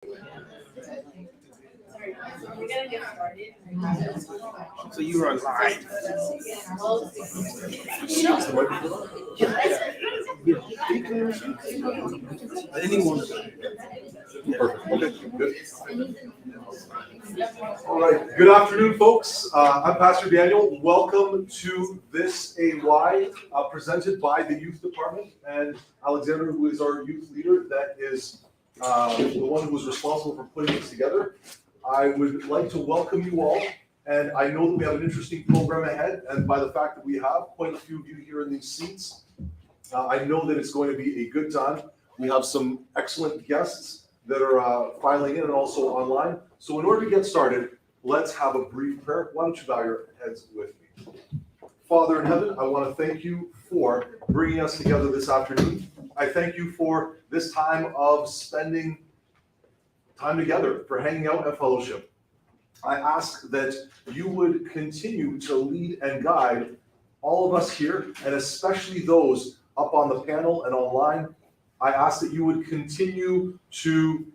We're gonna get started. So you are live. Anyone. Perfect. Okay, good. All right. Good afternoon, folks. I'm Pastor Daniel. Welcome to this AY presented by the Youth Department and Alexander, who is our youth leader. That is the one who was responsible for putting this together. I would like to welcome you all, and I know that we have an interesting program ahead, and by the fact that we have quite a few of you here in these seats, I know that it's going to be a good time. We have some excellent guests that are filing in and also online. So in order to get started, let's have a brief prayer. Why don't you bow your heads with me? Father in heaven, I want to thank you for bringing us together this afternoon. I thank you for this time of spending time together, for hanging out and fellowship. I ask that you would continue to lead and guide all of us here, and especially those up on the panel and online. I ask that you would continue to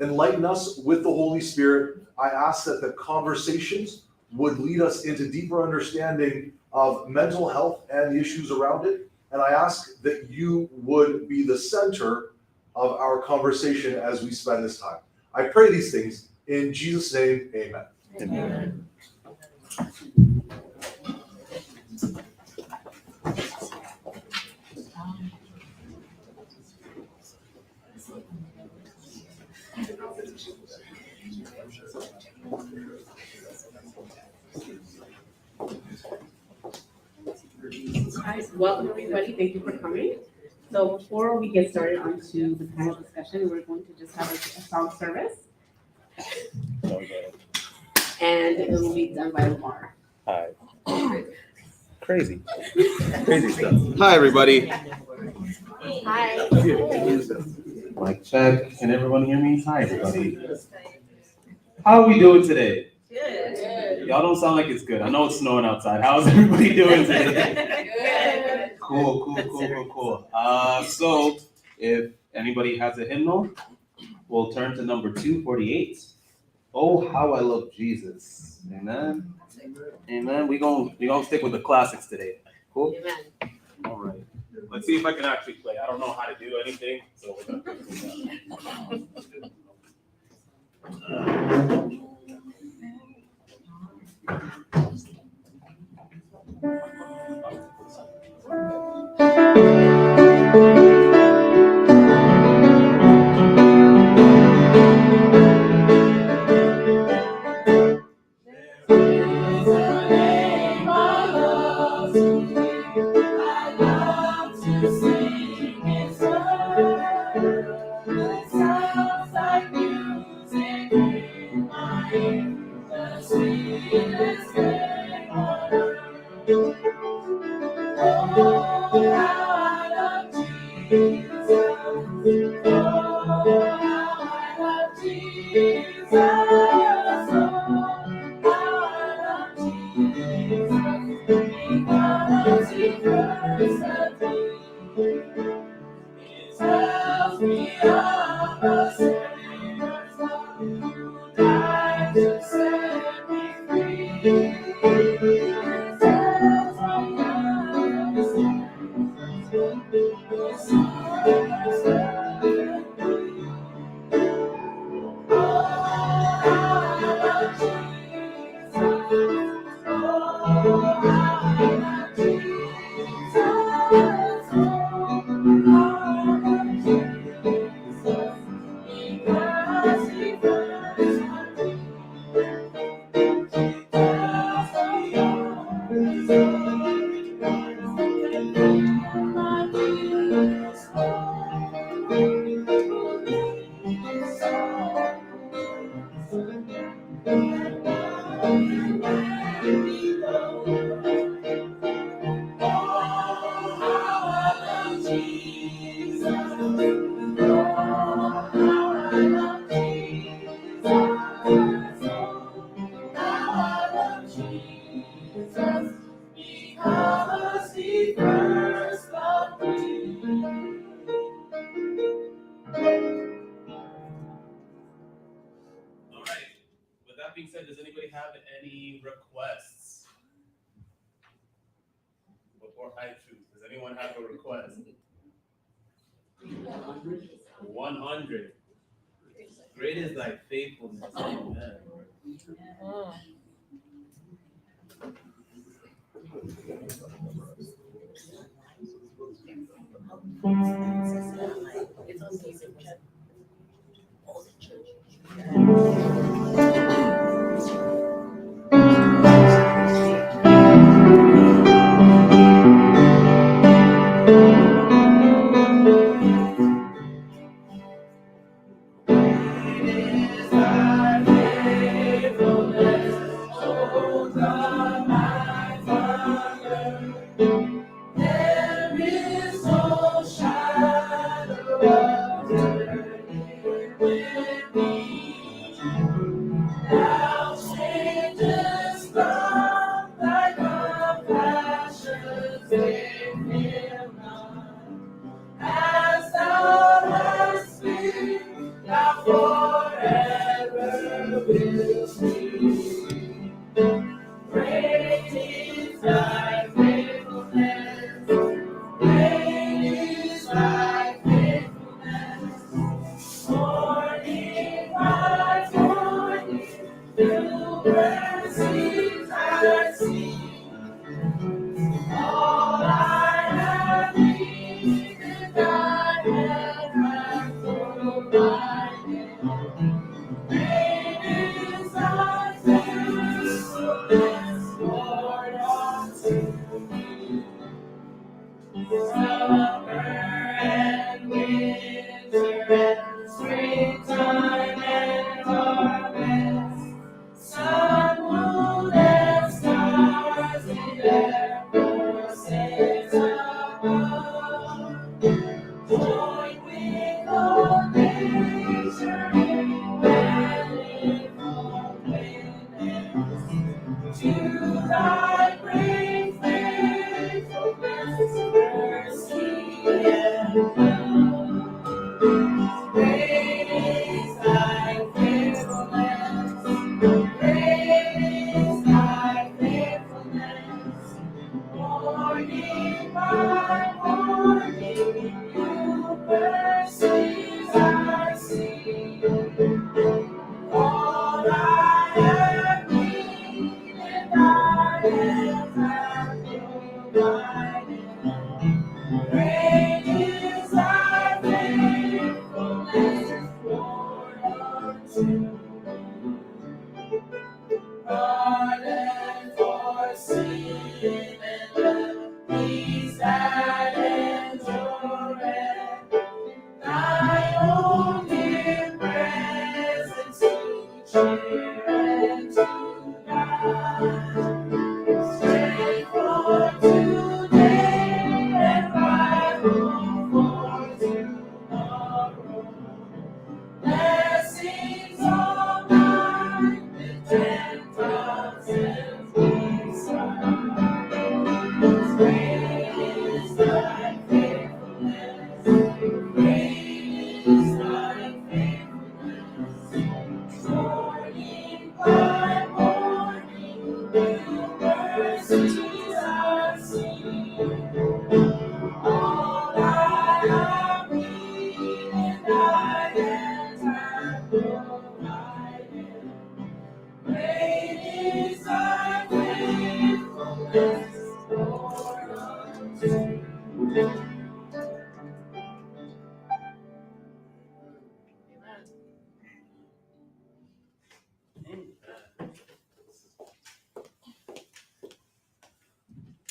enlighten us with the Holy Spirit. I ask that the conversations would lead us into deeper understanding of mental health and the issues around it. And I ask that you would be the center of our conversation as we spend this time. I pray these things in Jesus' name, amen. Amen. Hi, welcome everybody. Thank you for coming. So before we get started onto the panel discussion, we're going to just have a sound service, and it will be done by Lamar. Hi. Crazy stuff. Hi, everybody. Hi. Mic check. Can everyone hear me? Hi, everybody. How are we doing today? Good. Y'all don't sound like it's good. I know it's snowing outside. How's everybody doing today? Good. Cool. So if anybody has a hymnal, we'll turn to number 248. Oh, how I love Jesus. Amen. Amen. We're gonna stick with the classics today. Cool? Amen. All right. Let's see if I can actually play. I don't know how to do anything, so we're gonna figure it out. that being said, does anybody have any requests? Before I choose, does anyone have a request? 100. Great is thy faithfulness. Amen. It's on music.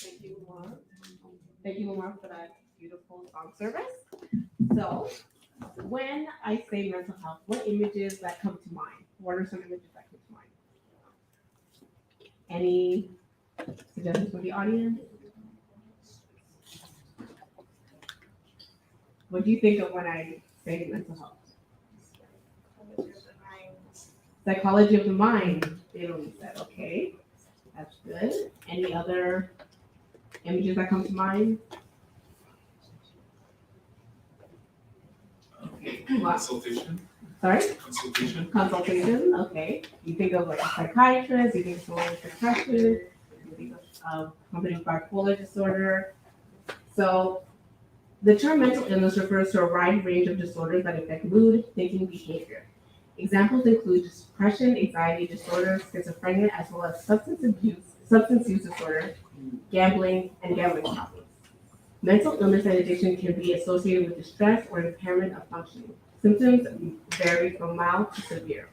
Thank you, Lamar. Thank you, Lamar, for that beautiful song service. So, when I say mental health, what images that come to mind? What are some images that come to mind? Any suggestions for the audience? What do you think of when I say mental health? Psychology of the mind. They don't said, okay, that's good. Any other images that come to mind? Consultation. Sorry? Consultation. Consultation, okay. You think of like a psychiatrist, you think of someone with depression, you think of somebody with bipolar disorder. So the term mental illness refers to a wide range of disorders that affect mood, thinking, behavior. Examples include depression, anxiety disorder, schizophrenia, as well as substance use disorder, gambling, and gambling problems. Mental illness and addiction can be associated with distress or impairment of functioning. Symptoms vary from mild to severe.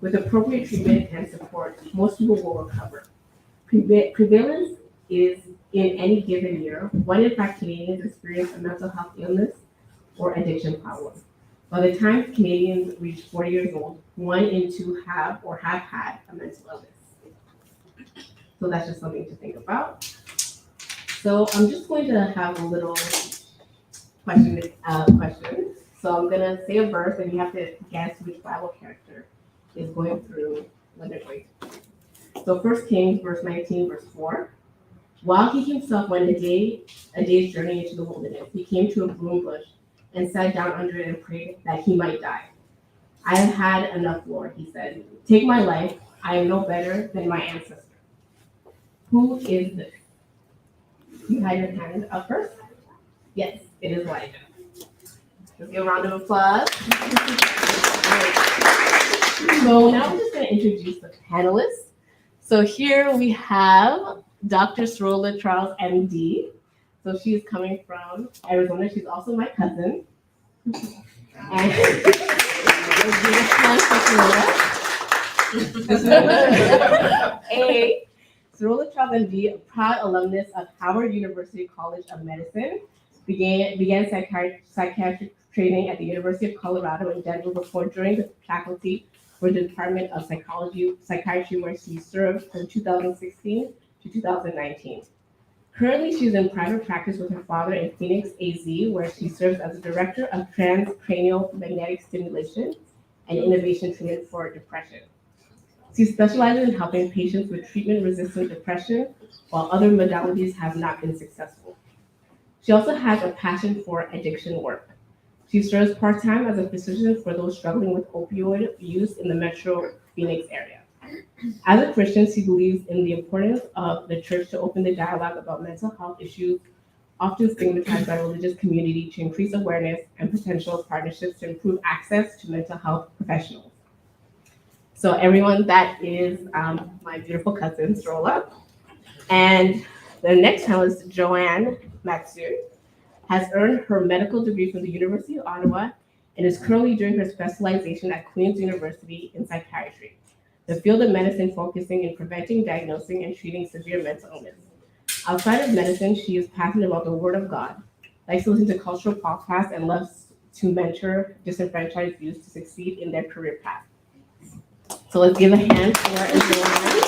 With appropriate treatment and support, most people will recover. Prevalence is in any given year, 1 in 5 Canadians experience a mental health illness or addiction problem. By the time Canadians reach 40 years old, 1 in 2 have or have had a mental illness. So that's just something to think about. So I'm just going to have a little question. So I'm gonna say a verse, and you have to guess which Bible character is going through when they're going. So 1 Kings, verse 19, verse 4. While he himself went a day's journey into the wilderness, he came to a broom bush and sat down under it and prayed that he might die. I have had enough, Lord, he said. Take my life. I am no better than my ancestor. Who is this? You had your hand up first? Yes, it is Elijah. Let's give a round of applause. So now I'm just going to introduce the panelists. So here we have Dr. Cerola Charles, MD. So she's coming from Arizona. She's also my cousin. And Cerola Charles, MD, a proud alumnus of Howard University College of Medicine, began psychiatric training at the University of Colorado in Denver before joining the faculty for the Department of Psychiatry, where she served from 2016 to 2019. Currently, she's in private practice with her father in Phoenix, AZ, where she serves as the director of Transcranial Magnetic Stimulation and Innovation Treatment for Depression. She specializes in helping patients with treatment-resistant depression, while other modalities have not been successful. She also has a passion for addiction work. She serves part-time as a physician for those struggling with opioid use in the Metro Phoenix area. As a Christian, she believes in the importance of the church to open the dialogue about mental health issues, often stigmatized by religious community, to increase awareness and potential partnerships to improve access to mental health professionals. So everyone, that is my beautiful cousin, Cerola. And the next panelist, Joanne Matsu, has earned her medical degree from the University of Ottawa and is currently doing her specialization at Queen's University in psychiatry, the field of medicine focusing in preventing, diagnosing, and treating severe mental illness. Outside of medicine, she is passionate about the Word of God, likes to listen to cultural podcasts, and loves to mentor disenfranchised youth to succeed in their career path. So let's give a hand for Joanne.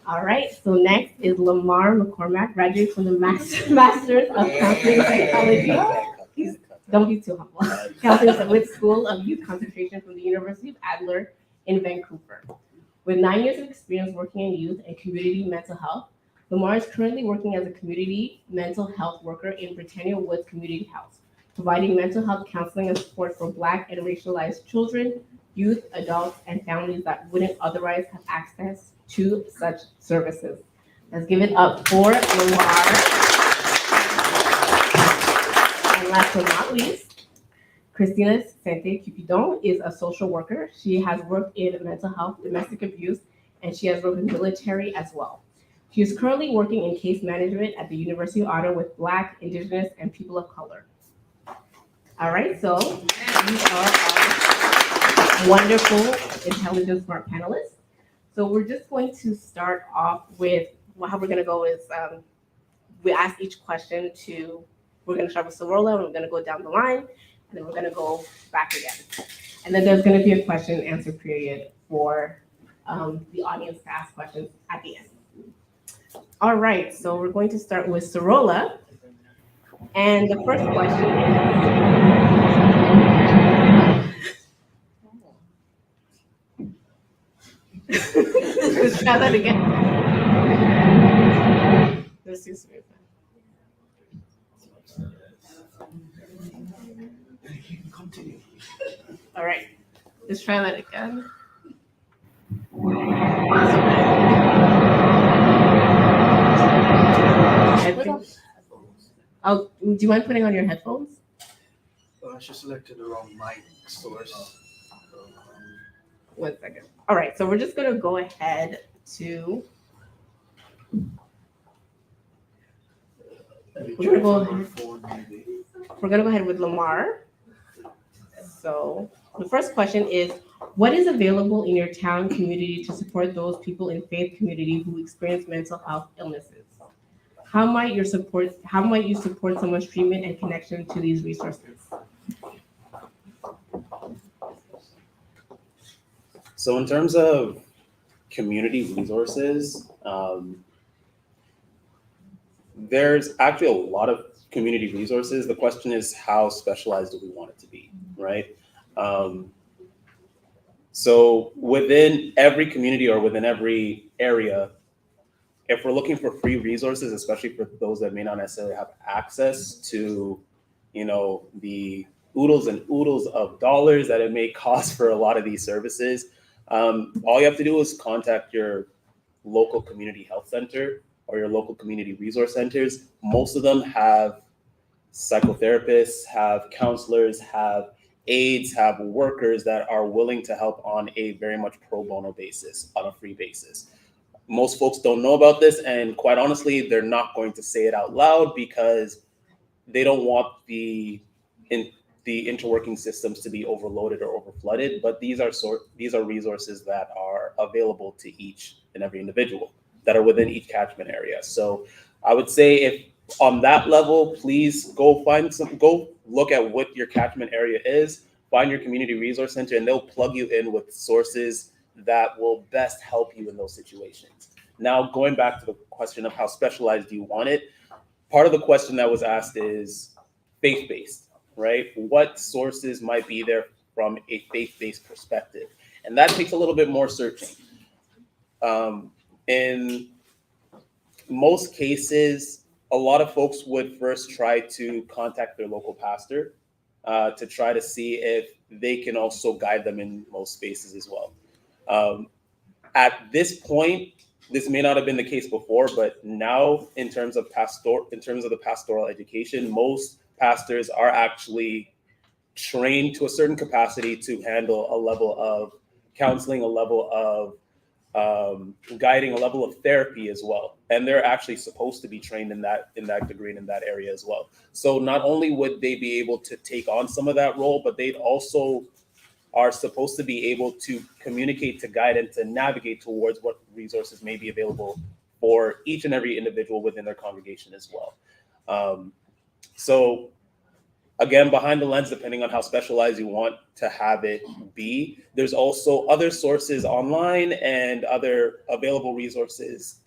All right, so next is Lamar McCormack, graduate from the Masters of Counseling Psychology. Don't be too humble. Counseling with School of Youth Concentration from the University of Adler in Vancouver. With 9 years of experience working in youth and community mental health, Lamar is currently working as a community mental health worker in Britannia Woods Community Health, providing mental health counseling and support for Black and racialized children, youth, adults, and families that wouldn't otherwise have access to such services. Let's give it up for Lamar. And last but not least, Christina Sante Cupidon is a social worker. She has worked in mental health, domestic abuse, and she has worked in military as well. She is currently working in case management at the University of Ottawa with Black, Indigenous, and people of color. All right, so these are our wonderful, intelligent, smart panelists. So we're just going to start off with how we're going to go is we ask each question to, we're going to start with Cerola, and we're going to go down the line, and then we're going to go back again. And then there's going to be a question and answer period for the audience to ask questions at the end. All right, so we're going to start with Cerola. And the first question is, let's try that again. Let's see. Continue. All right, let's try that again. Oh, do you mind putting on your headphones? She selected the wrong mic source. 1 second. All right, so we're just gonna go ahead to. We're gonna go ahead with Lamar. So the first question is, what is available in your town community to support those people in faith community who experience mental health illnesses? How might you support someone's treatment and connection to these resources? So in terms of community resources, there's actually a lot of community resources. The question is, how specialized do we want it to be, right? So within every community or within every area, if we're looking for free resources, especially for those that may not necessarily have access to, the oodles and oodles of dollars that it may cost for a lot of these services, all you have to do is contact your local community health center or your local community resource centers. Most of them have psychotherapists, have counselors, have aides, have workers that are willing to help on a very much pro bono basis, on a free basis. Most folks don't know about this, and quite honestly, they're not going to say it out loud because they don't want the interworking systems to be overloaded or overflooded. But these are resources that are available to each and every individual that are within each catchment area. So I would say, if on that level, please go look at what your catchment area is, find your community resource center, and they'll plug you in with sources that will best help you in those situations. Now, going back to the question of how specialized do you want it, part of the question that was asked is faith-based, right? What sources might be there from a faith-based perspective? And that takes a little bit more searching. In most cases, a lot of folks would first try to contact their local pastor to try to see if they can also guide them in most spaces as well. At this point, this may not have been the case before, but now in terms of the pastoral education, most pastors are actually trained to a certain capacity to handle a level of counseling, a level of guiding, a level of therapy as well. And they're actually supposed to be trained in that degree and in that area as well. So not only would they be able to take on some of that role, but they'd also are supposed to be able to communicate, to guide, and to navigate towards what resources may be available for each and every individual within their congregation as well. So again, behind the lens, depending on how specialized you want to have it be, there's also other sources online and other available resources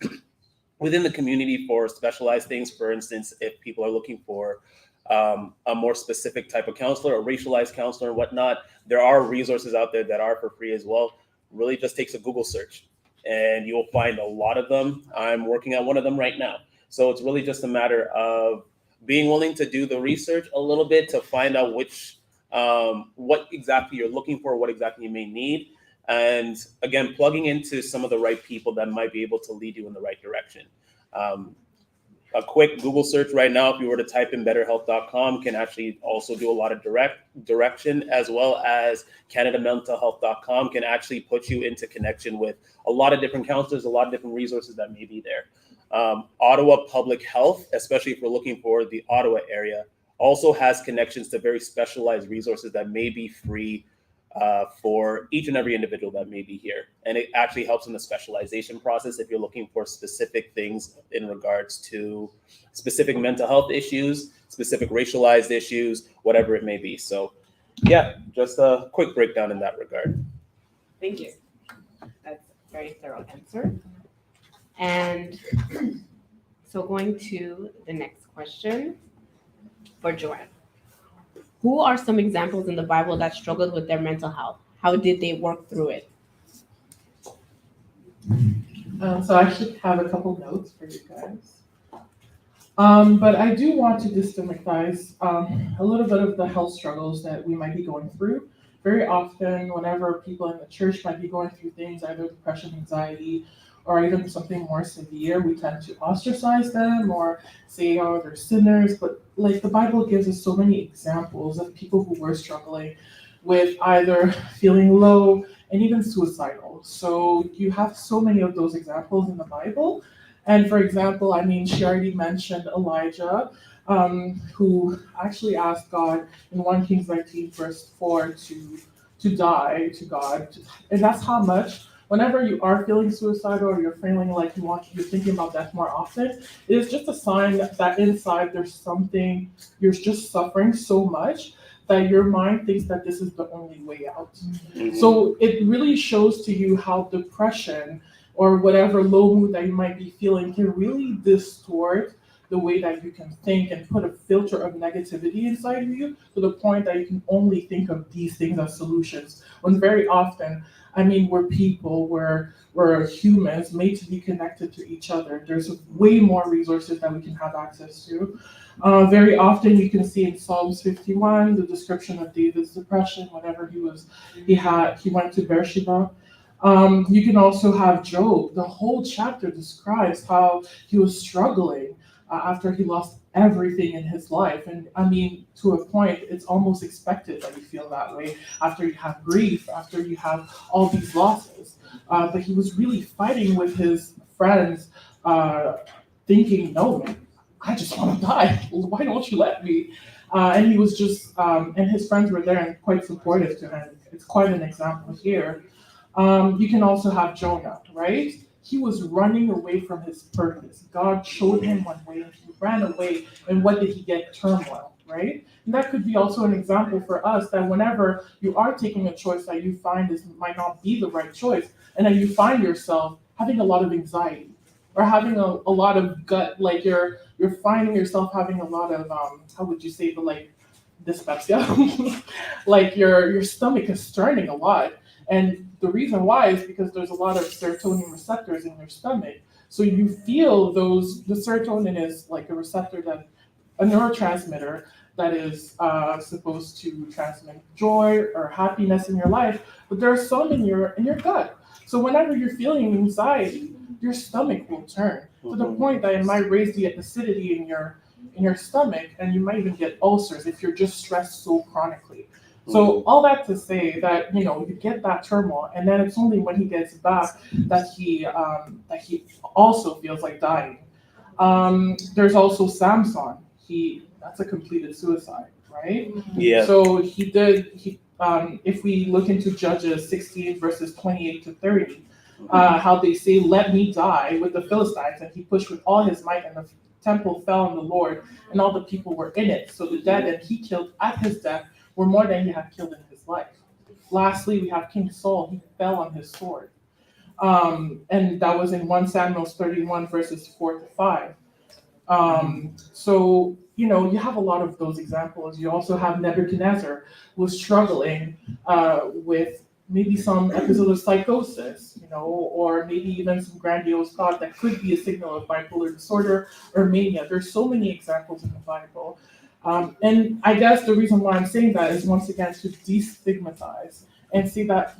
within the community for specialized things. For instance, if people are looking for a more specific type of counselor, a racialized counselor and whatnot, there are resources out there that are for free as well. Really just takes a Google search and you'll find a lot of them. I'm working on one of them right now. So it's really just a matter of being willing to do the research a little bit to find out what exactly you're looking for, what exactly you may need. And again, plugging into some of the right people that might be able to lead you in the right direction. A quick Google search right now, if you were to type in betterhealth.com, can actually also do a lot of direction, as well as canadamentalhealth.com can actually put you into connection with a lot of different counselors, a lot of different resources that may be there. Ottawa Public Health, especially if we're looking for the Ottawa area, also has connections to very specialized resources that may be free for each and every individual that may be here. And it actually helps in the specialization process if you're looking for specific things in regards to specific mental health issues, specific racialized issues, whatever it may be. So yeah, just a quick breakdown in that regard. Thank you. That's a very thorough answer. And so going to the next question for Joanne. Who are some examples in the Bible that struggled with their mental health? How did they work through it? So I should have a couple notes for you guys. But I do want to destigmatize a little bit of the health struggles that we might be going through. Very often, whenever people in the church might be going through things, either depression, anxiety, or even something more severe, we tend to ostracize them or say, oh, they're sinners. But like the Bible gives us so many examples of people who were struggling with either feeling low and even suicidal. So you have so many of those examples in the Bible. And for example, I mean, she already mentioned Elijah, who actually asked God in 1 Kings 19, verse 4, to die to God. And that's how much, whenever you are feeling suicidal or you're feeling like you're thinking about death more often, it is just a sign that inside there's something, you're just suffering so much that your mind thinks that this is the only way out. Mhm. So it really shows to you how depression or whatever low mood that you might be feeling can really distort the way that you can think and put a filter of negativity inside of you to the point that you can only think of these things as solutions. When very often, I mean, we're people, we're humans made to be connected to each other. There's way more resources that we can have access to. Very often you can see in Psalms 51 the description of David's depression whenever he went to Beersheba. You can also have Job. The whole chapter describes how he was struggling after he lost everything in his life. And I mean, to a point, it's almost expected that you feel that way after you have grief, after you have all these losses. But he was really fighting with his friends, thinking, no, man, I just want to die. Why don't you let me? And he was just, and his friends were there and quite supportive to him. It's quite an example here. You can also have Jonah, right? He was running away from his purpose. God showed him one way and he ran away. And what did he get? Turmoil, right? And that could be also an example for us that whenever you are taking a choice that you find might not be the right choice, and then you find yourself having a lot of anxiety or having a lot of gut, like you're finding yourself having a lot of how would you say, the like dyspepsia, like your stomach is turning a lot. And the reason why is because there's a lot of serotonin receptors in your stomach. So you feel the serotonin is like a receptor a neurotransmitter that is supposed to transmit joy or happiness in your life, but there are some in your gut. So whenever you're feeling anxiety, your stomach will turn to the point that it might raise the acidity in your stomach, and you might even get ulcers if you're just stressed so chronically. So all that to say that you get that turmoil, and then it's only when he gets back that he also feels like dying. There's also Samson. That's a completed suicide, right? Yeah. So if we look into Judges 16 verses 28 to 30, how they say, "Let me die with the Philistines," and he pushed with all his might, and the temple fell on the Lord, and all the people were in it. So the dead that he killed at his death were more than he had killed in his life. Lastly, we have King Saul. He fell on his sword. And that was in 1 Samuel 31 verses 4 to 5. So, you have a lot of those examples. You also have Nebuchadnezzar, who was struggling with maybe some episode of psychosis, or maybe even some grandiose thought that could be a signal of bipolar disorder or mania. There's so many examples in the Bible. And I guess the reason why I'm saying that is once again to destigmatize and see that,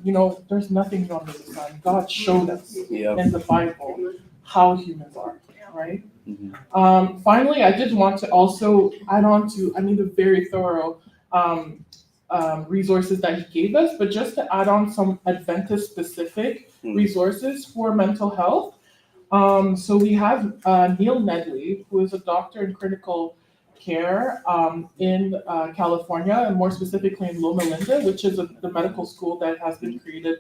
there's nothing new under the sun. God showed us in the Bible how humans are, right? Mhm. Finally, I just want to also add on to, the very thorough resources that he gave us, but just to add on some Adventist-specific resources for mental health. So we have Neil Nedley, who is a doctor in critical care in California, and more specifically in Loma Linda, which is the medical school that has been created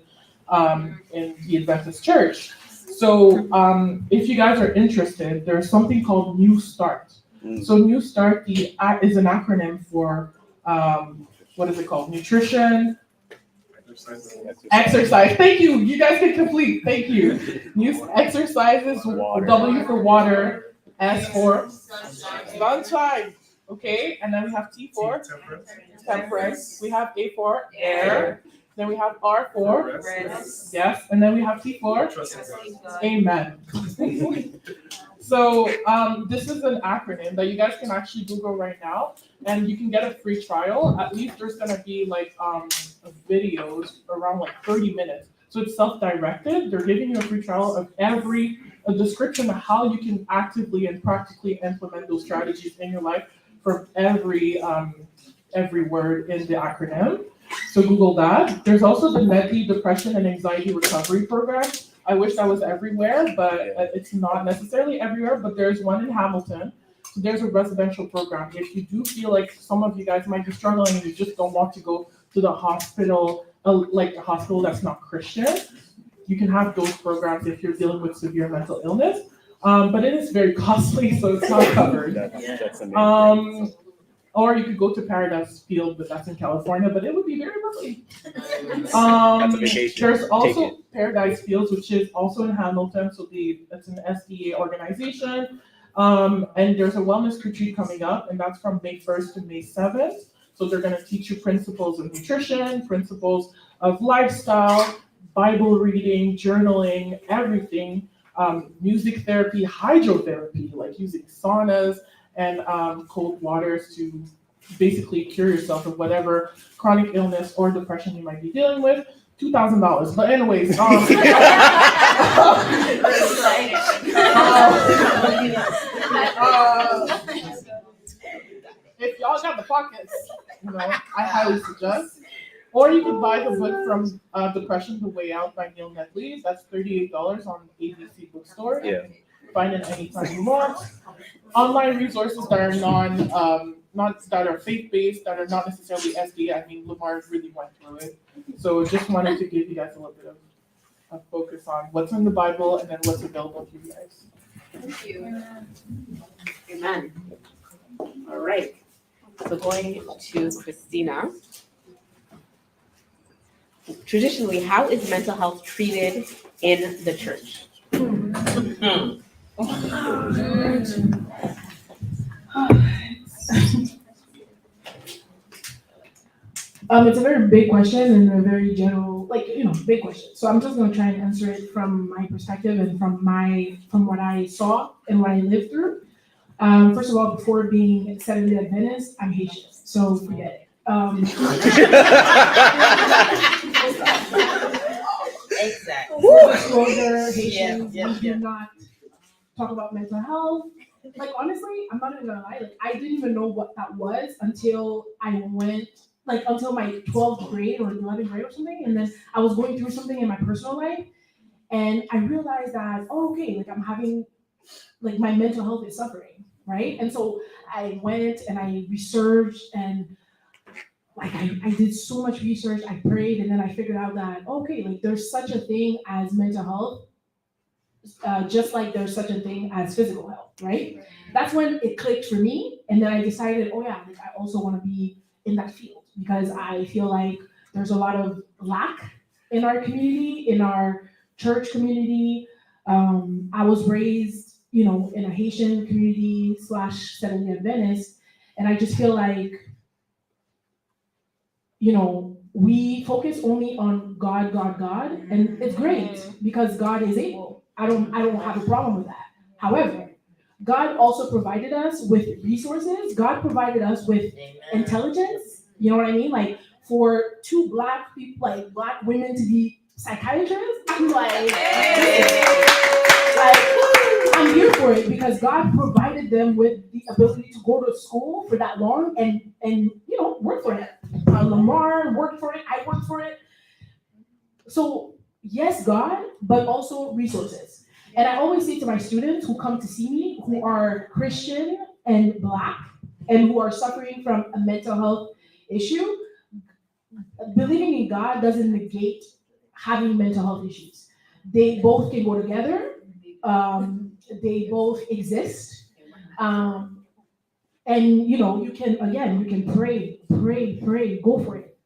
in the Adventist Church. So if you guys are interested, there's something called New Start. So New Start is an acronym for, what is it called? Nutrition, exercise. Thank you. You guys can complete. Thank you. New exercises. Water. W for water. S for sunshine. Okay. And then we have T for temperance. We have A for air. Then we have R for rest. Yes. And then we have T for amen. So this is an acronym that you guys can actually Google right now, and you can get a free trial. At least there's gonna be like videos around like 30 minutes. So it's self-directed. They're giving you a free trial of a description of how you can actively and practically implement those strategies in your life for every word in the acronym. So Google that. There's also the Medley Depression and Anxiety Recovery Program. I wish that was everywhere, but it's not necessarily everywhere, but there's one in Hamilton. So there's a residential program. If you do feel like some of you guys might be struggling and you just don't want to go to the hospital, like a hospital that's not Christian, you can have those programs if you're dealing with severe mental illness. But it is very costly, so it's not covered. That's amazing. Or you could go to Paradise Field, but that's in California, but it would be very lovely. That's a vacation. There's Take also Paradise Fields, which is also in Hamilton, so it's an SDA organization. And there's a wellness retreat coming up, and that's from May 1st to May 7th. So they're gonna teach you principles of nutrition, principles of lifestyle, Bible reading, journaling, everything, music therapy, hydrotherapy, like using saunas, and cold waters to basically cure yourself of whatever chronic illness or depression you might be dealing with. $2,000. But anyways, if y'all got the pockets, I highly suggest. Or you can buy the book from Depression: The Way Out by Neil Nedley. That's $38 on ABC Bookstore. Yeah. Find it anytime you want. Online resources that are that are faith-based, that are not necessarily SD. I mean, Lamar really went through it. So just wanted to give you guys a little bit of a focus on what's in the Bible and then what's available to you guys. Thank you. Amen. All right. So going to Christina. Traditionally, how is mental health treated in the church? It's a very big question and a very general, big question. So I'm just gonna try and answer it from my perspective and from what I saw and what I lived through. First of all, before being Seventh-day Adventist, I'm Haitian, so forget it. Exactly. Disclosure, Haitians, we do not talk about mental health. Like, honestly, I'm not even gonna lie, I didn't even know what that was until I went, until my 12th grade or 11th grade or something, and then I was going through something in my personal life, and I realized that, I'm having, my mental health is suffering, right? And so I went and I researched, and I did so much research, I prayed, and then I figured out that, there's such a thing as mental health, just like there's such a thing as physical health, right? That's when it clicked for me, and then I decided, I also want to be in that field, because I feel like there's a lot of lack in our community, in our church community. I was raised, in a Haitian community / Seventh-day Adventist, and I just feel like, we focus only on God, and it's great because God is able. I don't have a problem with that. However, God also provided us with resources. God provided us with intelligence. You know what I mean? For two Black people, Black women to be psychiatrists, I'm I'm here for it because God provided them with the ability to go to school for that long and work for it. Lamar worked for it. I worked for it. So yes, God, but also resources. And I always say to my students who come to see me, who are Christian and Black, and who are suffering from a mental health issue, believing in God doesn't negate having mental health issues. They both can go together. They both exist. And you can pray, go for it,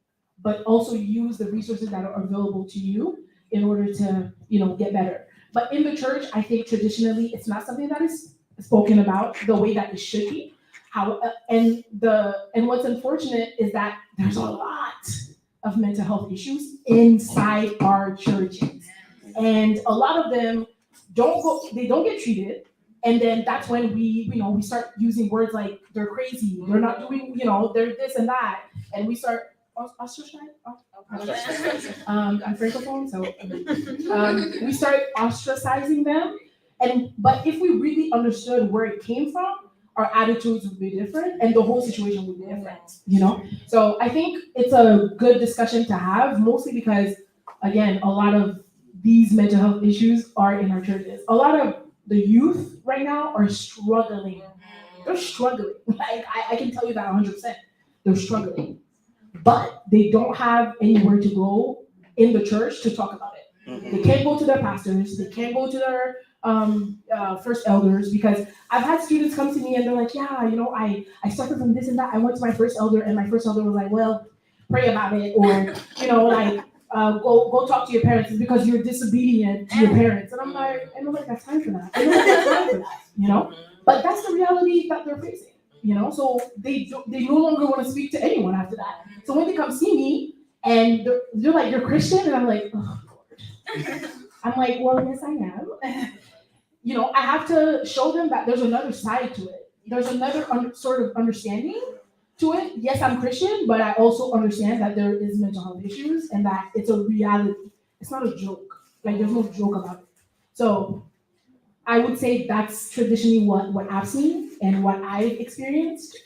but also use the resources that are available to you in order to, get better. But in the church, I think traditionally it's not something that is spoken about the way that it should be. And what's unfortunate is that there's a lot of mental health issues inside our churches, and a lot of them don't get treated, And then that's when we start using words like they're crazy, they're not doing, they're this and that. And we start ostracizing. I'm francophone, so we start ostracizing them. But if we really understood where it came from, our attitudes would be different and the whole situation would be different, So I think it's a good discussion to have, mostly because, again, a lot of these mental health issues are in our churches. A lot of the youth right now are struggling. They're struggling. Like, I can tell you that 100%. They're struggling. But they don't have anywhere to go in the church to talk about it. They can't go to their pastors. They can't go to their first elders, because I've had students come to me and they're like, yeah, I suffered from this and that. I went to my first elder and my first elder was like, well, pray about it, or go talk to your parents because you're disobedient to your parents. And I'm like, I don't got time for that. I don't have time for that, But that's the reality that they're facing, So they no longer want to speak to anyone after that. So when they come see me and they're like, you're Christian? And I'm like, oh, Lord. I'm like, well, yes, I am. I have to show them that there's another side to it. There's another sort of understanding to it. Yes, I'm Christian, but I also understand that there is mental health issues and that it's a reality. It's not a joke. Like, there's no joke about it. So I would say that's traditionally what I've seen and what I've experienced.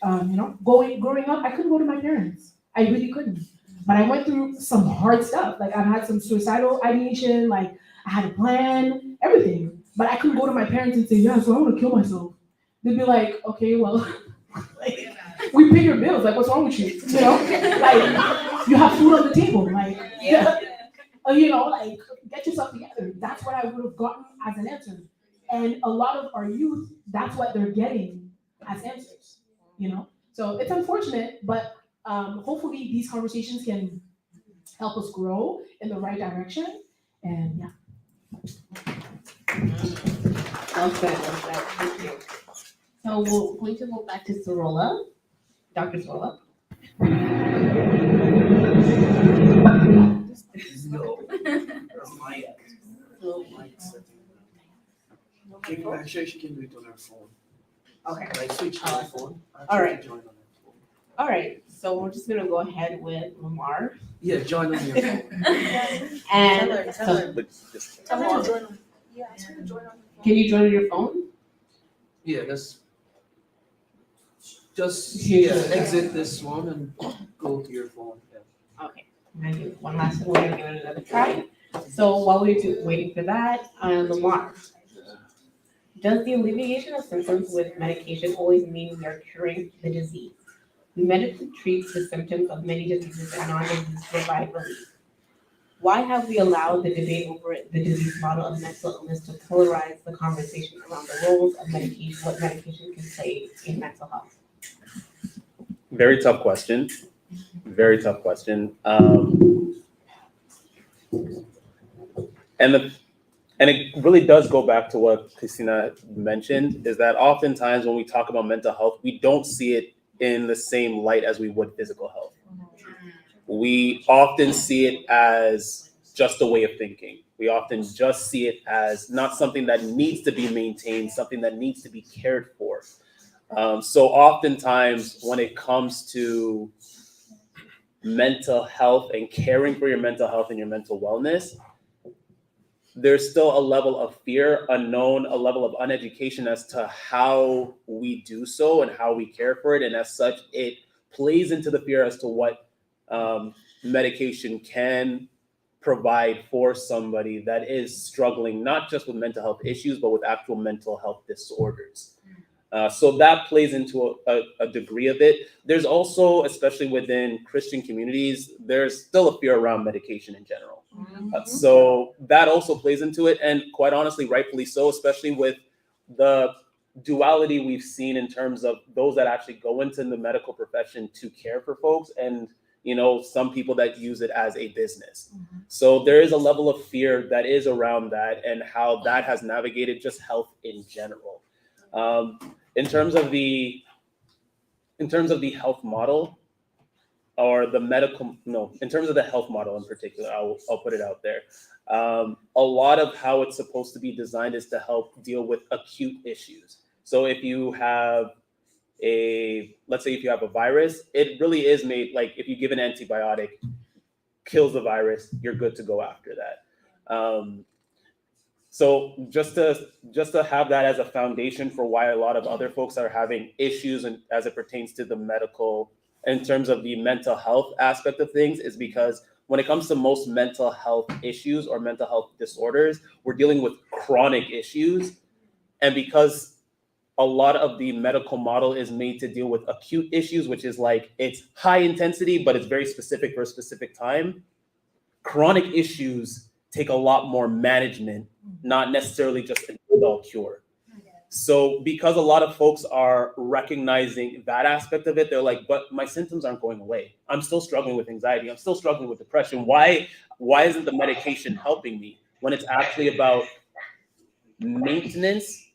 Growing up, I couldn't go to my parents. I really couldn't. But I went through some hard stuff. Like, I've had some suicidal ideation. Like, I had a plan, everything. But I couldn't go to my parents and say, yeah, so I want to kill myself. They'd be like, okay, well, like, we pay your bills. Like, what's wrong with you? Like, you have food on the table. Like, like, get yourself together. That's what I would have gotten as an answer. And a lot of our youth, that's what they're getting as answers, So it's unfortunate, but hopefully these conversations can help us grow in the right direction. And yeah. Well said. Thank you. So we're going to go back to Cerola, Dr. Cerola. I'm sure she can do it on her phone. Okay. Like, switch to her phone. All right. Join on her phone. All right. So we're just gonna go ahead with Lamar. Yeah, join on your phone. And Tell her. Tell her to join on. Yeah, ask her to join on. Can you join on your phone? Yeah, just Yeah. exit this one and go to your phone. Yeah. Okay. I'm gonna do one last one. We're gonna give it another try. So while we're waiting for that, Lamar, does the alleviation of symptoms with medication always mean we are curing the disease? We medically treat the symptoms of many diseases and non-diseases provide relief. Why have we allowed the debate over the disease model of mental illness to polarize the conversation around the roles of medication, what medication can play in mental health? Very tough question. Very tough question. And it really does go back to what Christina mentioned, is that oftentimes when we talk about mental health, we don't see it in the same light as we would physical health. We often see it as just a way of thinking. We often just see it as not something that needs to be maintained, something that needs to be cared for. So oftentimes when it comes to mental health and caring for your mental health and your mental wellness, there's still a level of fear, unknown, a level of uneducation as to how we do so and how we care for it. And as such, it plays into the fear as to what medication can provide for somebody that is struggling, not just with mental health issues, but with actual mental health disorders. So that plays into a degree of it. There's also, especially within Christian communities, there's still a fear around medication in general. So that also plays into it. And quite honestly, rightfully so, especially with the duality we've seen in terms of those that actually go into the medical profession to care for folks and, you know, some people that use it as a business. So there is a level of fear that is around that and how that has navigated just health in general. In terms of the health model, or the medical, no, in terms of the health model in particular, I'll put it out there. A lot of how it's supposed to be designed is to help deal with acute issues. So if you have let's say if you have a virus, it really is made, like if you give an antibiotic, kills the virus, you're good to go after that. So just to have that as a foundation for why a lot of other folks are having issues and as it pertains to the medical, in terms of the mental health aspect of things, is because when it comes to most mental health issues or mental health disorders, we're dealing with chronic issues. And because a lot of the medical model is made to deal with acute issues, which is like, it's high intensity, but it's very specific for a specific time. Chronic issues take a lot more management, not necessarily just an adult cure. So because a lot of folks are recognizing that aspect of it, they're like, but my symptoms aren't going away. I'm still struggling with anxiety. I'm still struggling with depression. Why isn't the medication helping me? When it's actually about maintenance.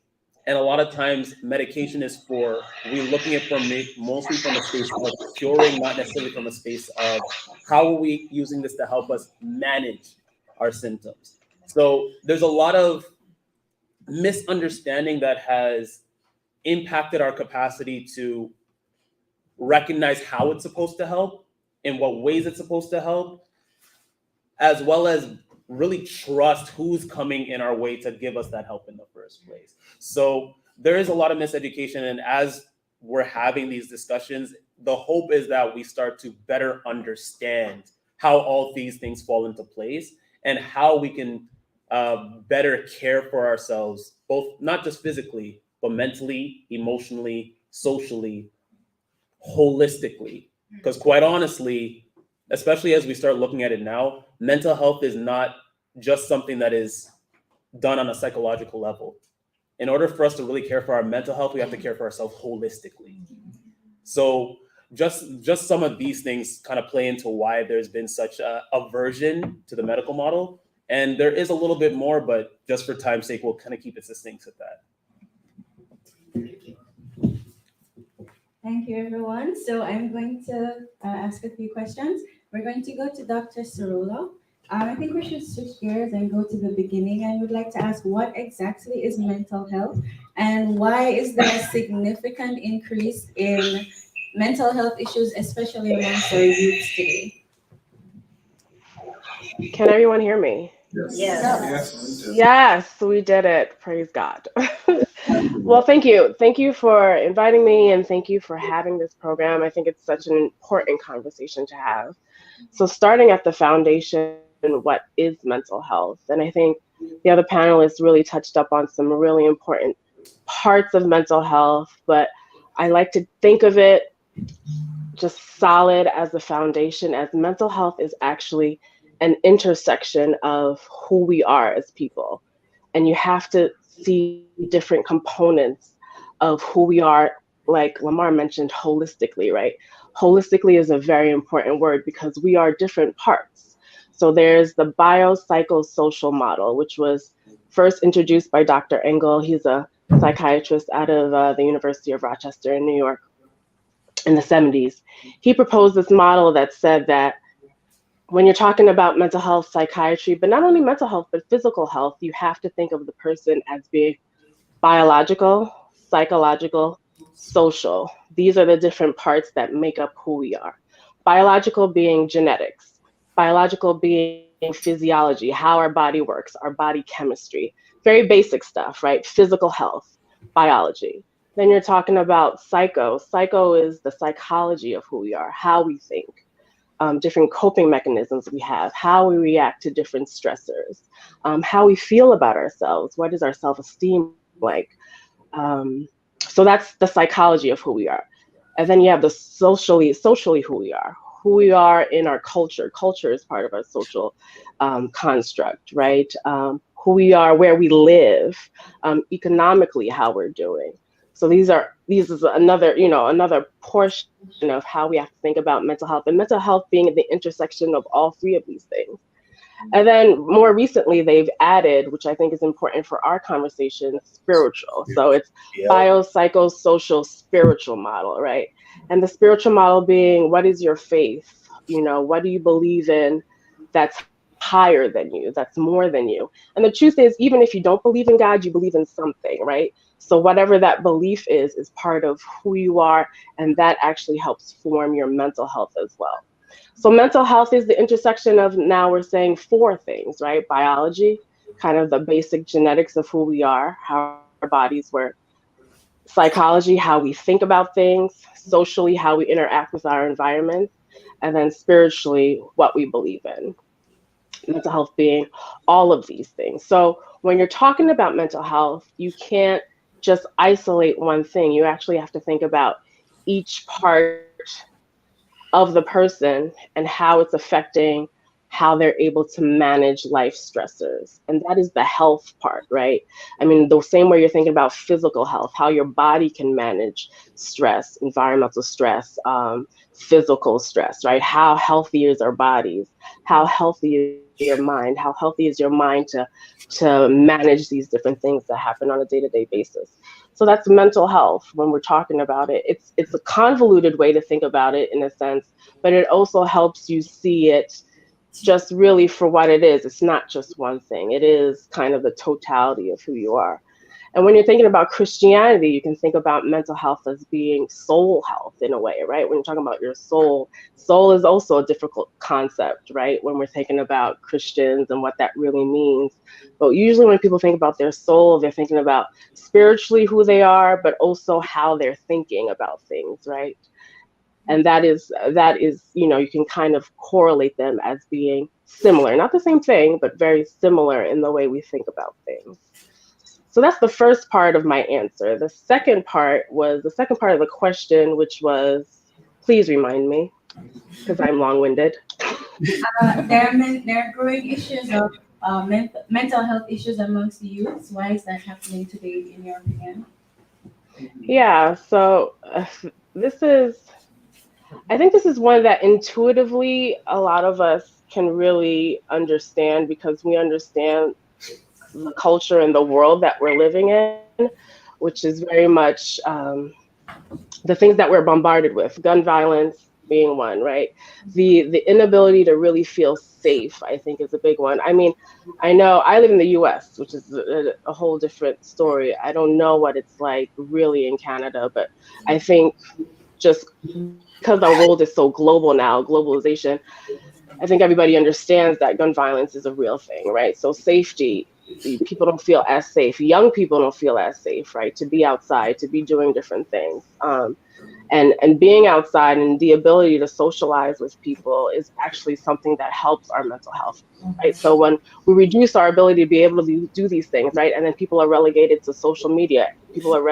And a lot of times medication is we're looking at mostly from a space of curing, not necessarily from a space of how are we using this to help us manage our symptoms. So there's a lot of misunderstanding that has impacted our capacity to recognize how it's supposed to help, in what ways it's supposed to help, as well as really trust who's coming in our way to give us that help in the first place. So there is a lot of miseducation, and as we're having these discussions, the hope is that we start to better understand how all these things fall into place and how we can better care for ourselves, both not just physically, but mentally, emotionally, socially, holistically. Because quite honestly, especially as we start looking at it now, mental health is not just something that is done on a psychological level. In order for us to really care for our mental health, we have to care for ourselves holistically. So just some of these things kind of play into why there's been such a aversion to the medical model. And there is a little bit more, but just for time's sake, we'll kind of keep it succinct with that. Thank you, everyone. So I'm going to ask a few questions. We're going to go to Dr. Cerola. I think we should switch gears and go to the beginning. I would like to ask, what exactly is mental health, and why is there a significant increase in mental health issues, especially amongst our youth today? Can everyone hear me? Yes. Yes, we did it. Praise God. Well, thank you. Thank you for inviting me, and thank you for having this program. I think it's such an important conversation to have. So starting at the foundation, what is mental health? And I think the other panelists really touched up on some really important parts of mental health, but I like to think of it just solid as the foundation, as mental health is actually an intersection of who we are as people. And you have to see different components of who we are, like Lamar mentioned, holistically, right? Holistically is a very important word because we are different parts. So there's the biopsychosocial model, which was first introduced by Dr. Engel. He's a psychiatrist out of the University of Rochester in New York in the 70s. He proposed this model that said that when you're talking about mental health, psychiatry, but not only mental health, but physical health, you have to think of the person as being biological, psychological, social. These are the different parts that make up who we are. Biological being genetics, biological being physiology, how our body works, our body chemistry, very basic stuff, right? Physical health, biology. Then you're talking about psycho. Psycho is the psychology of who we are, how we think. Different coping mechanisms we have, how we react to different stressors, how we feel about ourselves, what is our self-esteem like. So that's the psychology of who we are. And then you have the socially who we are in our culture. Culture is part of our social construct, right? Who we are, where we live, economically, how we're doing. So these is another portion of how we have to think about mental health, and mental health being at the intersection of all three of these things. And then more recently, they've added, which I think is important for our conversation, spiritual. So it's biopsychosocial spiritual model, right? And the spiritual model being, what is your faith? What do you believe in that's higher than you, that's more than you? And the truth is, even if you don't believe in God, you believe in something, right? So whatever that belief is part of who you are, and that actually helps form your mental health as well. So mental health is the intersection of, now we're saying, four things, right? Biology, kind of the basic genetics of who we are, how our bodies work. Psychology, how we think about things. Socially, how we interact with our environment. And then spiritually, what we believe in. Mental health being all of these things. So when you're talking about mental health, you can't just isolate one thing. You actually have to think about each part of the person and how it's affecting how they're able to manage life stressors. And that is the health part, right? I mean, the same way you're thinking about physical health, how your body can manage stress, environmental stress, physical stress, right? How healthy is our bodies? How healthy is your mind? How healthy is your mind to manage these different things that happen on a day-to-day basis? So that's mental health when we're talking about it. It's a convoluted way to think about it in a sense, but it also helps you see it just really for what it is. It's not just one thing. It is kind of the totality of who you are. And when you're thinking about Christianity, you can think about mental health as being soul health in a way, right? When you're talking about your soul is also a difficult concept, right? When we're thinking about Christians and what that really means. But usually when people think about their soul, they're thinking about spiritually who they are, but also how they're thinking about things, right? And that is, you can kind of correlate them as being similar, not the same thing, but very similar in the way we think about things. So that's the first part of my answer. The second part of the question, which was, please remind me, because I'm long-winded. There are growing issues of mental health issues amongst the youth. Why is that happening today, in your opinion? Yeah, so I think this is one that intuitively a lot of us can really understand, because we understand the culture and the world that we're living in, which is very much the things that we're bombarded with, gun violence being one, right? The inability to really feel safe, I think, is a big one. I mean, I know I live in the US, which is a whole different story. I don't know what it's like really in Canada, but I think just because our world is so global now, globalization, I think everybody understands that gun violence is a real thing, right? So safety, people don't feel as safe. Young people don't feel as safe, right? To be outside, to be doing different things. And being outside and the ability to socialize with people is actually something that helps our mental health, right? So when we reduce our ability to be able to do these things, right? And then people are relegated to social media. People are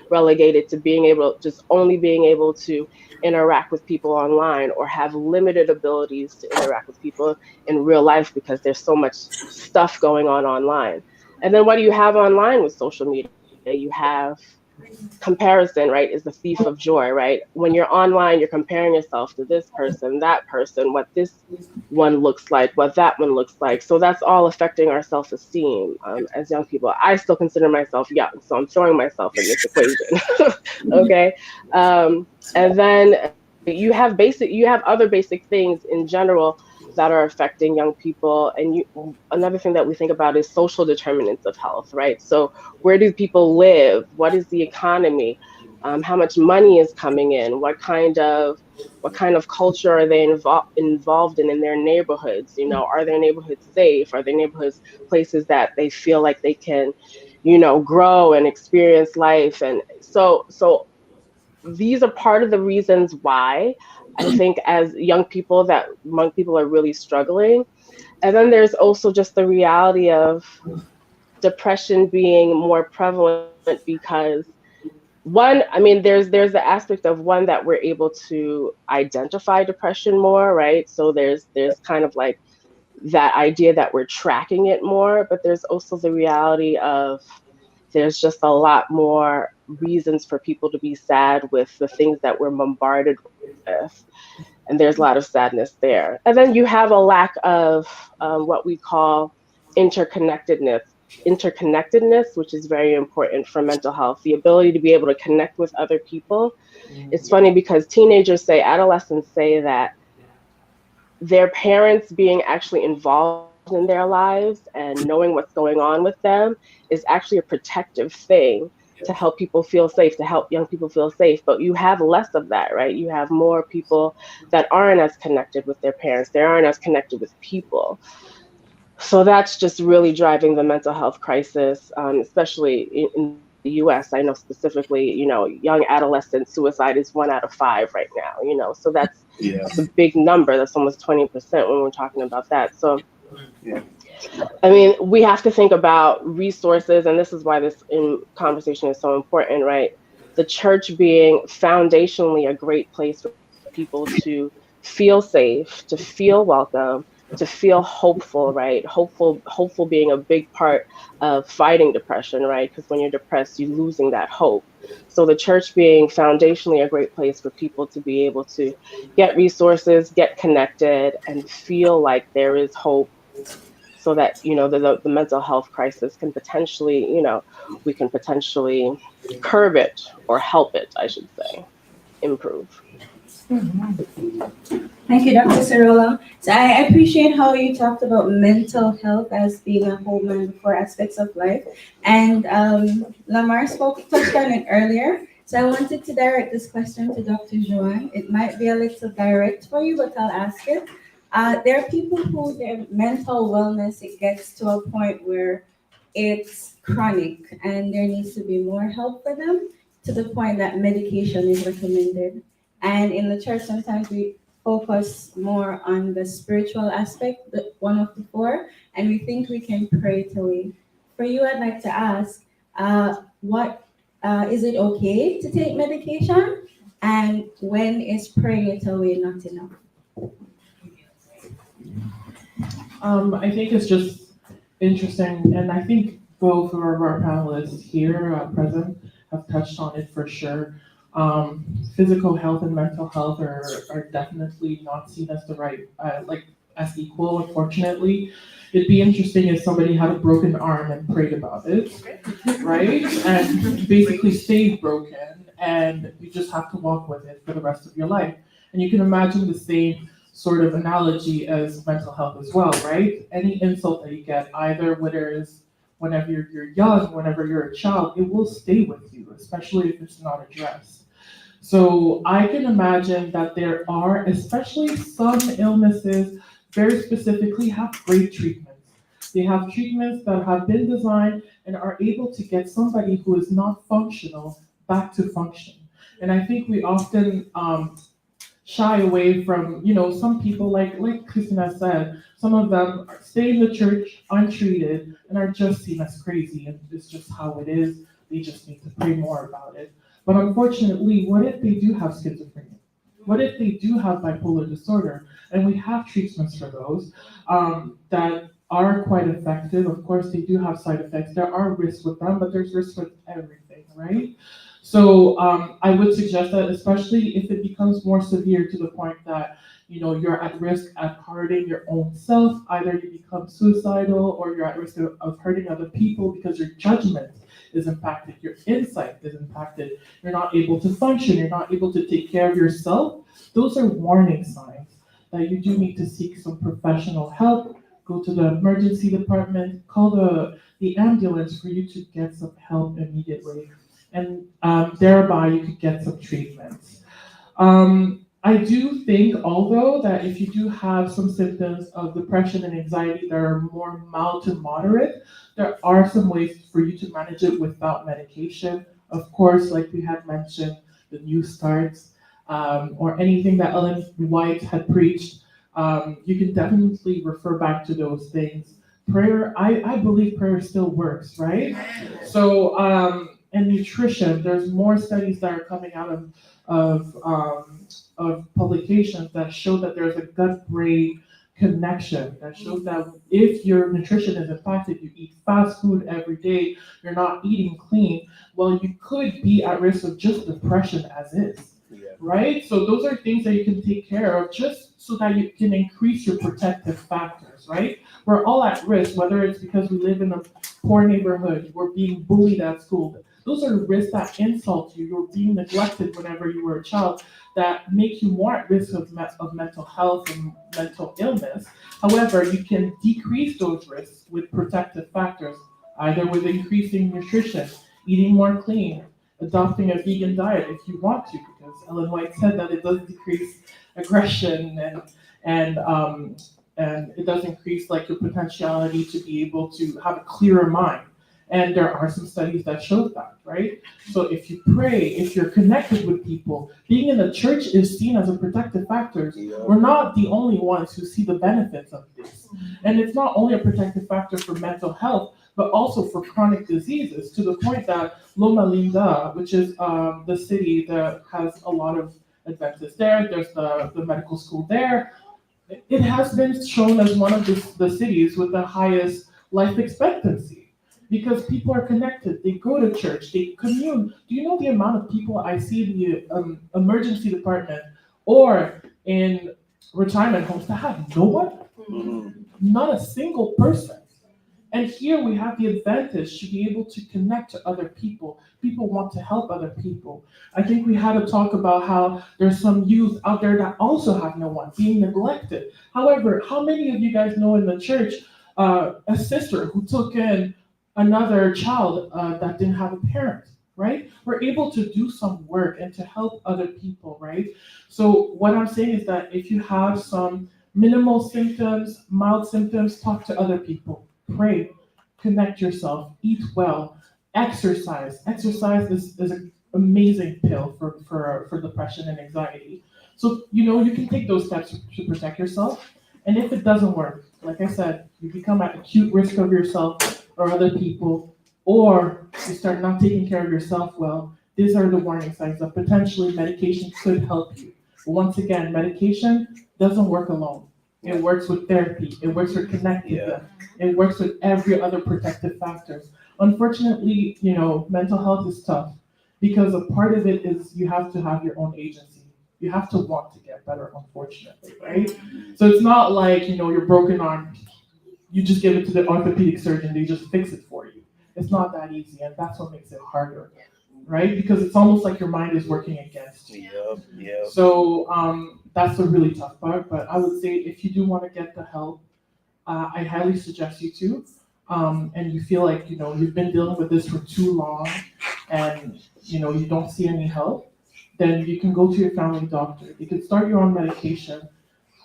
relegated to just only being able to interact with people online, or have limited abilities to interact with people in real life because there's so much stuff going on online. And then what do you have online with social media? You have comparison, right, is the thief of joy, right? When you're online, you're comparing yourself to this person, that person, what this one looks like, what that one looks like. So that's all affecting our self-esteem as young people. I still consider myself young, so I'm throwing myself in this equation. Okay. And then you have other basic things in general that are affecting young people. And another thing that we think about is social determinants of health, right? So where do people live? What is the economy? How much money is coming in? What kind of culture are they involved in their neighborhoods? Are their neighborhoods safe? Are their neighborhoods places that they feel like they can, grow and experience life? And so these are part of the reasons why I think as young people are really struggling. And then there's also just the reality of depression being more prevalent, because there's the aspect of one that we're able to identify depression more, right? So there's kind of like that idea that we're tracking it more, but there's also the reality of there's just a lot more reasons for people to be sad with the things that we're bombarded with. and there's a lot of sadness there. And then you have a lack of what we call interconnectedness, which is very important for mental health, the ability to be able to connect with other people. It's funny because adolescents say that their parents being actually involved in their lives and knowing what's going on with them is actually a protective thing to help people feel safe, to help young people feel safe. But you have less of that, right? You have more people that aren't as connected with their parents. They aren't as connected with people. So that's just really driving the mental health crisis, especially in the US. I know specifically, young adolescent suicide is 1 out of 5 right now, so that's a big number. That's almost 20% when we're talking about that. So, I mean, we have to think about resources, and this is why this conversation is so important, right? The church being foundationally a great place for people to feel safe, to feel welcome, to feel hopeful, right? Hopeful being a big part of fighting depression, right? Because when you're depressed, you're losing that hope. So the church being foundationally a great place for people to be able to get resources, get connected, and feel like there is hope, so that, the mental health crisis can potentially, we can potentially curb it, or help it, I should say, improve. Thank you, Dr. Cerola. So I appreciate how you talked about mental health as being a whole and the 4 aspects of life. And Lamar touched on it earlier. So I wanted to direct this question to Dr. Joanne. It might be a little direct for you, but I'll ask it. There are people who their mental wellness, it gets to a point where it's chronic and there needs to be more help for them, to the point that medication is recommended. And in the church, sometimes we focus more on the spiritual aspect, one of the 4, and we think we can pray it away. For you, I'd like to ask, is it okay to take medication? And when is praying it away not enough? I think it's just interesting, and I think both of our panelists here present have touched on it for sure. Physical health and mental health are definitely not seen as the right, as equal, unfortunately. It'd be interesting if somebody had a broken arm and prayed about it, right? And basically stayed broken, and you just have to walk with it for the rest of your life. And you can imagine the same sort of analogy as mental health as well, right? Any insult that you get, either whether it's whenever you're young, whenever you're a child, it will stay with you, especially if it's not addressed. So I can imagine that there are, especially some illnesses, very specifically have great treatments. They have treatments that have been designed and are able to get somebody who is not functional back to function. And I think we often shy away from, some people, like Christina said, some of them stay in the church untreated and are just seen as crazy, and it's just how it is. They just need to pray more about it. But unfortunately, what if they do have schizophrenia? What if they do have bipolar disorder? And we have treatments for those that are quite effective. Of course, they do have side effects. There are risks with them, but there's risks with everything, right? So I would suggest that, especially if it becomes more severe to the point that you're at risk at hurting your own self, either you become suicidal or you're at risk of hurting other people because your judgment is impacted, your insight is impacted, you're not able to function, you're not able to take care of yourself. Those are warning signs that you do need to seek some professional help. Go to the emergency department, call the ambulance for you to get some help immediately. And thereby you could get some treatments. I do think, although, that if you do have some symptoms of depression and anxiety that are more mild to moderate, there are some ways for you to manage it without medication. Of course, like we had mentioned, the New Starts, or anything that Ellen White had preached, you can definitely refer back to those things. Prayer, I believe prayer still works, right? So, and nutrition, there's more studies that are coming out of publications that show that there's a gut-brain connection, that shows that if your nutrition is impacted, you eat fast food every day, you're not eating clean, well, you could be at risk of just depression as is. right? So those are things that you can take care of just so that you can increase your protective factors, right? We're all at risk, whether it's because we live in a poor neighborhood, we're being bullied at school. Those are risks that insult you. You're being neglected whenever you were a child that make you more at risk of mental health and mental illness. However, you can decrease those risks with protective factors, either with increasing nutrition, eating more clean, adopting a vegan diet if you want to, because Ellen White said that it does decrease aggression and it does increase like your potentiality to be able to have a clearer mind. And there are some studies that show that, right? So if you pray, if you're connected with people, being in the church is seen as a protective factor. We're not the only ones who see the benefits of this. And it's not only a protective factor for mental health, but also for chronic diseases, to the point that Loma Linda, which is the city that has a lot of Adventists there, there's the medical school there, it has been shown as one of the cities with the highest life expectancy. Because people are connected, they go to church, they commune. Do you know the amount of people I see in the emergency department or in retirement homes that have no one? Not a single person. And here we have the advantage to be able to connect to other people. People want to help other people. I think we had to talk about how there's some youth out there that also have no one, being neglected. However, how many of you guys know in the church a sister who took in another child that didn't have a parent, right? We're able to do some work and to help other people, right? So what I'm saying is that if you have some minimal symptoms, mild symptoms, talk to other people, pray, connect yourself, eat well, exercise. Exercise is an amazing pill for depression and anxiety. So, you can take those steps to protect yourself. And if it doesn't work, like I said, you become at acute risk of yourself or other people, or you start not taking care of yourself well, these are the warning signs that potentially medication could help you. But once again, medication doesn't work alone. It works with therapy. It works with connecting them. It works with every other protective factors. Unfortunately, mental health is tough because a part of it is you have to have your own agency. You have to want to get better, unfortunately, right? So it's not like, your broken arm, you just give it to the orthopedic surgeon, they just fix it for you. It's not that easy, and that's what makes it harder, right? Because it's almost like your mind is working against you. So that's a really tough part, but I would say if you do want to get the help, I highly suggest you to, and you feel like, you've been dealing with this for too long, and, you don't see any help, then you can go to your family doctor. You can start your own medication,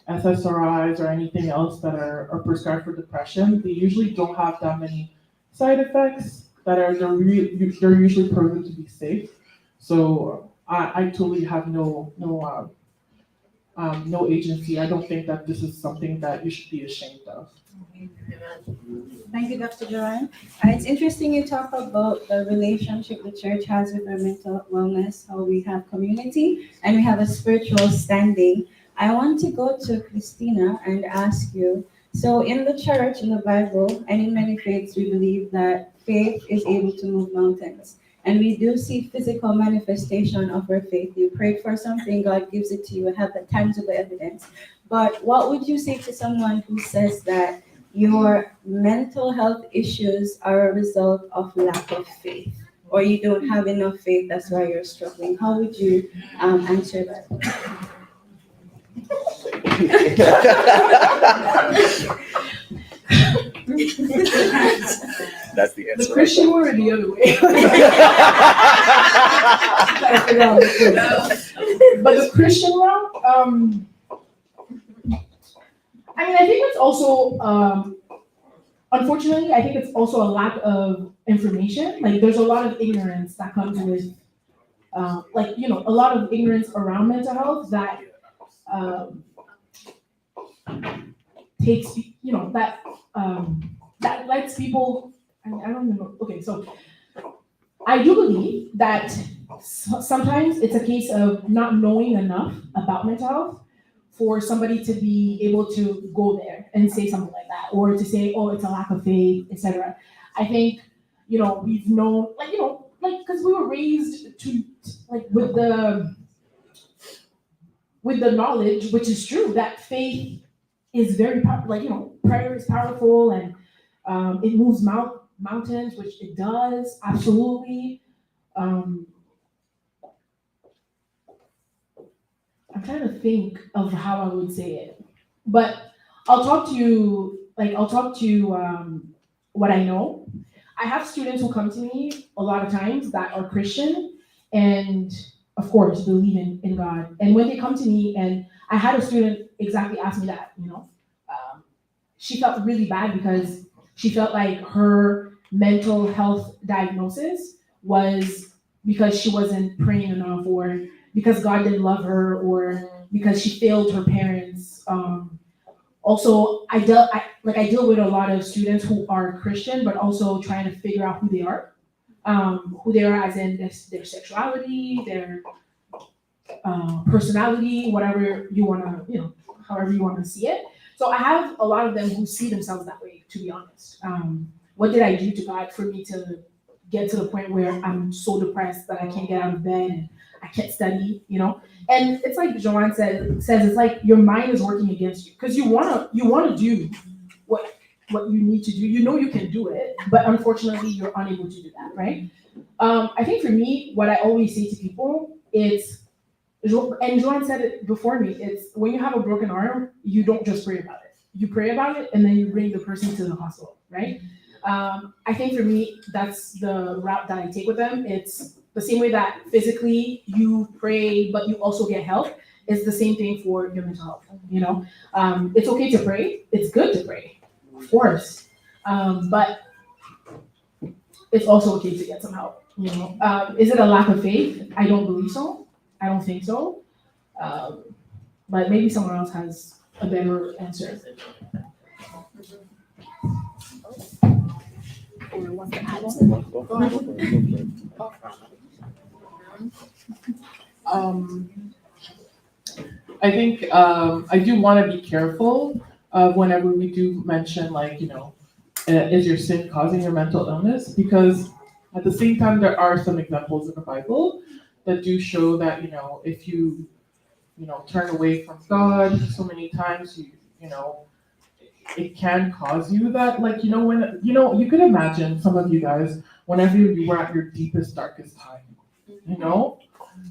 SSRIs or anything else that are prescribed for depression. They usually don't have that many side effects they're usually proven to be safe. So I totally have no agency. I don't think that this is something that you should be ashamed of. Thank you, Dr. Joanne. It's interesting you talk about the relationship the church has with our mental wellness, how we have community and we have a spiritual standing. I want to go to Christina and ask you, so in the church, in the Bible, and in many faiths, we believe that faith is able to move mountains. And we do see physical manifestation of our faith. You pray for something, God gives it to you, and have the tangible evidence. But what would you say to someone who says that your mental health issues are a result of lack of faith? Or you don't have enough faith, that's why you're struggling? How would you answer that? That's the answer. The Christian one or the other way? But the Christian one, I think it's also, unfortunately, I think it's also a lack of information. Like, there's a lot of ignorance that comes with, a lot of ignorance around mental health that takes, that lets people, I don't even know. Okay, so I do believe that sometimes it's a case of not knowing enough about mental health for somebody to be able to go there and say something like that, or to say, oh, it's a lack of faith, etc. I think, we've known, because we were raised to, with the with the knowledge, which is true, that faith is very powerful. Like, prayer is powerful, and it moves mountains, which it does, absolutely. I'm trying to think of how I would say it, but I'll talk to you, what I know. I have students who come to me a lot of times that are Christian and, of course, believe in God. And when they come to me, and I had a student exactly ask me that, she felt really bad because she felt like her mental health diagnosis was because she wasn't praying enough, or because God didn't love her, or because she failed her parents. Also, I deal with a lot of students who are Christian, but also trying to figure out who they are as in their sexuality, their personality, whatever you wanna, however you wanna see it. So I have a lot of them who see themselves that way, to be honest. What did I do to God for me to get to the point where I'm so depressed that I can't get out of bed and I can't study, And it's like Joanne says it's like your mind is working against you, because you wanna do what you need to do. You can do it, but unfortunately you're unable to do that, right? I think for me, what I always say to people, and Joanne said it before me, it's when you have a broken arm, you don't just pray about it. You pray about it and then you bring the person to the hospital, right? I think for me, that's the route that I take with them. It's the same way that physically you pray, but you also get help. It's the same thing for your mental health, It's okay to pray. It's good to pray, of course. But it's also okay to get some help, Is it a lack of faith? I don't believe so. I don't think so. But maybe someone else has a better answer. I think I do want to be careful whenever we do mention, is your sin causing your mental illness? Because at the same time, there are some examples in the Bible that do show that, if you, turn away from God so many times, it can cause you that, when, you could imagine some of you guys, whenever you were at your deepest, darkest time,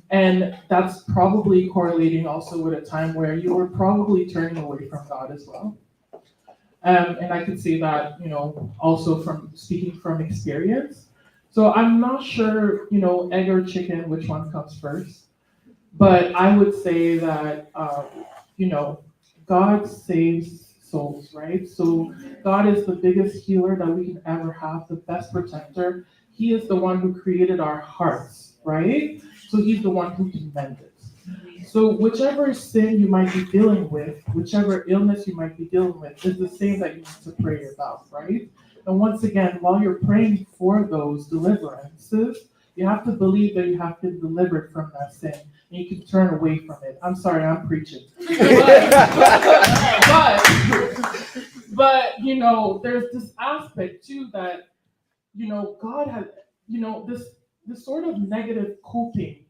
and that's probably correlating also with a time where you were probably turning away from God as well. And I could say that, also from speaking from experience. So I'm not sure, egg or chicken, which one comes first. But I would say that, God saves souls, right? So God is the biggest healer that we can ever have, the best protector. He is the one who created our hearts, right? So he's the one who can mend it. So whichever sin you might be dealing with, whichever illness you might be dealing with, is the same that you need to pray about, right? And once again, while you're praying for those deliverances, you have to believe that you have been delivered from that sin, and you can turn away from it. I'm sorry, I'm preaching. But there's this aspect too that, God has, this sort of negative coping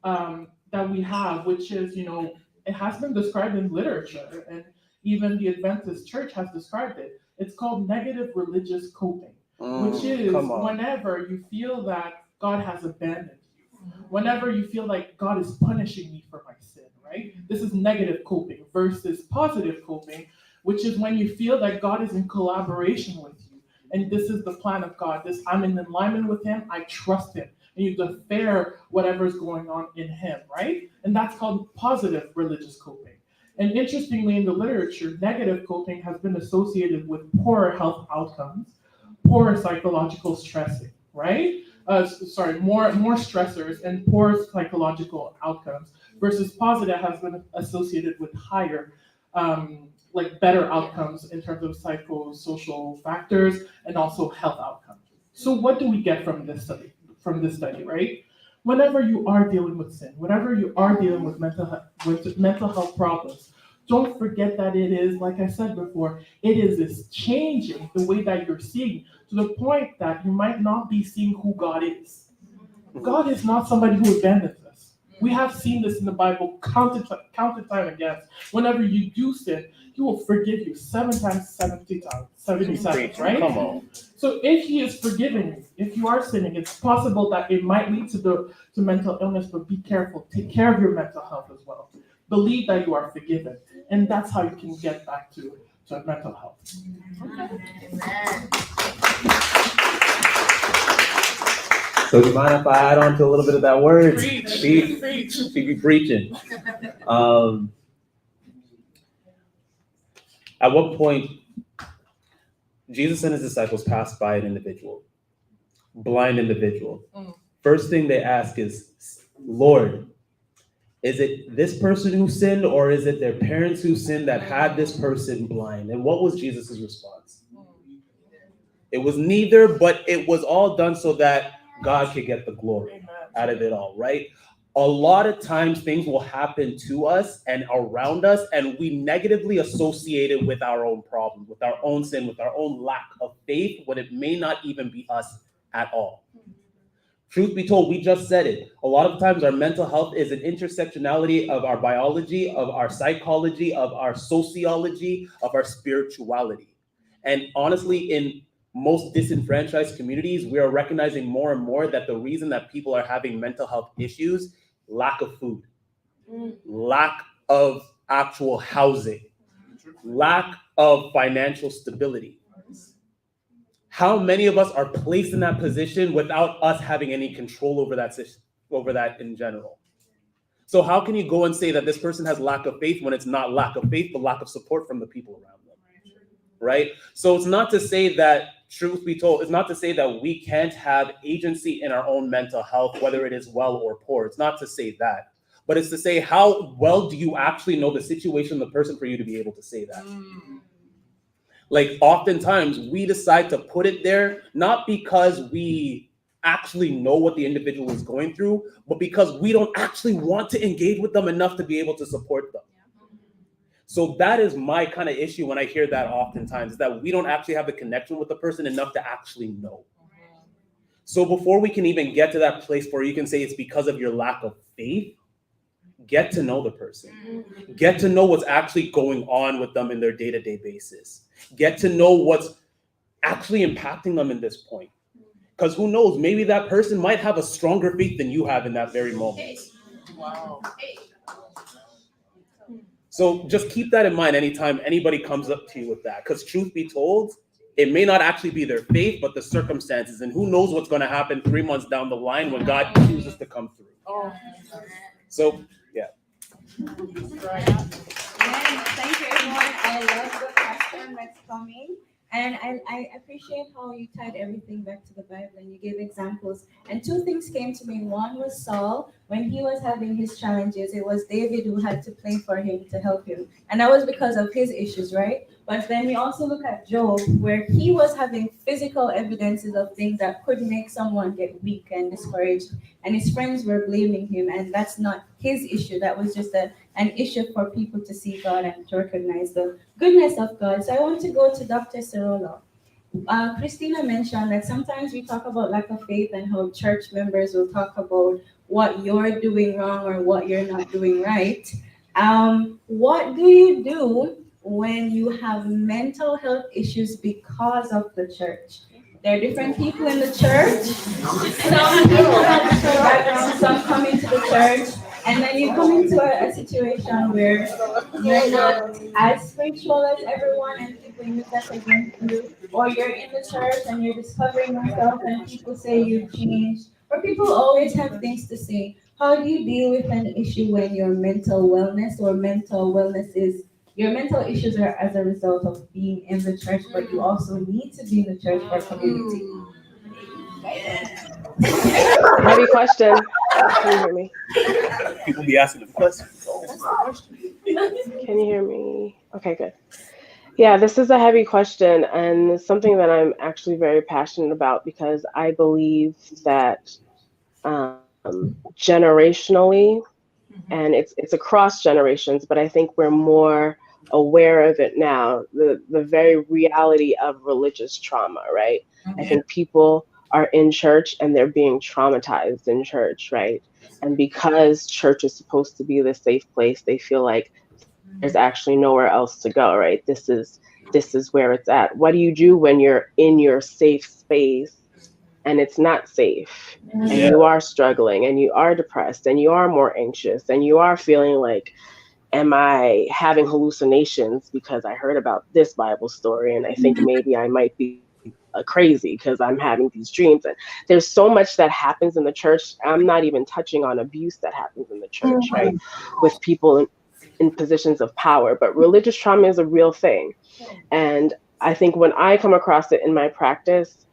that we have, which is, it has been described in literature, and even the Adventist Church has described it. It's called negative religious coping, which is whenever you feel that God has abandoned you, whenever you feel like God is punishing me for my sin, right? This is negative coping versus positive coping, which is when you feel that God is in collaboration with you, and this is the plan of God. I'm in alignment with Him. I trust Him. And you defer whatever's going on in Him, right? And that's called positive religious coping. And interestingly, in the literature, negative coping has been associated with poorer health outcomes, poorer psychological stressing, right? More stressors and poor psychological outcomes, versus positive has been associated with higher, better outcomes in terms of psychosocial factors and also health outcomes. So what do we get from this study, right? Whenever you are dealing with sin, whenever you are dealing with mental health problems, don't forget that it is, like I said before, it is changing the way that you're seeing, to the point that you might not be seeing who God is. God is not somebody who abandons us. We have seen this in the Bible counted time again. Whenever you do sin, he will forgive you 7 times, 77, right? Come on. So if he is forgiving you, if you are sinning, it's possible that it might lead to mental illness, but be careful. Take care of your mental health as well. Believe that you are forgiven. And that's how you can get back to mental health. So do you mind if I add on to a little bit of that word? Preach. She be preaching. At what point Jesus and his disciples passed by an individual, blind individual. First thing they ask is, Lord, is it this person who sinned, or is it their parents who sinned that had this person blind? And what was Jesus' response? It was neither, but it was all done so that God could get the glory out of it all, right? A lot of times things will happen to us and around us, and we negatively associate it with our own problems, with our own sin, with our own lack of faith, when it may not even be us at all. Truth be told, we just said it. A lot of times our mental health is an intersectionality of our biology, of our psychology, of our sociology, of our spirituality. And honestly, in most disenfranchised communities, we are recognizing more and more that the reason that people are having mental health issues, lack of food, lack of actual housing, lack of financial stability. How many of us are placed in that position without us having any control over that in general? So how can you go and say that this person has lack of faith when it's not lack of faith, but lack of support from the people around them, right? So it's not to say that, truth be told, it's not to say that we can't have agency in our own mental health, whether it is well or poor. It's not to say that, but it's to say, how well do you actually know the situation, the person, for you to be able to say that? Like, oftentimes we decide to put it there, not because we actually know what the individual is going through, but because we don't actually want to engage with them enough to be able to support them. So that is my kind of issue when I hear that oftentimes, is that we don't actually have the connection with the person enough to actually know. So before we can even get to that place where you can say it's because of your lack of faith, get to know the person. Get to know what's actually going on with them in their day-to-day basis. Get to know what's actually impacting them in this point. Because who knows, maybe that person might have a stronger faith than you have in that very moment. Wow. So just keep that in mind anytime anybody comes up to you with that. Because truth be told, it may not actually be their faith, but the circumstances. And who knows what's going to happen 3 months down the line when God chooses to come through. So, yeah. Thank you, everyone. I love the question that's coming. And I appreciate how you tied everything back to the Bible and you gave examples. And 2 things came to me. One was Saul. When he was having his challenges, it was David who had to play for him to help him. And that was because of his issues, right? But then we also look at Job, where he was having physical evidences of things that could make someone get weak and discouraged. And his friends were blaming him. And that's not his issue. That was just an issue for people to see God and to recognize the goodness of God. So I want to go to Dr. Cerola. Christina mentioned that sometimes we talk about lack of faith and how church members will talk about what you're doing wrong or what you're not doing right. What do you do when you have mental health issues because of the church? There are different people in the church. Some people have different backgrounds, some come into the church, and then you come into a situation where you're not as spiritual as everyone and people use that against you, or you're in the church and you're discovering yourself and people say you've changed, or people always have things to say. How do you deal with an issue when your mental wellness your mental issues are as a result of being in the church, but you also need to be in the church for community? Heavy question. Can you hear me? People be asking the questions. Can you hear me? Okay, good. Yeah, this is a heavy question and something that I'm actually very passionate about because I believe that generationally, and it's across generations, but I think we're more aware of it now, the very reality of religious trauma, right? I think people are in church and they're being traumatized in church, right? And because church is supposed to be the safe place, they feel like there's actually nowhere else to go, right? This is where it's at. What do you do when you're in your safe space and it's not safe, and Yeah. you are struggling and you are depressed and you are more anxious and you are feeling like, am I having hallucinations because I heard about this Bible story and I think maybe I might be crazy because I'm having these dreams? And there's so much that happens in the church. I'm not even touching on abuse that happens in the church, right? With people in positions of power. But religious trauma is a real thing. And I think when I come across it in my practice,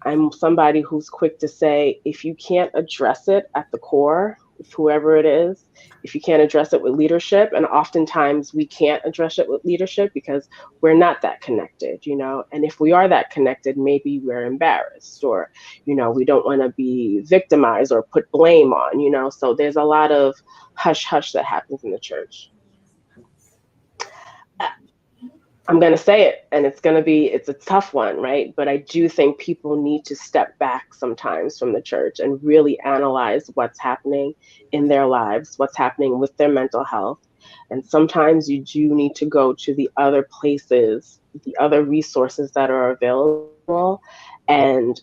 I'm somebody who's quick to say, if you can't address it at the core with whoever it is, if you can't address it with leadership, and oftentimes we can't address it with leadership because we're not that connected, you know, and if we are that connected, maybe we're embarrassed, or, you know, we don't want to be victimized or put blame on, you know, so there's a lot of hush hush that happens in the church. I'm going to say it, and it's a tough one, right? But I do think people need to step back sometimes from the church and really analyze what's happening in their lives, what's happening with their mental health. And sometimes you do need to go to the other places, the other resources that are available, and,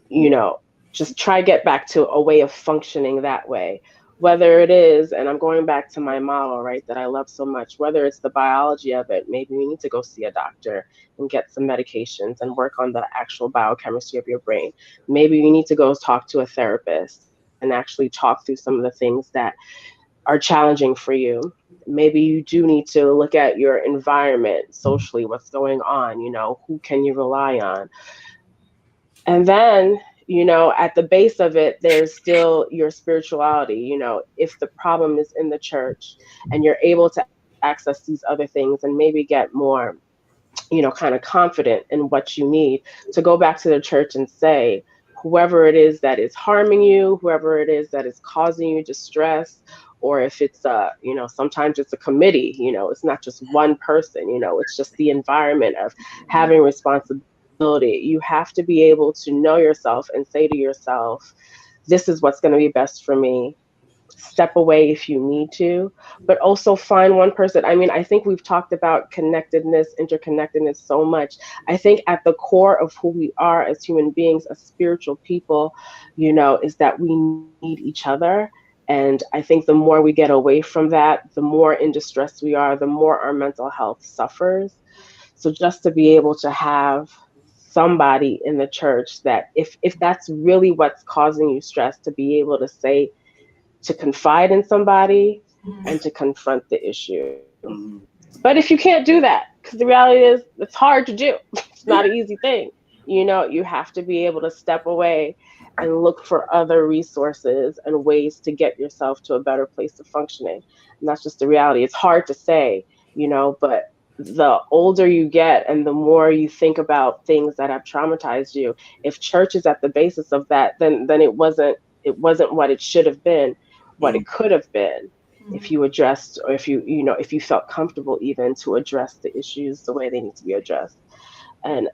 you know, just try get back to a way of functioning that way. Whether it is, and I'm going back to my model, right, that I love so much, whether it's the biology of it, maybe you need to go see a doctor and get some medications and work on the actual biochemistry of your brain. Maybe you need to go talk to a therapist and actually talk through some of the things that are challenging for you. Maybe you do need to look at your environment socially, what's going on, you know, who can you rely on? And then, you know, at the base of it, there's still your spirituality. You know, if the problem is in the church and you're able to access these other things and maybe get more, you know, kind of confident in what you need, to go back to the church and say, whoever it is that is harming you, whoever it is that is causing you distress, or if it's you know, sometimes it's a committee, you know, it's not just one person, you know, it's just the environment of having responsibility. You have to be able to know yourself and say to yourself, this is what's going to be best for me. Step away if you need to, but also find one person. I mean, I think we've talked about connectedness, interconnectedness so much. I think at the core of who we are as human beings, as spiritual people, you know, is that we need each other. And I think the more we get away from that, the more in distress we are, the more our mental health suffers. So just to be able to have somebody in the church that if that's really what's causing you stress, to be able to say, to confide in somebody and to confront the issue. But if you can't do that, because the reality is it's hard to do, it's not an easy thing. You know, you have to be able to step away and look for other resources and ways to get yourself to a better place of functioning. And that's just the reality. It's hard to say, you know, but the older you get and the more you think about things that have traumatized you, if church is at the basis of that, then it wasn't what it should have been, what it could have been, if you addressed, or if if you felt comfortable even to address the issues the way they need to be addressed. And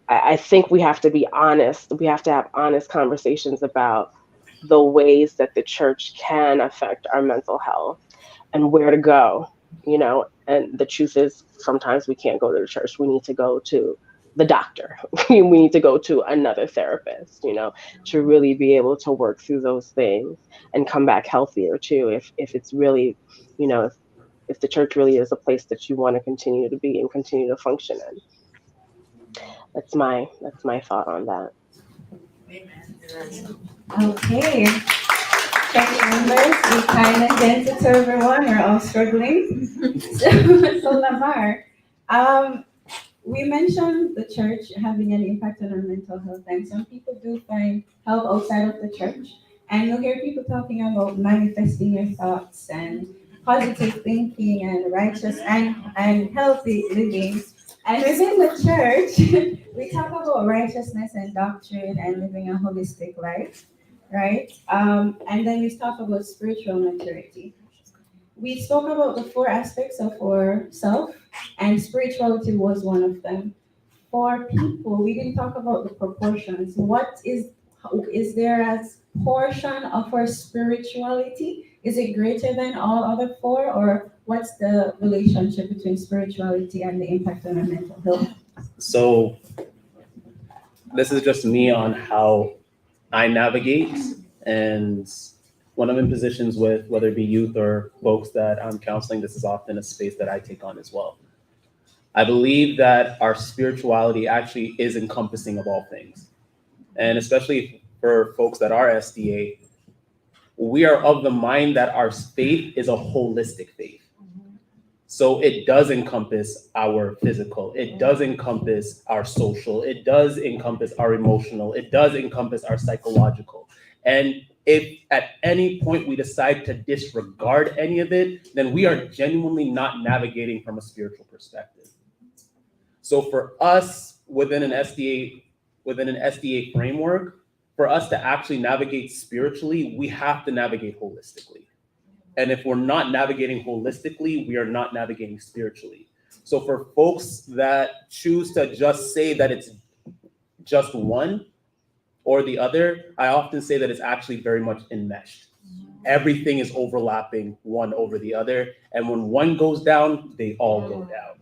I think we have to be honest. We have to have honest conversations about the ways that the church can affect our mental health and where to go, you know. And the truth is, sometimes we can't go to the church. We need to go to the doctor. We need to go to another therapist, you know, to really be able to work through those things and come back healthier too. If it's really, you know, if the church really is a place that you want to continue to be and continue to function in. That's my thought on that. Okay. Thank you, members. Be kind and gentle to everyone. We're all struggling. So Lamar, we mentioned the church having an impact on our mental health, and some people do find help outside of the church. And you'll hear people talking about manifesting your thoughts and positive thinking and righteous and healthy living. And within the church, we talk about righteousness and doctrine and living a holistic life, right? And then we talk about spiritual maturity. We spoke about the four aspects of our self, and spirituality was one of them. for people, we didn't talk about the proportions. What is there as portion of our spirituality? Is it greater than all other four, or what's the relationship between spirituality and the impact on our mental health? So this is just me on how I navigate, and when I'm in positions with whether it be youth or folks that I'm counseling, this is often a space that I take on as well. I believe that our spirituality actually is encompassing of all things. And especially for folks that are SDA, we are of the mind that our faith is a holistic faith. So it does encompass our physical, it does encompass our social, it does encompass our emotional, it does encompass our psychological. And if at any point we decide to disregard any of it, then we are genuinely not navigating from a spiritual perspective. So for us within an SDA framework, for us to actually navigate spiritually, we have to navigate holistically. And if we're not navigating holistically, we are not navigating spiritually. So for folks that choose to just say that it's just one or the other, I often say that it's actually very much enmeshed. Everything is overlapping one over the other. And when one goes down, they all go down.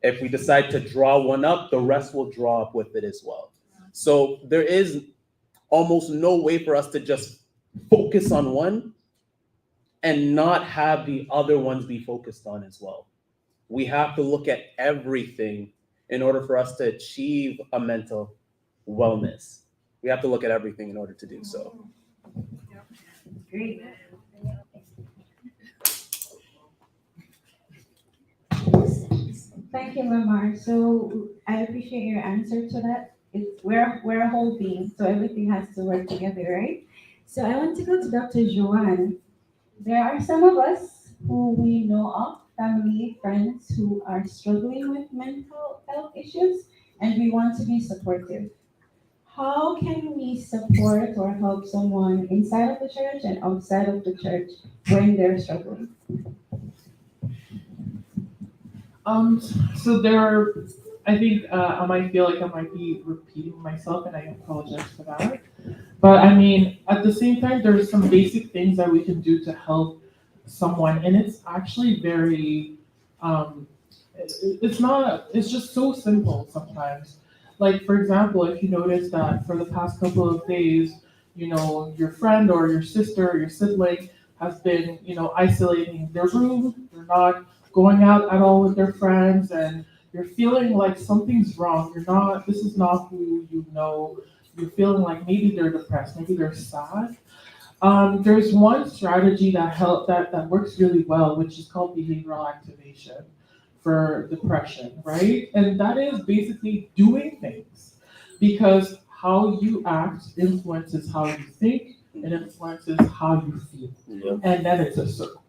If we decide to draw one up, the rest will draw up with it as well. So there is almost no way for us to just focus on one and not have the other ones be focused on as well. We have to look at everything in order for us to achieve a mental wellness. We have to look at everything in order to do so. Great. Thank you, Lamar. So I appreciate your answer to that. We're a whole being, so everything has to work together, right? So I want to go to Dr. Joanne. There are some of us who we know of, family, friends, who are struggling with mental health issues, and we want to be supportive. How can we support or help someone inside of the church and outside of the church when they're struggling? So there are, I think I might feel like I might be repeating myself, and I apologize for that. But I mean, at the same time, there's some basic things that we can do to help someone, and it's actually very, it's just so simple sometimes. Like, for example, if you notice that for the past couple of days, your friend or your sister or your sibling has been, isolating their room, they're not going out at all with their friends, and you're feeling like something's wrong. This is not who you know. You're feeling like maybe they're depressed, maybe they're sad. There's one strategy that works really well, which is called behavioral activation for depression, right? And that is basically doing things, because how you act influences how you think, and influences how you feel. Yep. And then it's a circle.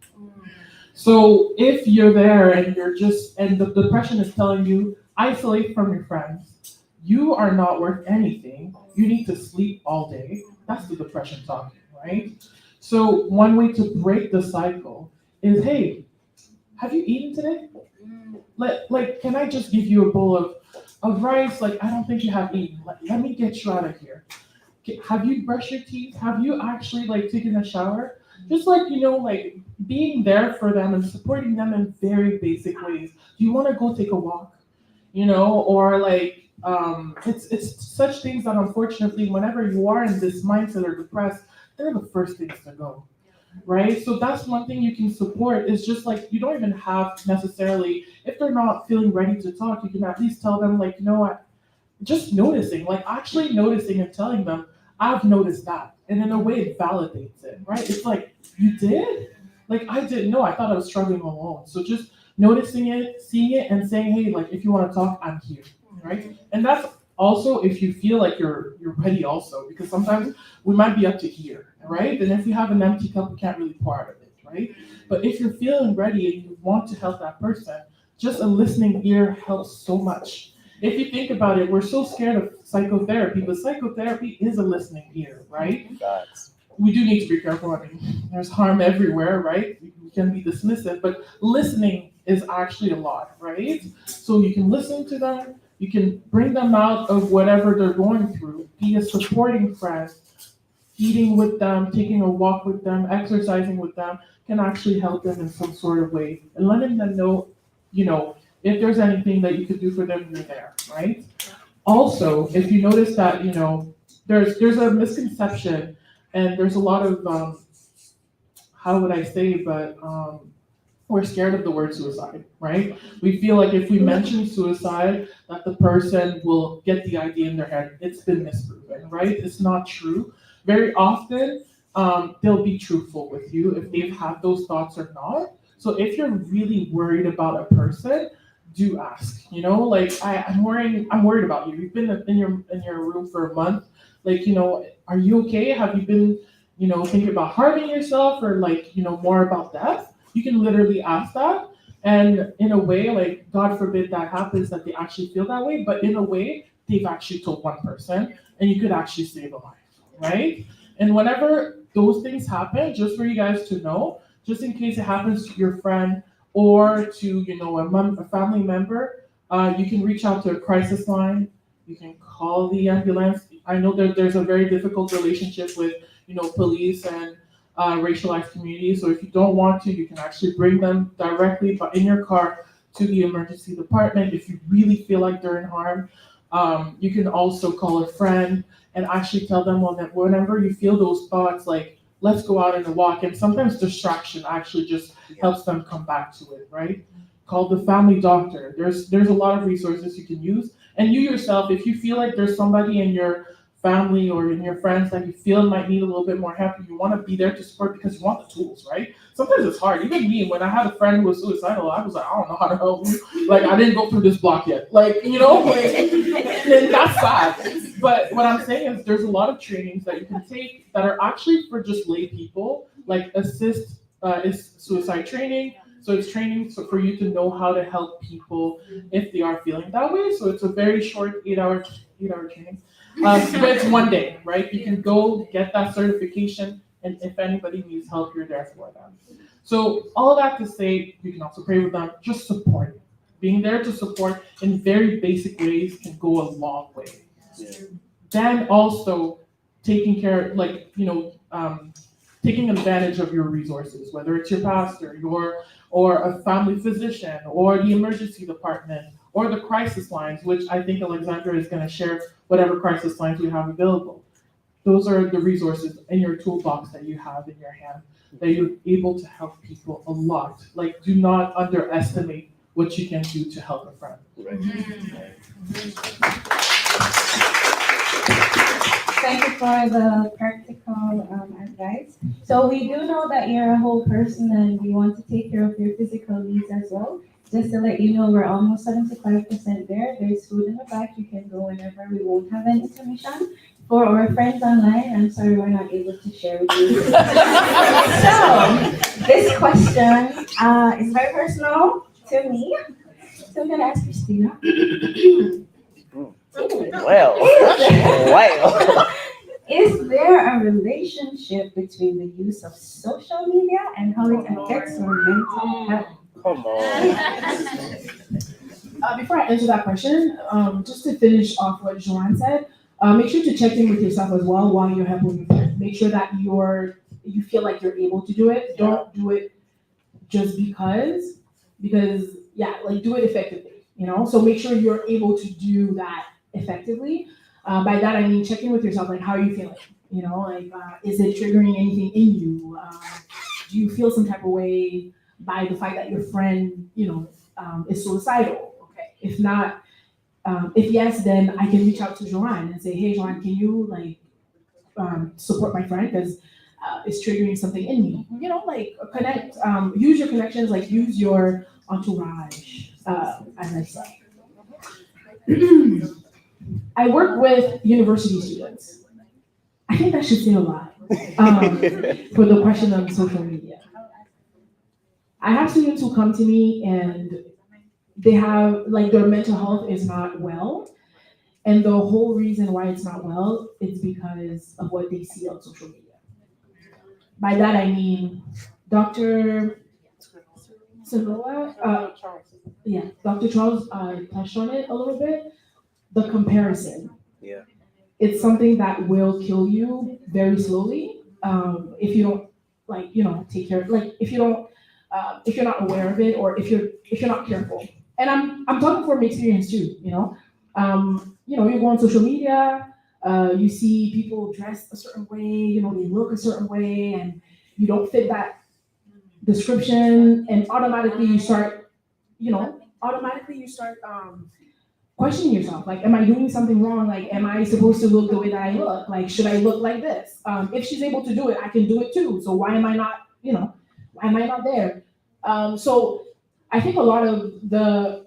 So if you're there and the depression is telling you, isolate from your friends, you are not worth anything, you need to sleep all day, that's the depression talking, right? So one way to break the cycle is, hey, have you eaten today? Can I just give you a bowl of rice? I don't think you have eaten. Let me get you out of here. Have you brushed your teeth? Have you actually taken a shower? Just being there for them and supporting them in very basic ways. Do you want to go take a walk? Or it's such things that unfortunately, whenever you are in this mindset or depressed, they're the first things to go, right? So that's one thing you can support, is just you don't even have necessarily, if they're not feeling ready to talk, you can at least tell them what, just noticing, actually noticing and telling them, I've noticed that. And in a way it validates it, right? It's you did? I didn't know, I thought I was struggling alone. So just noticing it, seeing it, and saying, hey, if you want to talk, I'm here, right? And that's also if you feel like you're ready also, because sometimes we might be up to here, right? And if you have an empty cup, we can't really pour out of it, right? But if you're feeling ready and you want to help that person, just a listening ear helps so much. If you think about it, we're so scared of psychotherapy, but psychotherapy is a listening ear, right? Facts. We do need to be careful. I mean, there's harm everywhere, right? We can be dismissive, but listening is actually a lot, right? So you can listen to them, You can bring them out of whatever they're going through, be a supporting friend, eating with them, taking a walk with them, exercising with them can actually help them in some sort of way. And letting them know, if there's anything that you could do for them, you're there, right? Also, if you notice that, there's a misconception and there's a lot of, how would I say, but we're scared of the word suicide, right? We feel like if we mention suicide, that the person will get the idea in their head. It's been misproven, right? It's not true. Very often, they'll be truthful with you if they've had those thoughts or not. So if you're really worried about a person, do ask. I'm worried about you. You've been in your room for a month. Are you okay? Have you been, thinking about harming yourself or more about death? You can literally ask that. And in a way, God forbid that happens, that they actually feel that way, but in a way, they've actually told one person and you could actually save a life, right? And whenever those things happen, just for you guys to know, just in case it happens to your friend or to, a family member, you can reach out to a crisis line. You can call the ambulance. I know that there's a very difficult relationship with, police and racialized communities. So if you don't want to, you can actually bring them directly in your car to the emergency department. If you really feel like they're in harm, you can also call a friend and actually tell them, well, that whenever you feel those thoughts, let's go out on a walk. And sometimes distraction actually just helps them come back to it, right? Call the family doctor. There's a lot of resources you can use. And you yourself, if you feel like there's somebody in your family or in your friends that you feel might need a little bit more help, you want to be there to support because you want the tools, right? Sometimes it's hard. Even me, when I had a friend who was suicidal, I was like, I don't know how to help you. I didn't go through this block yet. And that's sad. But what I'm saying is there's a lot of trainings that you can take that are actually for just lay people, assist is suicide training. So it's training for you to know how to help people if they are feeling that way. So it's a very short 8-hour training. But it's one day, right? You can go get that certification, and if anybody needs help, you're there for them. So all that to say, you can also pray with them, just support. Being there to support in very basic ways can go a long way. Yeah. Then also taking care, taking advantage of your resources, whether it's your pastor, or a family physician, or the emergency department, or the crisis lines, which I think Alexandra is going to share whatever crisis lines we have available. Those are the resources in your toolbox that you have in your hand, that you're able to help people a lot. Do not underestimate what you can do to help a friend. Thank you for the practical advice. So we do know that you're a whole person and you want to take care of your physical needs as well. Just to let you know, we're almost 75% there. There's food in the back. You can go whenever. We won't have any intermission. For our friends online, I'm sorry we're not able to share with you. So this question is very personal to me. So I'm going to ask Christina. Is there a relationship between the use of social media and how it affects your mental health? Come on. Before I answer that question, just to finish off what Joanne said, make sure to check in with yourself as well while you're helping your friend. Make sure that you feel like you're able to do it. Don't do it just because do it effectively, So make sure you're able to do that effectively. By that I mean check in with yourself, how are you feeling? Is it triggering anything in you? Do you feel some type of way by the fact that your friend, is suicidal? Okay. If not, if yes, then I can reach out to Joanne and say, hey, Joanne, can you support my friend because it's triggering something in me? Connect. Use your connections. Use your entourage, as I say. I work with university students. I think that should say a lot for the question of social media. I have students who come to me and they have their mental health is not well. And the whole reason why it's not well is because of what they see on social media. By that I mean Dr. Cerola, Dr. Charles touched on it a little bit. the comparison. Yeah. It's something that will kill you very slowly if you don't take care. Like if you don't, if you're not aware of it, or if you're not careful. And I'm talking from experience too. You go on social media, you see people dressed a certain way, they look a certain way, and you don't fit that description, and automatically you start questioning yourself. Like, am I doing something wrong? Like, am I supposed to look the way that I look? Like, should I look like this? If she's able to do it, I can do it too. So why am I not, why am I not there? So I think a lot of the,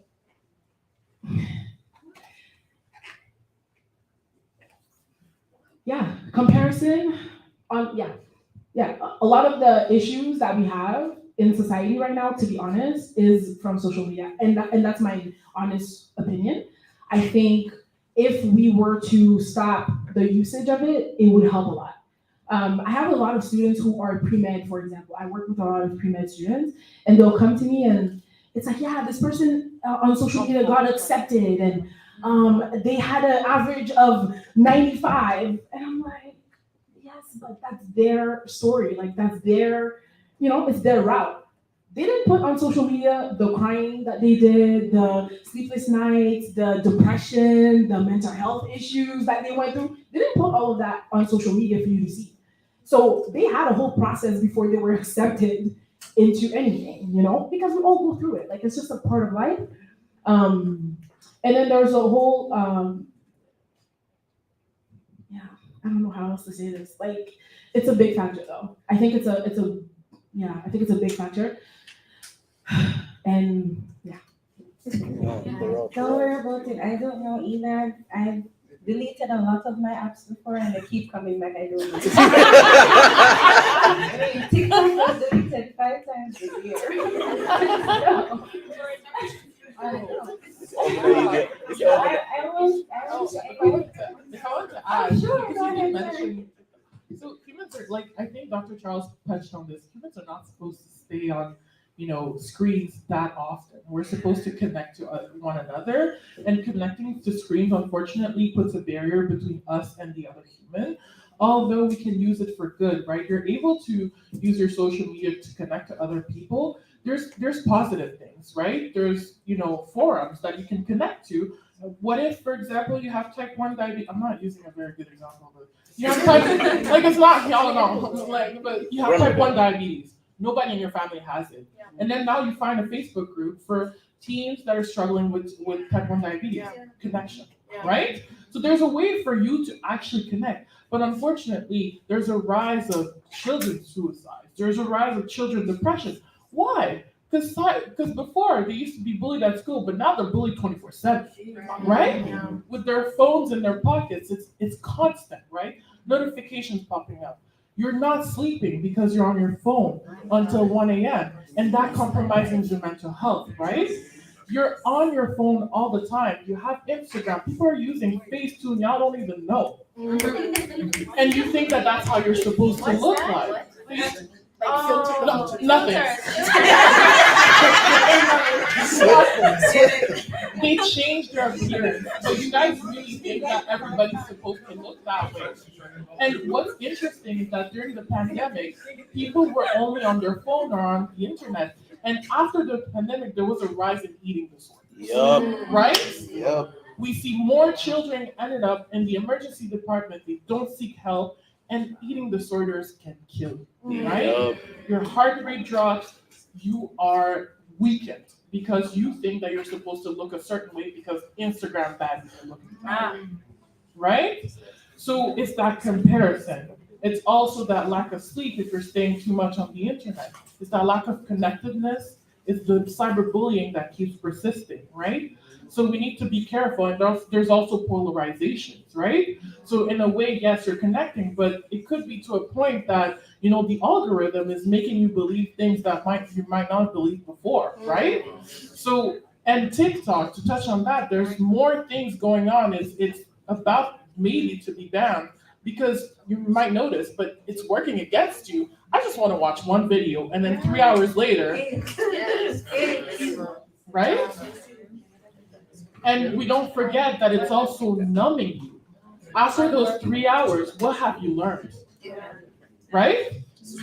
comparison on, a lot of the issues that we have in society right now, to be honest, is from social media. And that's my honest opinion. I think if we were to stop the usage of it, it would help a lot. I have a lot of students who are pre-med, for example. I work with a lot of pre-med students, and they'll come to me and it's like, yeah, this person on social media got accepted, and they had an average of 95. And I'm like, yes, but that's their story. Like, that's their, it's their route. They didn't put on social media the crying that they did, the sleepless nights, the depression, the mental health issues that they went through. They didn't put all of that on social media for you to see. So they had a whole process before they were accepted into anything, because we all go through it. Like, it's just a part of life. And then there's a whole, I don't know how else to say this. Like, it's a big factor though. I think it's a big factor. And Don't worry about it. I don't know either. I've deleted a lot of my apps before and they keep coming back. I don't know. TikTok was deleted 5 times this year. I know. Sure, go ahead. So humans are like, I think Dr. Charles touched on this. Humans are not supposed to stay on, screens that often. We're supposed to connect to one another, and connecting to screens, unfortunately, puts a barrier between us and the other human. Although we can use it for good, right? You're able to use your social media to connect to other people. There's positive things, right? There's, forums that you can connect to. What if, for example, you have type 1 diabetes? I'm not using a very good example, but you have it's not, y'all know, but you have type 1 diabetes. Nobody in your family has it. Yeah. And then now you find a Facebook group for teens that are struggling with type 1 diabetes. Connection, right? So there's a way for you to actually connect. But unfortunately, there's a rise of children's suicides. There's a rise of children's depression. Why? Because before they used to be bullied at school, but now they're bullied 24/7, right? Yeah. With their phones in their pockets, it's constant, right? Notifications popping up. You're not sleeping because you're on your phone until 1 a.m. and that compromises your mental health, right? You're on your phone all the time. You have Instagram. People are using Facetune. Y'all don't even know, and you think that that's how you're supposed to look like. Nothing. They changed their appearance. So you guys really think that everybody's supposed to look that way. And what's interesting is that during the pandemic, people were only on their phone or on the internet. And after the pandemic, there was a rise in eating disorders. Yup. Right? Yup. We see more children ended up in the emergency department. They don't seek help. And eating disorders can kill you, right? Yup. Your heart rate drops, you are weakened because you think that you're supposed to look a certain way because Instagram baddies are looking that way, right? So it's that comparison. It's also that lack of sleep if you're staying too much on the internet. It's that lack of connectedness. It's the cyberbullying that keeps persisting, right? So we need to be careful, and there's also polarizations, right? So in a way, yes, you're connecting, but it could be to a point that, the algorithm is making you believe things that you might not believe before, right? So, and TikTok, to touch on that, there's more things going on. It's about maybe to be banned because you might notice, but it's working against you. I just want to watch one video, and then 3 hours later, right? And we don't forget that it's also numbing you. After those 3 hours, what have you learned? Right?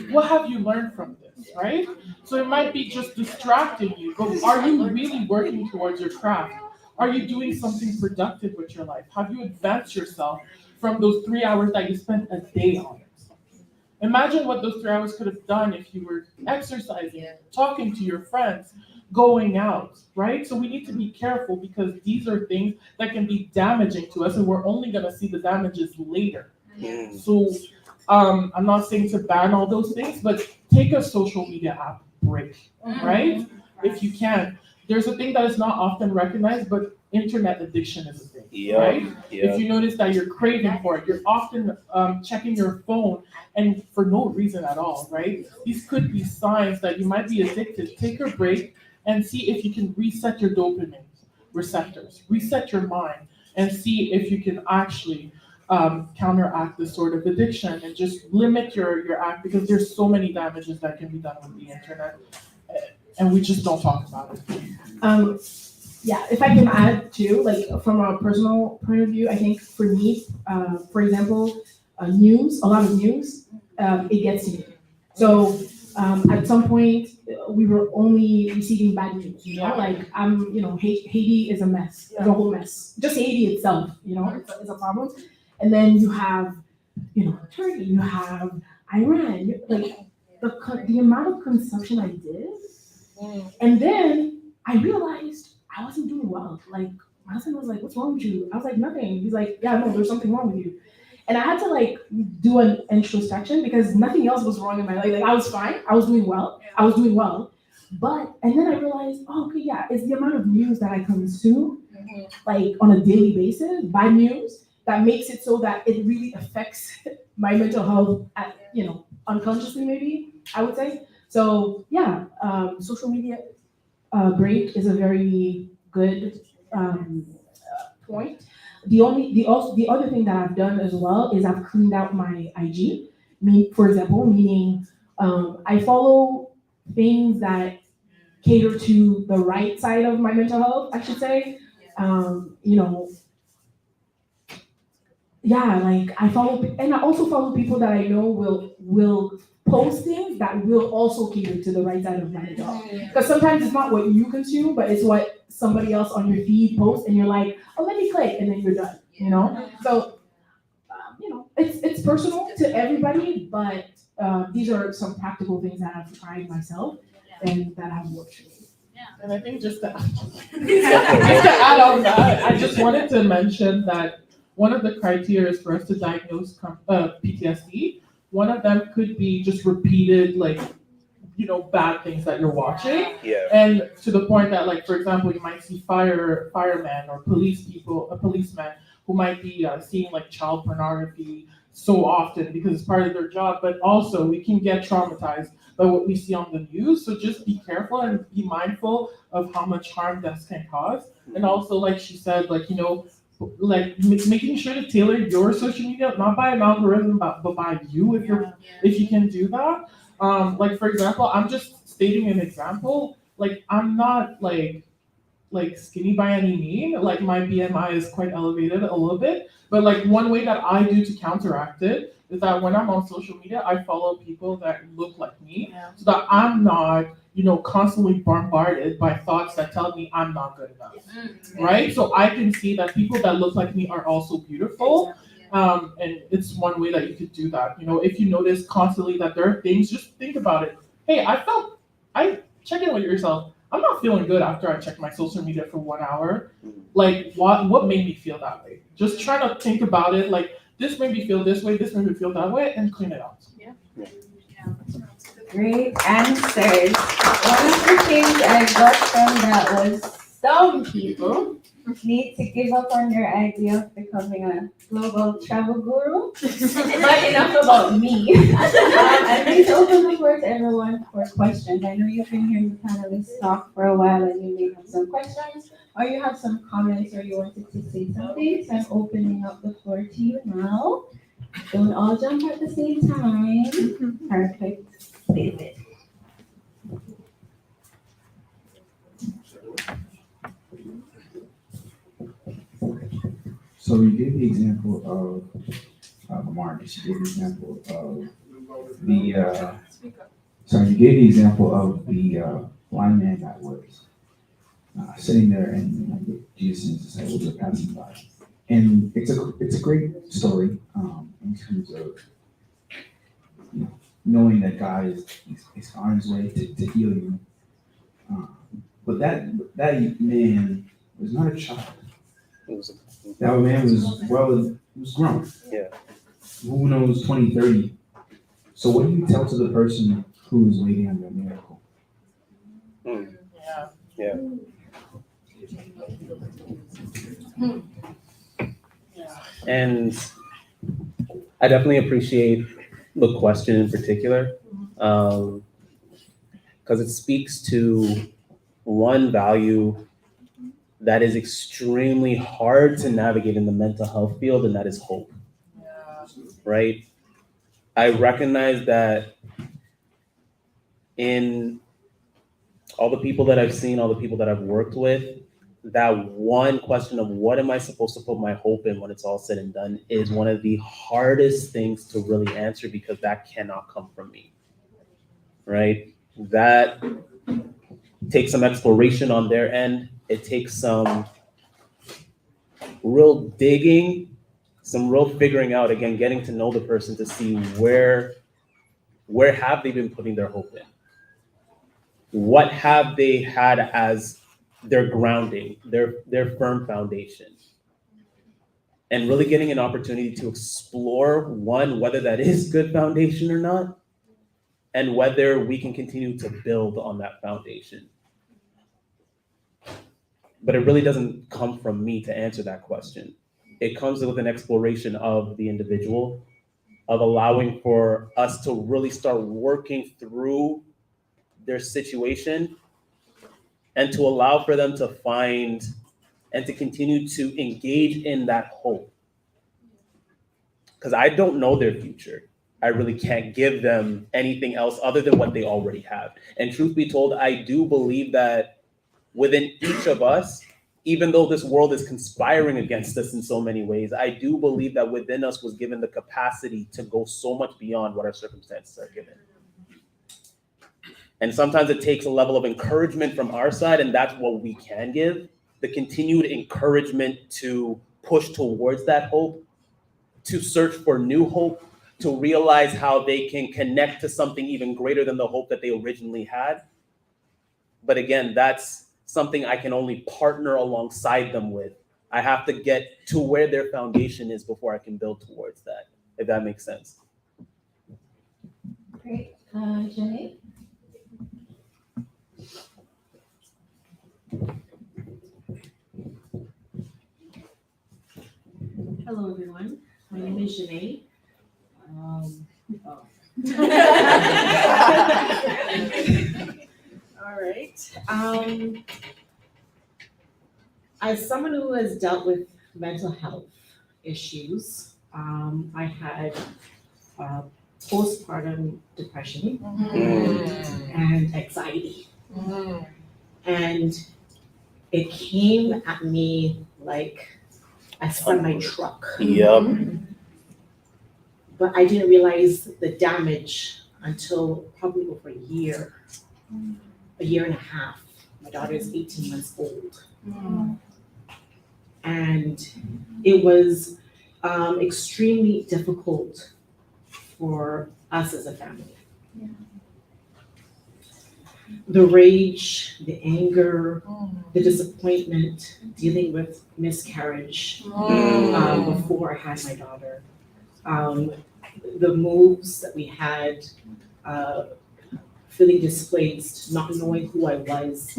What have you learned from this, right? So it might be just distracting you, but are you really working towards your craft? Are you doing something productive with your life? Have you advanced yourself from those 3 hours that you spent a day on it? Imagine what those 3 hours could have done if you were exercising, talking to your friends, going out, right? So we need to be careful because these are things that can be damaging to us, and we're only going to see the damages later. So I'm not saying to ban all those things, but take a social media app break, right? If you can. There's a thing that is not often recognized, but internet addiction is a thing, right? If you notice that you're craving for it, you're often checking your phone and for no reason at all, right? These could be signs that you might be addicted. Take a break and see if you can reset your dopamine receptors, reset your mind, and see if you can actually counteract this sort of addiction and just limit your act because there's so many damages that can be done with the internet and we just don't talk about it. Yeah, if I can add too, like from a personal point of view, I think for me, for example, news, a lot of news, it gets to me. So at some point, we were only receiving bad news, like Haiti is a mess, it's a whole mess. Just Haiti itself, it's a problem. And then you have, Turkey, you have Iran, like the amount of consumption I did. And then I realized I wasn't doing well. Like my husband was like, "What's wrong with you?" I was like, "Nothing." He's like, "Yeah, no, there's something wrong with you." And I had to do an introspection because nothing else was wrong in my life. Like I was fine. I was doing well. And then I realized, oh, okay, yeah, it's the amount of news that I consume, like on a daily basis, by news, that makes it so that it really affects my mental health, unconsciously, maybe I would say. So yeah, social media break is a very good point. The other thing that I've done as well is I've cleaned out my IG. For example, meaning I follow things that cater to the right side of my mental health, I should say. Yeah, like I follow, and I also follow people that I know will post things that will also cater to the right side of my job. Because sometimes it's not what you consume, but it's what somebody else on your feed posts, and you're like, oh, let me click, and then you're done. So it's personal to everybody, but these are some practical things that I've tried myself and that have worked for me. And I think just to add on that, I just wanted to mention that one of the criteria for us to diagnose PTSD, one of them could be just repeated, bad things that you're watching. Yeah. And to the point that, for example, you might see firemen or a policeman who might be seeing child pornography so often because it's part of their job, but also we can get traumatized by what we see on the news. So just be careful and be mindful of how much harm this can cause. And also, like she said, making sure to tailor your social media, not by an algorithm, but by you, if you can do that. For example, I'm just stating an example. I'm not skinny by any mean. My BMI is quite elevated a little bit. But one way that I do to counteract it is that when I'm on social media, I follow people that look like me, so that I'm not, constantly bombarded by thoughts that tell me I'm not good enough, right? So I can see that people that look like me are also beautiful, and it's one way that you could do that. If you notice constantly that there are things, just think about it. Hey, I check in with yourself. I'm not feeling good after I check my social media for 1 hour. What made me feel that way? Just try to think about it. This made me feel this way, this made me feel that way, and clean it out. Great answers. One of the things I got from that was some people need to give up on their idea of becoming a global travel guru. But enough about me. I'm going to open the floor to everyone for questions. I know you've been hearing the panelists talk for a while and you may have some questions or you have some comments or you wanted to say something. So I'm opening up the floor to you now. Don't all jump at the same time. Perfect. David. So you gave the example of Marcus. You gave the example of the. So you gave the example of the blind man that was sitting there and Jesus and his disciples were passing by, and it's a great story in terms of knowing that God is on his way to heal you. But that man was not a child. That man was grown. Yeah. Who knows 20, 30. So what do you tell to the person who is waiting on their miracle? Yeah. And I definitely appreciate the question in particular, because it speaks to one value that is extremely hard to navigate in the mental health field, and that is hope. Right? I recognize that in all the people that I've seen, all the people that I've worked with, that one question of what am I supposed to put my hope in when it's all said and done is one of the hardest things to really answer, because that cannot come from me, right? That takes some exploration on their end. It takes some real digging, some real figuring out, again, getting to know the person to see where have they been putting their hope in? What have they had as their grounding, their firm foundation? And really getting an opportunity to explore, one, whether that is good foundation or not, and whether we can continue to build on that foundation. But it really doesn't come from me to answer that question. It comes with an exploration of the individual, of allowing for us to really start working through their situation and to allow for them to find and to continue to engage in that hope. Because I don't know their future. I really can't give them anything else other than what they already have. And truth be told, I do believe that within each of us, even though this world is conspiring against us in so many ways, I do believe that within us was given the capacity to go so much beyond what our circumstances are given. And sometimes it takes a level of encouragement from our side, and that's what we can give. The continued encouragement to push towards that hope, to search for new hope, to realize how they can connect to something even greater than the hope that they originally had. But again, that's something I can only partner alongside them with. I have to get to where their foundation is before I can build towards that, if that makes sense. Great. Jenny? Hello, everyone. My name is Janae. All right. As someone who has dealt with mental health issues, I had postpartum depression and anxiety. And it came at me like a semi-truck. Yep. But I didn't realize the damage until probably over a year and a half. My daughter is 18 months old. And it was extremely difficult for us as a family. The rage, the anger, the disappointment, dealing with miscarriage before I had my daughter. The moves that we had, feeling displaced, not knowing who I was,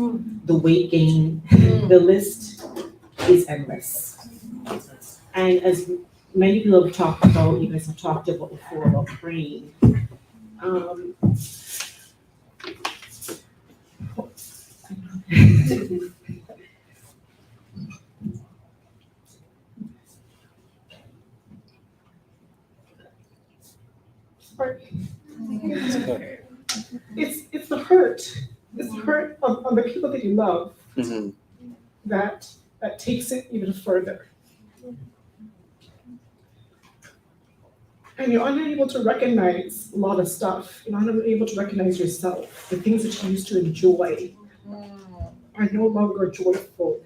the weight gain, the list is endless. And as many people have talked about, you guys have talked about before about praying. It's the hurt. It's the hurt on the people that you love that takes it even further. and you're unable to recognize a lot of stuff. You're not able to recognize yourself. The things that you used to enjoy are no longer joyful.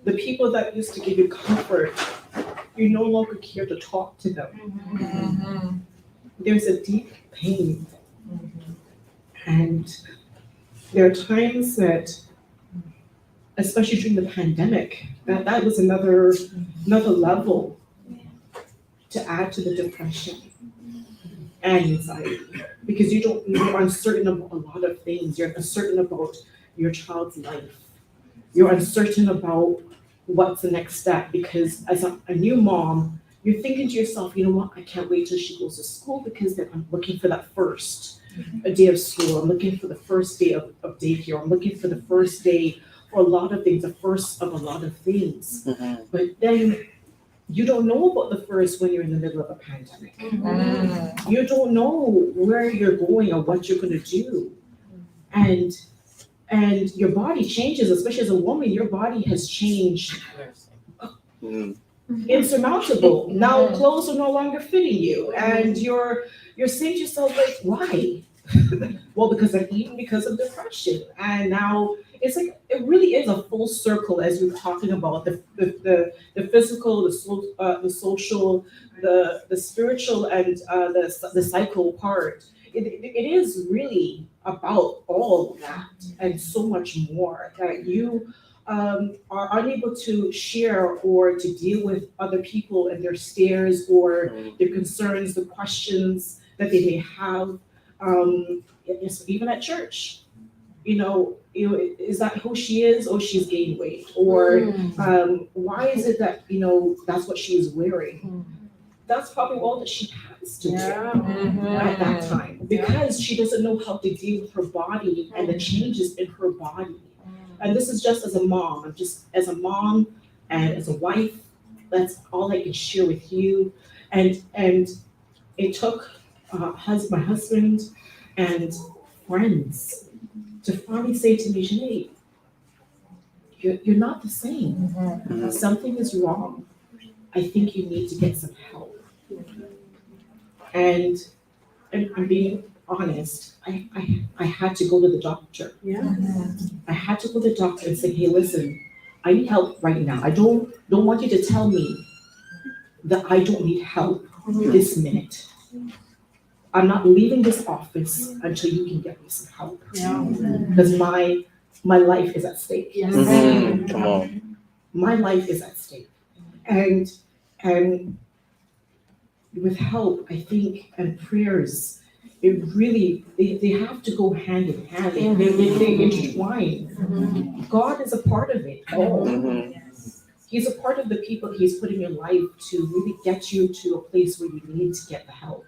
The people that used to give you comfort, you no longer care to talk to them. There's a deep pain. And there are times that, especially during the pandemic, that was another level to add to the depression and anxiety, because you're uncertain about a lot of things. You're uncertain about your child's life. You're uncertain about what's the next step, because as a new mom, you're thinking to yourself, you know what, I can't wait till she goes to school, because then I'm looking for that first day of school. I'm looking for the first day of daycare. I'm looking for the first day for a lot of things, the first of a lot of things. But then you don't know about the first when you're in the middle of a pandemic. You don't know where you're going or what you're going to do. And your body changes, especially as a woman. Your body has changed. Insurmountable. Now clothes are no longer fitting you, and you're saying to yourself, like, why? Well, because I'm eating because of depression. And now it's like, it really is a full circle, as you're talking about the physical, the social, the spiritual, and the psycho part. It is really about all of that and so much more that you are unable to share or to deal with other people and their stares or their concerns, the questions that they may have, even at church. Is that who she is? Oh, she's gained weight. Or why is it that, that's what she is wearing? That's probably all that she has to wear at that time, because she doesn't know how to deal with her body and the changes in her body. And this is just as a mom. As a mom and as a wife, that's all I can share with you. And it took my husband and friends to finally say to me, Sinead, you're not the same. Something is wrong. I think you need to get some help. And I'm being honest, I had to go to the doctor. I had to go to the doctor and say, hey, listen, I need help right now. I don't want you to tell me that I don't need help this minute. I'm not leaving this office until you can get me some help. Because my life is at stake. Come on. My life is at stake. And with help, I think, and prayers, it really, they have to go hand in hand. They intertwine. God is a part of it all. He's a part of the people He's put in your life to really get you to a place where you need to get the help.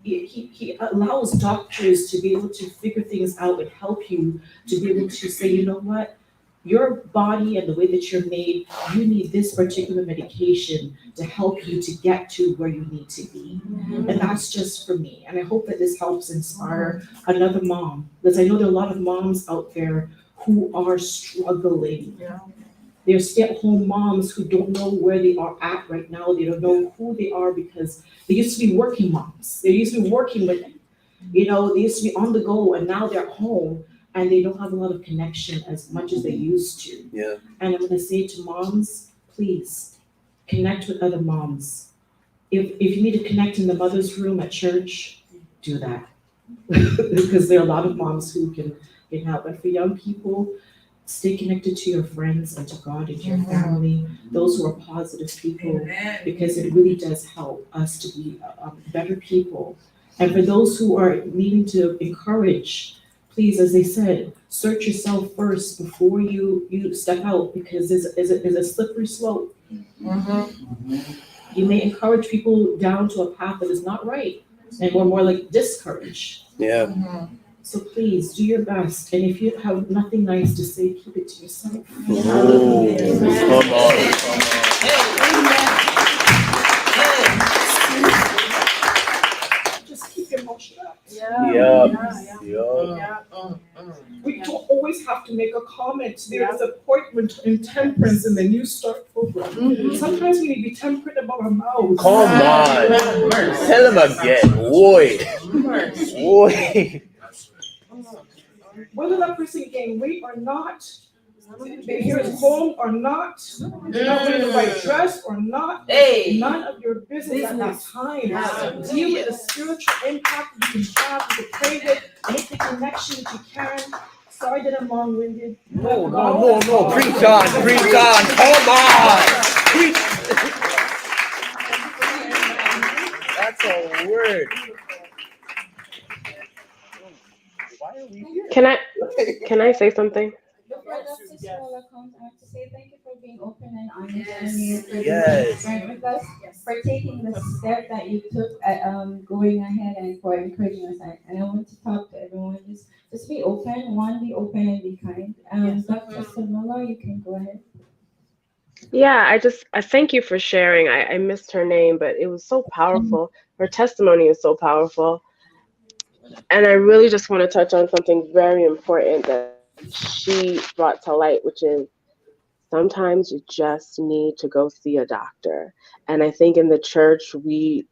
He allows doctors to be able to figure things out and help you to be able to say, you know what, your body and the way that you're made, you need this particular medication to help you to get to where you need to be. And that's just for me. And I hope that this helps inspire another mom, because I know there are a lot of moms out there who are struggling. They're stay-at-home moms who don't know where they are at right now. They don't know who they are, because they used to be working moms. They used to be working with, they used to be on the go, and now they're home and they don't have a lot of connection as much as they used to. And I'm gonna say to moms, please connect with other moms. If you need to connect in the mother's room at church, do that. Because there are a lot of moms who can help. And for young people, stay connected to your friends and to God and to your family, those who are positive people, because it really does help us to be better people. And for those who are needing to encourage, please, as they said, search yourself first before you step out, because there's a slippery slope. You may encourage people down to a path that is not right, and we're more like discourage. So please do your best, and if you have nothing nice to say, keep it to yourself. Come on. Just keep your mouth shut. We don't always have to make a comment. There is a point in temperance, and then you start Sometimes we need to be temperate about our mouths. Come on. Tell him again. Boy. Boy. Whether that person gained weight or not, their hair is combed or not, they're not wearing the right dress or not, none of your business at that time. Deal with the spiritual impact you can have, you can pray with, make the connection that you can. Sorry that I'm long-winded. No. Preach on. Come on. Preach. That's a word. Why are we here? Can I say something? Before Dr. Cerola comes, I want to say thank you for being open and honest and you for being Yes. transparent with us, for taking the step that you took at going ahead and for encouraging us. And I want to talk to everyone. Just be open. One, be open and be kind. Dr. Cerola, you can go ahead. Yeah, I thank you for sharing. I missed her name, but it was so powerful. Her testimony is so powerful. And I really just want to touch on something very important that she brought to light, which is sometimes you just need to go see a doctor. And I think in the church, we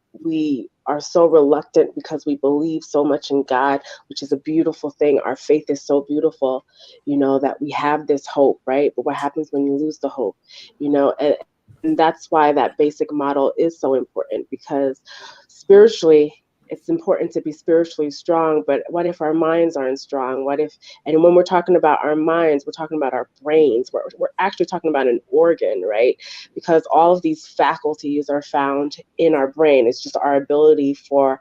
are so reluctant because we believe so much in God, which is a beautiful thing. Our faith is so beautiful, that we have this hope, right? But what happens when you lose the hope, and that's why that basic model is so important, because spiritually, it's important to be spiritually strong, but what if our minds aren't strong? And when we're talking about our minds, we're talking about our brains. We're actually talking about an organ, right? Because all of these faculties are found in our brain. It's just our ability for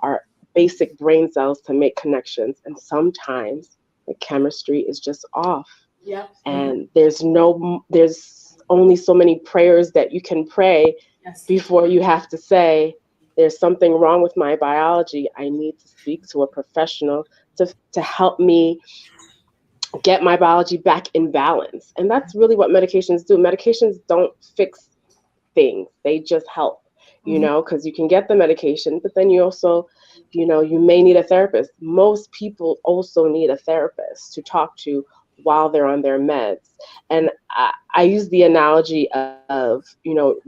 our basic brain cells to make connections. And sometimes the chemistry is just off. Yep. And there's only so many prayers that you can pray before you have to say, there's something wrong with my biology. I need to speak to a professional to help me get my biology back in balance. And that's really what medications do. Medications don't fix things. They just help, because you can get the medication, but then you also, you may need a therapist. Most people also need a therapist to talk to while they're on their meds. And I use the analogy of,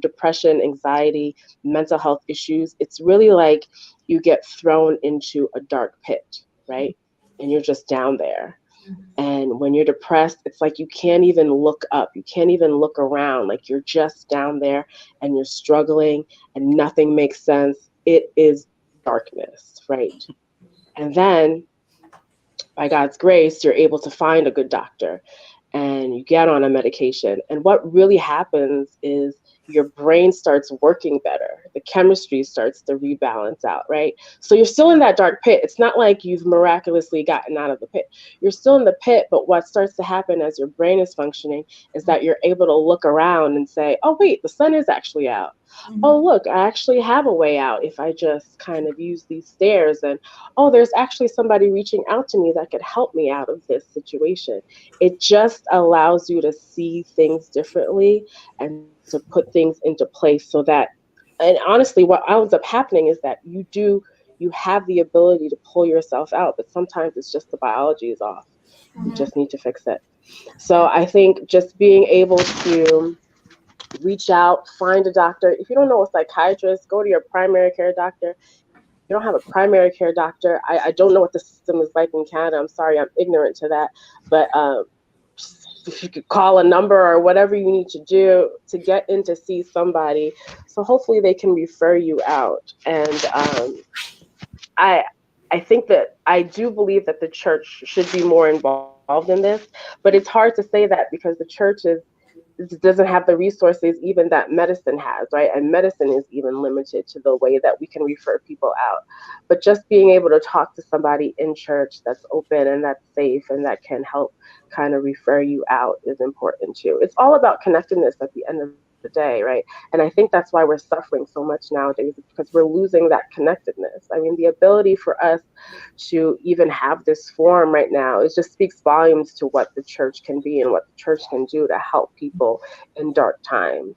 depression, anxiety, mental health issues. It's really like you get thrown into a dark pit, right? And you're just down there. And when you're depressed, it's like you can't even look up. You can't even look around. Like you're just down there and you're struggling and nothing makes sense. It is darkness, right? And then by God's grace, you're able to find a good doctor and you get on a medication. And what really happens is your brain starts working better. The chemistry starts to rebalance out, right? So you're still in that dark pit. It's not like you've miraculously gotten out of the pit. You're still in the pit, but what starts to happen as your brain is functioning is that you're able to look around and say, oh, wait, the sun is actually out. Oh, look, I actually have a way out if I just kind of use these stairs. And, oh, there's actually somebody reaching out to me that could help me out of this situation. It just allows you to see things differently and to put things into place so that, and honestly, what ends up happening is that you have the ability to pull yourself out, but sometimes it's just the biology is off. You just need to fix it. So I think just being able to reach out, find a doctor. If you don't know a psychiatrist, go to your primary care doctor. If you don't have a primary care doctor, I don't know what the system is like in Canada. I'm sorry, I'm ignorant to that. But if you could call a number or whatever you need to do to get in to see somebody. So hopefully they can refer you out. And I think that I do believe that the church should be more involved in this, but it's hard to say that because the church doesn't have the resources even that medicine has, right? And medicine is even limited to the way that we can refer people out. But just being able to talk to somebody in church that's open and that's safe and that can help kind of refer you out is important too. It's all about connectedness at the end of the day, right? And I think that's why we're suffering so much nowadays, because we're losing that connectedness. I mean, the ability for us to even have this forum right now, it just speaks volumes to what the church can be and what the church can do to help people in dark times.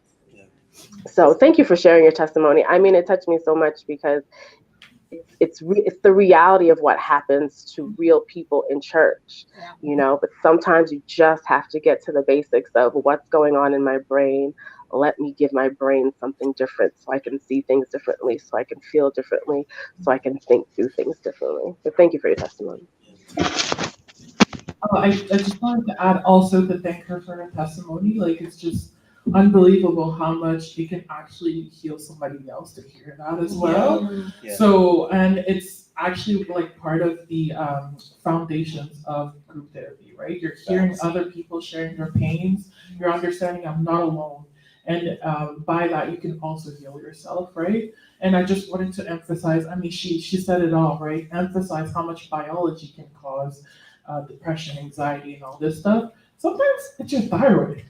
So thank you for sharing your testimony. I mean, it touched me so much because it's the reality of what happens to real people in church, you know. But sometimes you just have to get to the basics of what's going on in my brain. Let me give my brain something different so I can see things differently, so I can feel differently, so I can think through things differently. But thank you for your testimony. I just wanted to add also to thank her for her testimony. Like, it's just unbelievable how much it can actually heal somebody else to hear that as well. Yeah. So, and it's actually like part of the foundations of group therapy, right? You're hearing other people sharing their pains. You're understanding I'm not alone. And by that, you can also heal yourself, right? And I just wanted to emphasize, I mean, she said it all, right? Emphasize how much biology can cause depression, anxiety, and all this stuff. Sometimes it's your thyroid.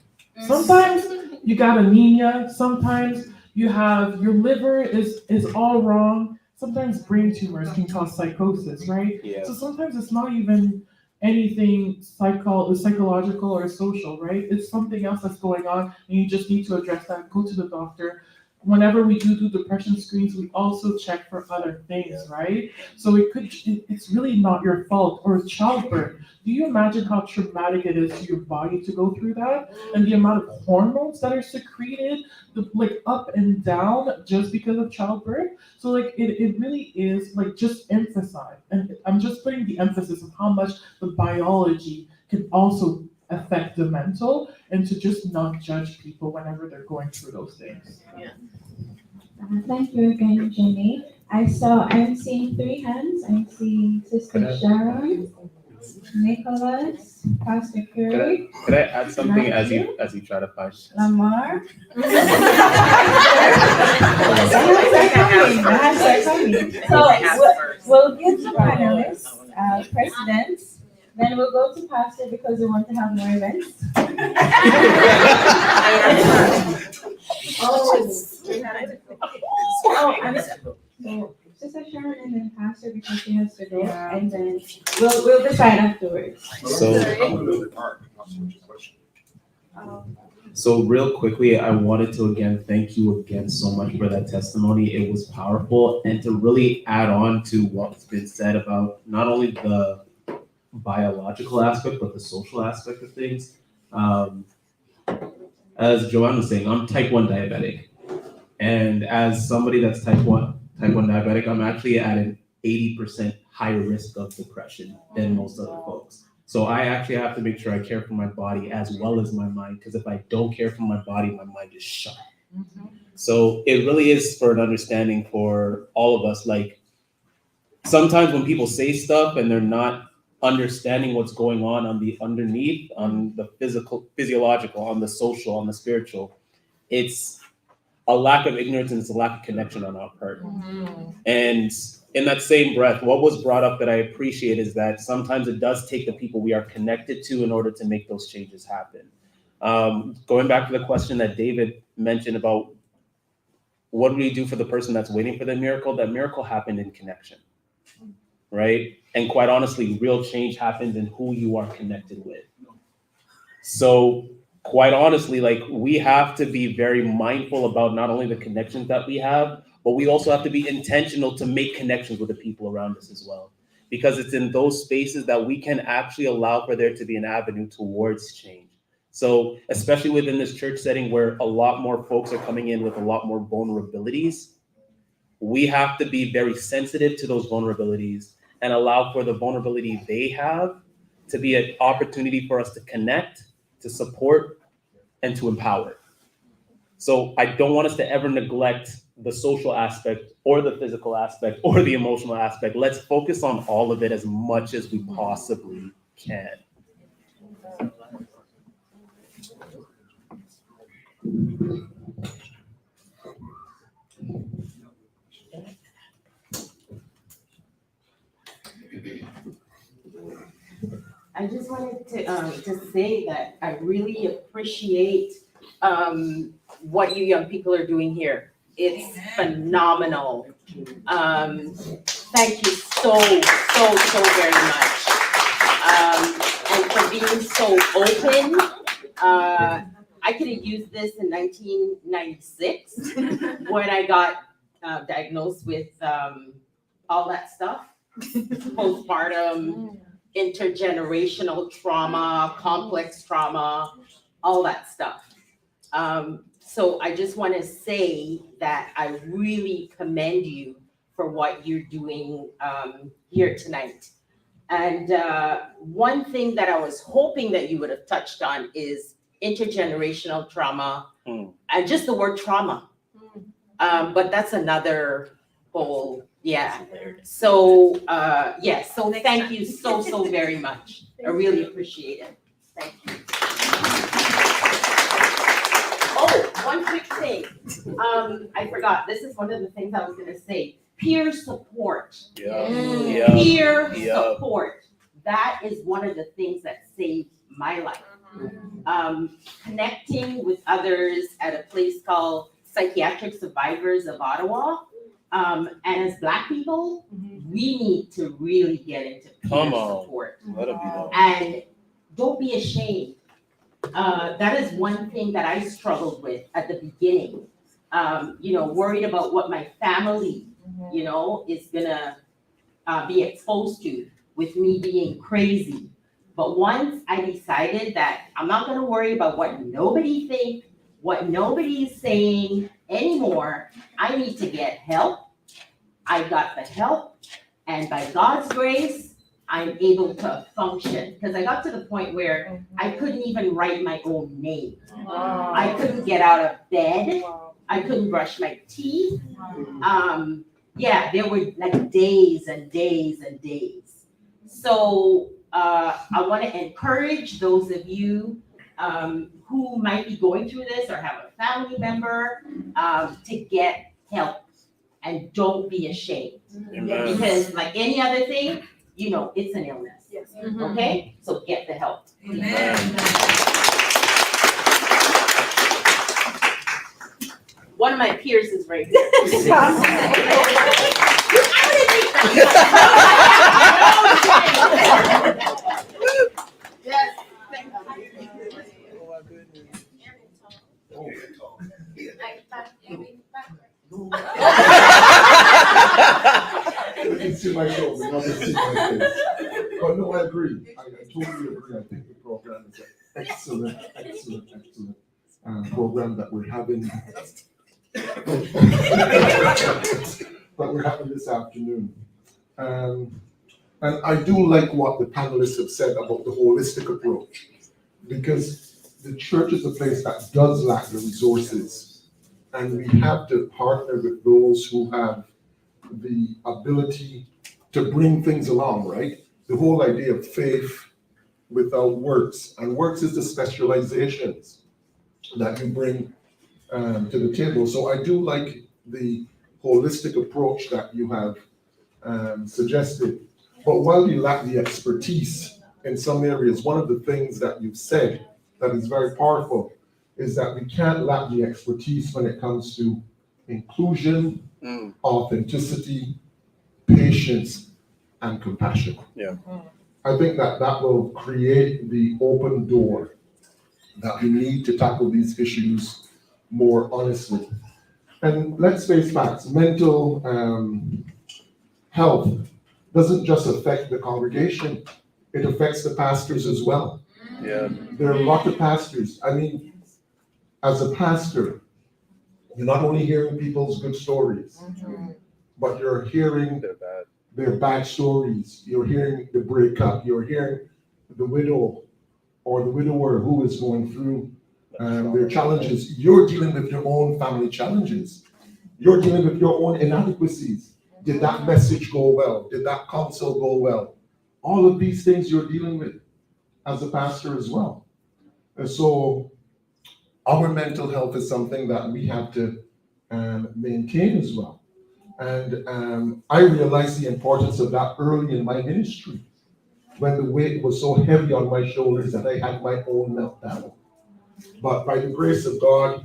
Sometimes you got anemia. Sometimes you have your liver is all wrong. Sometimes brain tumors can cause psychosis, right? Yeah. So sometimes it's not even anything psychological or social, right? It's something else that's going on, and you just need to address that. Go to the doctor. Whenever we do depression screens, we also check for other things, right? So it's really not your fault. Or childbirth. Do you imagine how traumatic it is to your body to go through that? And the amount of hormones that are secreted, like up and down just because of childbirth? So like it really is like just emphasize. And I'm just putting the emphasis on how much the biology can also affect the mental, and to just not judge people whenever they're going through those things. Thank you again, Jenny. I'm seeing 3 hands. I'm seeing Sister Sharon, Nicholas, Pastor Curry, Could I add something as you try to find? Lamar. The hands are coming. So we'll get the panelists, presidents. Then we'll go to Pastor because we want to have more events. So Sister Sharon and then Pastor because she has to go, and then we'll decide afterwards. So real quickly, I wanted to again thank you again so much for that testimony. It was powerful, and to really add on to what's been said about not only the biological aspect but the social aspect of things. As Joanne was saying, I'm type 1 diabetic, and as somebody that's type 1 diabetic, I'm actually at an 80% higher risk of depression than most other folks. So I actually have to make sure I care for my body as well as my mind, because if I don't care for my body, my mind is shot. So it really is for an understanding for all of us. Like, sometimes when people say stuff and they're not understanding what's going on the underneath, on the physiological, on the social, on the spiritual, it's a lack of ignorance and it's a lack of connection on our part. And in that same breath, what was brought up that I appreciate is that sometimes it does take the people we are connected to in order to make those changes happen. Going back to the question that David mentioned about what do we do for the person that's waiting for the miracle, that miracle happened in connection, right? And quite honestly, real change happens in who you are connected with. So quite honestly, like, we have to be very mindful about not only the connections that we have, but we also have to be intentional to make connections with the people around us as well. Because it's in those spaces that we can actually allow for there to be an avenue towards change. So especially within this church setting where a lot more folks are coming in with a lot more vulnerabilities, we have to be very sensitive to those vulnerabilities and allow for the vulnerability they have to be an opportunity for us to connect, to support, and to empower. So I don't want us to ever neglect the social aspect or the physical aspect or the emotional aspect. Let's focus on all of it as much as we possibly can. I just wanted to say that I really appreciate what you young people are doing here. It's phenomenal. Thank you so very much. And for being so open. I could have used this in 1996 when I got diagnosed with all that stuff, postpartum, intergenerational trauma, complex trauma, all that stuff. So I just want to say that I really commend you for what you're doing here tonight. And one thing that I was hoping that you would have touched on is intergenerational trauma and just the word trauma. But that's another whole, yeah. So, yes, so thank you so very much. I really appreciate it. Thank you. Oh, one quick thing. I forgot, this is one of the things I was gonna say. Peer support. Peer support. That is one of the things that saved my life. Connecting with others at a place called Psychiatric Survivors of Ottawa. And as Black people, we need to really get into peer support. Let it be done. And don't be ashamed. That is one thing that I struggled with at the beginning. Worried about what my family, is gonna be exposed to with me being crazy. But once I decided that I'm not gonna worry about what nobody thinks, what nobody is saying anymore, I need to get help. I got the help, and by God's grace, I'm able to function. Because I got to the point where I couldn't even write my own name. I couldn't get out of bed. I couldn't brush my teeth. There were like days and days and days. So I want to encourage those of you who might be going through this or have a family member to get help, and don't be ashamed. Amen. Because like any other thing, it's an illness. Yes. Okay? So get the help. One of my peers is right here. Yes. You can see my shoulder, you can see my face. But no, I agree. I totally agree. I think the program is an excellent program that we're having. This afternoon. And I do like what the panelists have said about the holistic approach, because the church is a place that does lack the resources, and we have to partner with those who have the ability to bring things along, right? The whole idea of faith without works, and works is the specializations that you bring to the table. So I do like the holistic approach that you have suggested. But while we lack the expertise in some areas, one of the things that you've said that is very powerful is that we can't lack the expertise when it comes to inclusion, authenticity, patience, and compassion. Yeah. I think that will create the open door that we need to tackle these issues more honestly. And let's face facts, mental health doesn't just affect the congregation, it affects the pastors as well. Yeah. There are a lot of pastors. I mean, as a pastor, you're not only hearing people's good stories, but you're hearing their bad stories. You're hearing the breakup. You're hearing the widow or the widower who is going through their challenges. You're dealing with your own family challenges. You're dealing with your own inadequacies. Did that message go well? Did that counsel go well? All of these things you're dealing with as a pastor as well. And so our mental health is something that we have to maintain as well. And I realized the importance of that early in my ministry, when the weight was so heavy on my shoulders that I had my own meltdown. But by the grace of God,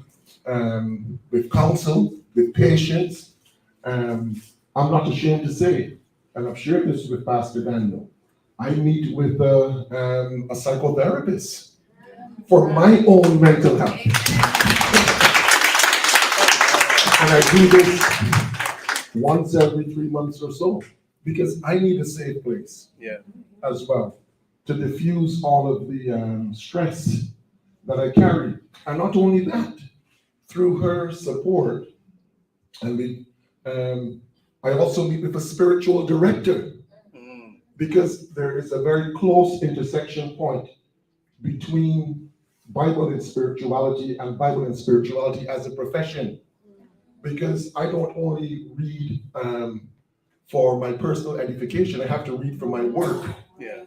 with counsel, with patience, I'm not ashamed to say, and I've shared this with Pastor Daniel, I meet with a psychotherapist for my own mental health. And I do this once every 3 months or so, because I need a safe place. Yeah. As well, to diffuse all of the stress that I carry. And not only that, through her support, and I also meet with a spiritual director, because there is a very close intersection point between Bible and spirituality as a profession. Because I don't only read for my personal edification, I have to read for my work. Yeah.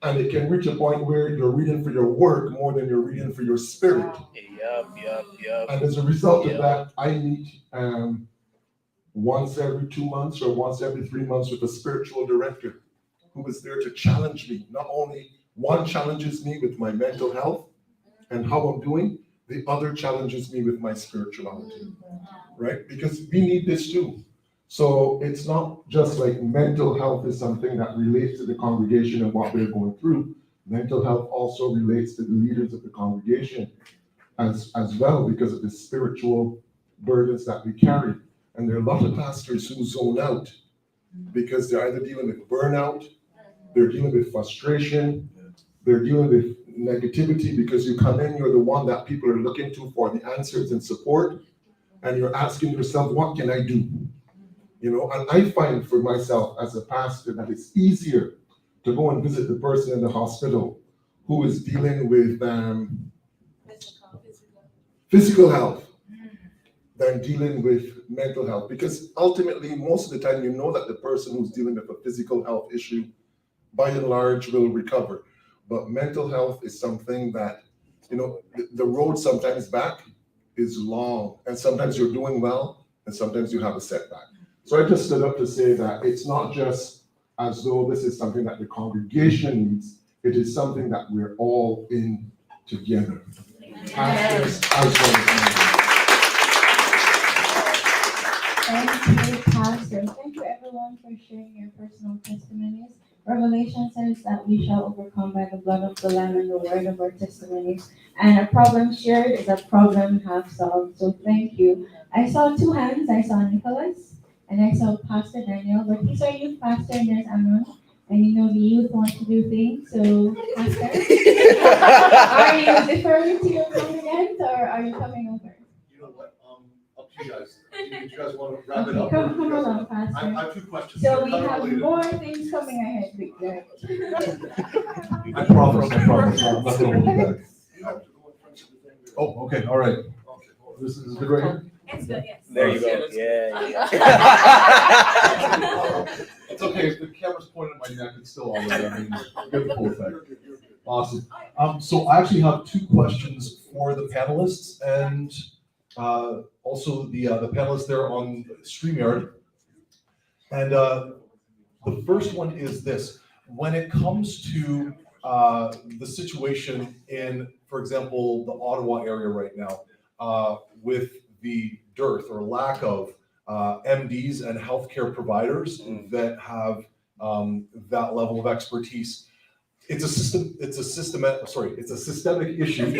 And it can reach a point where you're reading for your work more than you're reading for your spirit. Yup. And as a result of that, I meet once every 2 months or once every 3 months with a spiritual director who is there to challenge me. Not only one challenges me with my mental health and how I'm doing, the other challenges me with my spirituality, right? Because we need this too. So it's not just like mental health is something that relates to the congregation and what they're going through. Mental health also relates to the leaders of the congregation as well, because of the spiritual burdens that we carry. And there are a lot of pastors who zone out because they're either dealing with burnout, they're dealing with frustration, they're dealing with negativity, because you come in, you're the one that people are looking to for the answers and support, and you're asking yourself, what can I do? You know, and I find for myself as a pastor that it's easier to go and visit the person in the hospital who is dealing with physical health than dealing with mental health. Because ultimately, most of the time, you know that the person who's dealing with a physical health issue, by and large, will recover. But mental health is something that, you know, the road sometimes back is long, and sometimes you're doing well, and sometimes you have a setback. So I just stood up to say that it's not just as though this is something that the congregation needs, it is something that we're all in together. Pastors as well as Thank you, Pastor. Thank you, everyone, for sharing your personal testimonies. Revelation says that we shall overcome by the blood of the Lamb and the word of our testimonies. And a problem shared is a problem half solved. So thank you. I saw two hands. I saw Nicholas and I saw Pastor Daniel, but he's our youth pastor and there's Amnon. And you know the youth want to do things. So, Pastor, are you deferring to your congregants or are you coming over? You know what? Up to you guys. Do you guys want to wrap it up? Come along, Pastor. I have two questions. So we have more things coming ahead, Victor. I promise. I'm not going to hold you back. Oh, okay, all right. This is good right here? It's good, yes. There you go. Yeah. It's okay, if the camera's pointed at my neck, it's still all right. I mean, get the full effect. Awesome. So I actually have two questions for the panelists and also the panelists there on StreamYard. And the first one is this. When it comes to the situation in, for example, the Ottawa area right now, with the dearth or lack of MDs and healthcare providers that have that level of expertise, it's a systemic issue.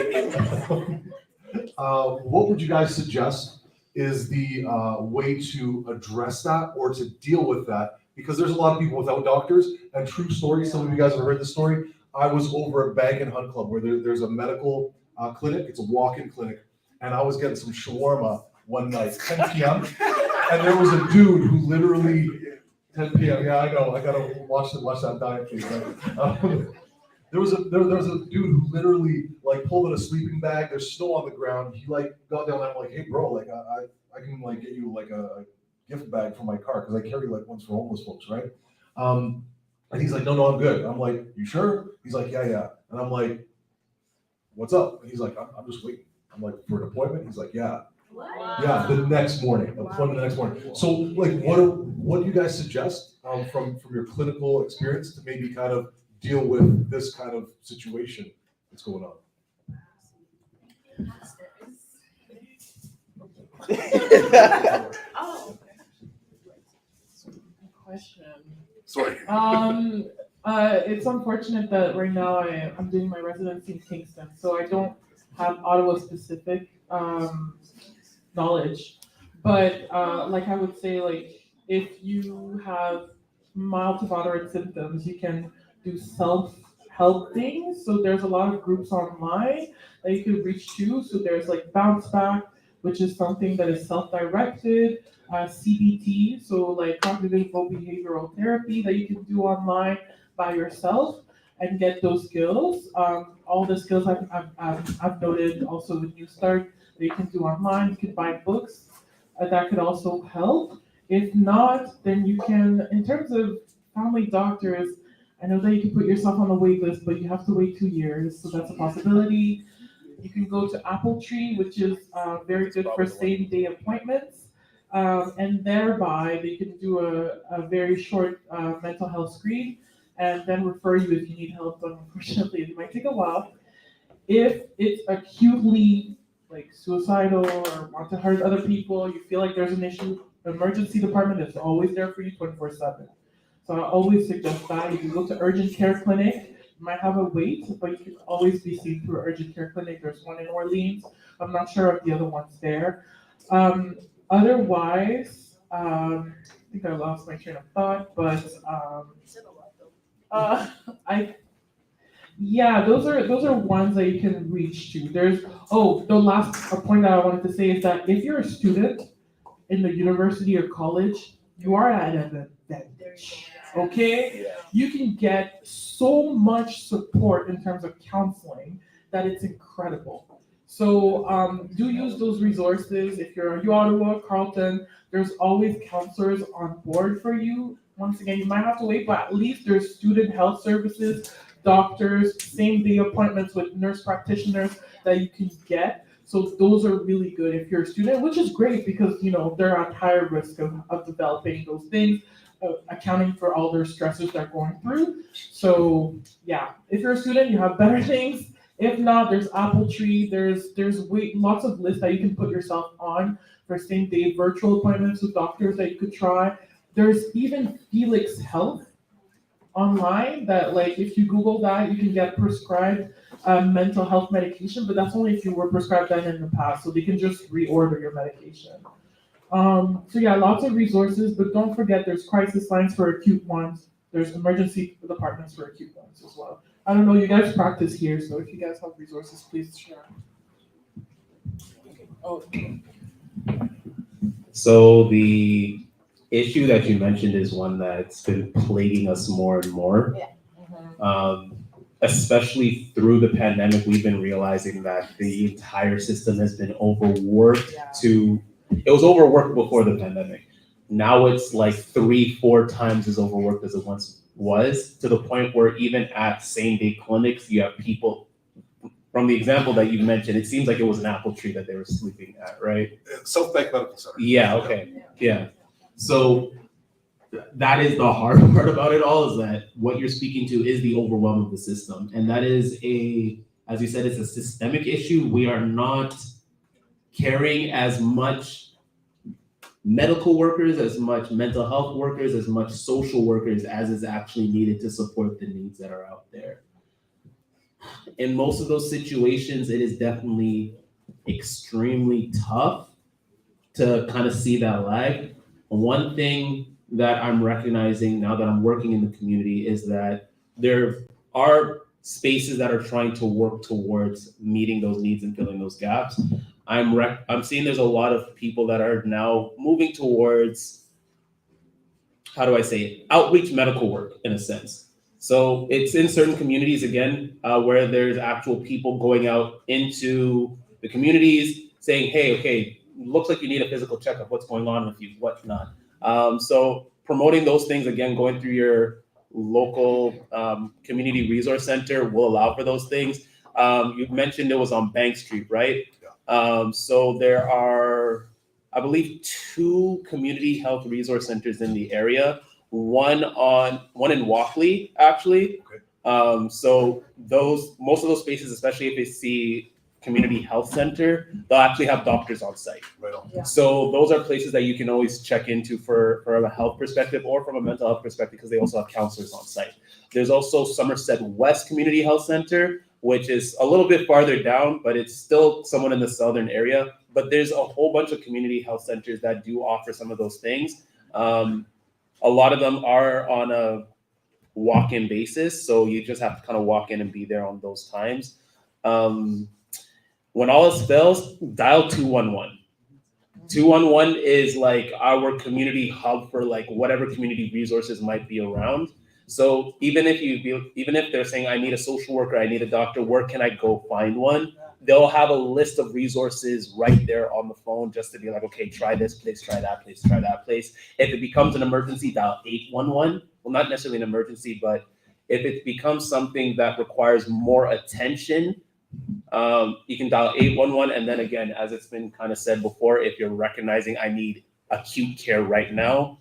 What would you guys suggest is the way to address that or to deal with that? Because there's a lot of people without doctors, and true story, some of you guys have heard this story. I was over at Bank and Hunt Club where there's a medical clinic, it's a walk-in clinic, and I was getting some shawarma one night, 10 p.m., and there was a dude who literally, 10 p.m., yeah, I know, I gotta watch that diet please, right? There was a dude who literally like pulled out a sleeping bag. There's snow on the ground. He like got down. I'm like, hey bro, like I can like get you like a gift bag from my car because I carry like ones for homeless folks, right? And he's like, no, I'm good. I'm like, you sure? He's like, yeah. And I'm like, what's up? And he's like, I'm just waiting. I'm like, for an appointment? He's like, yeah. Wow. Yeah, the next morning, appointment the next morning. So like, what do you guys suggest from your clinical experience to maybe kind of deal with this kind of situation that's going on? Oh. Question. Sorry. It's unfortunate that right now I'm doing my residency in Kingston, so I don't have Ottawa specific knowledge. But like I would say, like If you have mild to moderate symptoms, you can do self-help things. So there's a lot of groups online that you can reach to. So there's like Bounce Back, which is something that is self-directed, CBT, so like cognitive behavioral therapy that you can do online by yourself and get those skills. All the skills I've noted also with New Start that you can do online. You can buy books that could also help. If not, then you can, in terms of family doctors, I know that you can put yourself on the wait list, but you have to wait 2 years, so that's a possibility. You can go to Apple Tree, which is very good for same day appointments. And thereby they can do a very short mental health screen and then refer you if you need help. But unfortunately, it might take a while. If it's acutely like suicidal or want to hurt other people, you feel like there's an issue, emergency department is always there for you 24/7. So I always suggest that. You can go to urgent care clinic. You might have a wait, but you can always be seen through an urgent care clinic. There's one in Orleans. I'm not sure if the other one's there. Otherwise, I think I lost my train of thought, but I yeah, those are ones that you can reach to. There's the last point that I wanted to say is that if you're a student in the university or college, you are at an advantage. Okay? Yeah. You can get so much support in terms of counseling that it's incredible. So do use those resources. If you're at Ottawa, Carleton, there's always counselors on board for you. Once again, you might have to wait, but at least there's student health services, doctors, same day appointments with nurse practitioners that you can get. So those are really good if you're a student, which is great because they're at higher risk of developing those things, accounting for all their stresses they're going through. So yeah, if you're a student, you have better things. If not, there's Apple Tree. There's lots of lists that you can put yourself on for same day virtual appointments with doctors that you could try. There's even Felix Health online that, like, if you Google that, you can get prescribed mental health medication, but that's only if you were prescribed that in the past, so they can just reorder your medication. So yeah, lots of resources, but don't forget there's crisis lines for acute ones. There's emergency departments for acute ones as well. I don't know, you guys practice here, so if you guys have resources, please share. Oh. So the issue that you mentioned is one that's been plaguing us more and more. Yeah. Especially through the pandemic, we've been realizing that the entire system has been overworked. It was overworked before the pandemic. Now it's like 3-4 times as overworked as it once was, to the point where even at same day clinics, you have people, from the example that you mentioned, it seems like it was an apple tree that they were sleeping at, right? South-Bank Medical Center. Yeah, okay, yeah. So that is the hard part about it all, is that what you're speaking to is the overwhelm of the system. And that is as you said, it's a systemic issue. We are not carrying as much medical workers, as much mental health workers, as much social workers as is actually needed to support the needs that are out there. In most of those situations, it is definitely extremely tough to kind of see that lag. One thing that I'm recognizing now that I'm working in the community is that there are spaces that are trying to work towards meeting those needs and filling those gaps. I'm seeing there's a lot of people that are now moving towards, how do I say it, outreach medical work in a sense. So it's in certain communities, again, where there's actual people going out into the communities saying, hey, okay, looks like you need a physical checkup. What's going on with you? Whatnot. So promoting those things, again, going through your local community resource center will allow for those things. You mentioned it was on Bank Street, right? Yeah. So there are, I believe, 2 community health resource centers in the area. One in Walkley, actually. Okay. So most of those spaces, especially if they see community health center, they'll actually have doctors on site. Right on. Yeah. So those are places that you can always check into from a health perspective or from a mental health perspective, because they also have counselors on site. There's also Somerset West Community Health Center, which is a little bit farther down, but it's still somewhat in the southern area. But there's a whole bunch of community health centers that do offer some of those things. A lot of them are on a walk-in basis, so you just have to kind of walk in and be there on those times. When all else fails, dial 211. 211 is like our community hub for like whatever community resources might be around. So even if they're saying I need a social worker, I need a doctor, where can I go find one? They'll have a list of resources right there on the phone just to be like, okay, try this place, try that place, try that place. If it becomes an emergency, dial 811. Well, not necessarily an emergency, but if it becomes something that requires more attention, you can dial 811. And then again, as it's been kind of said before, if you're recognizing I need acute care right now,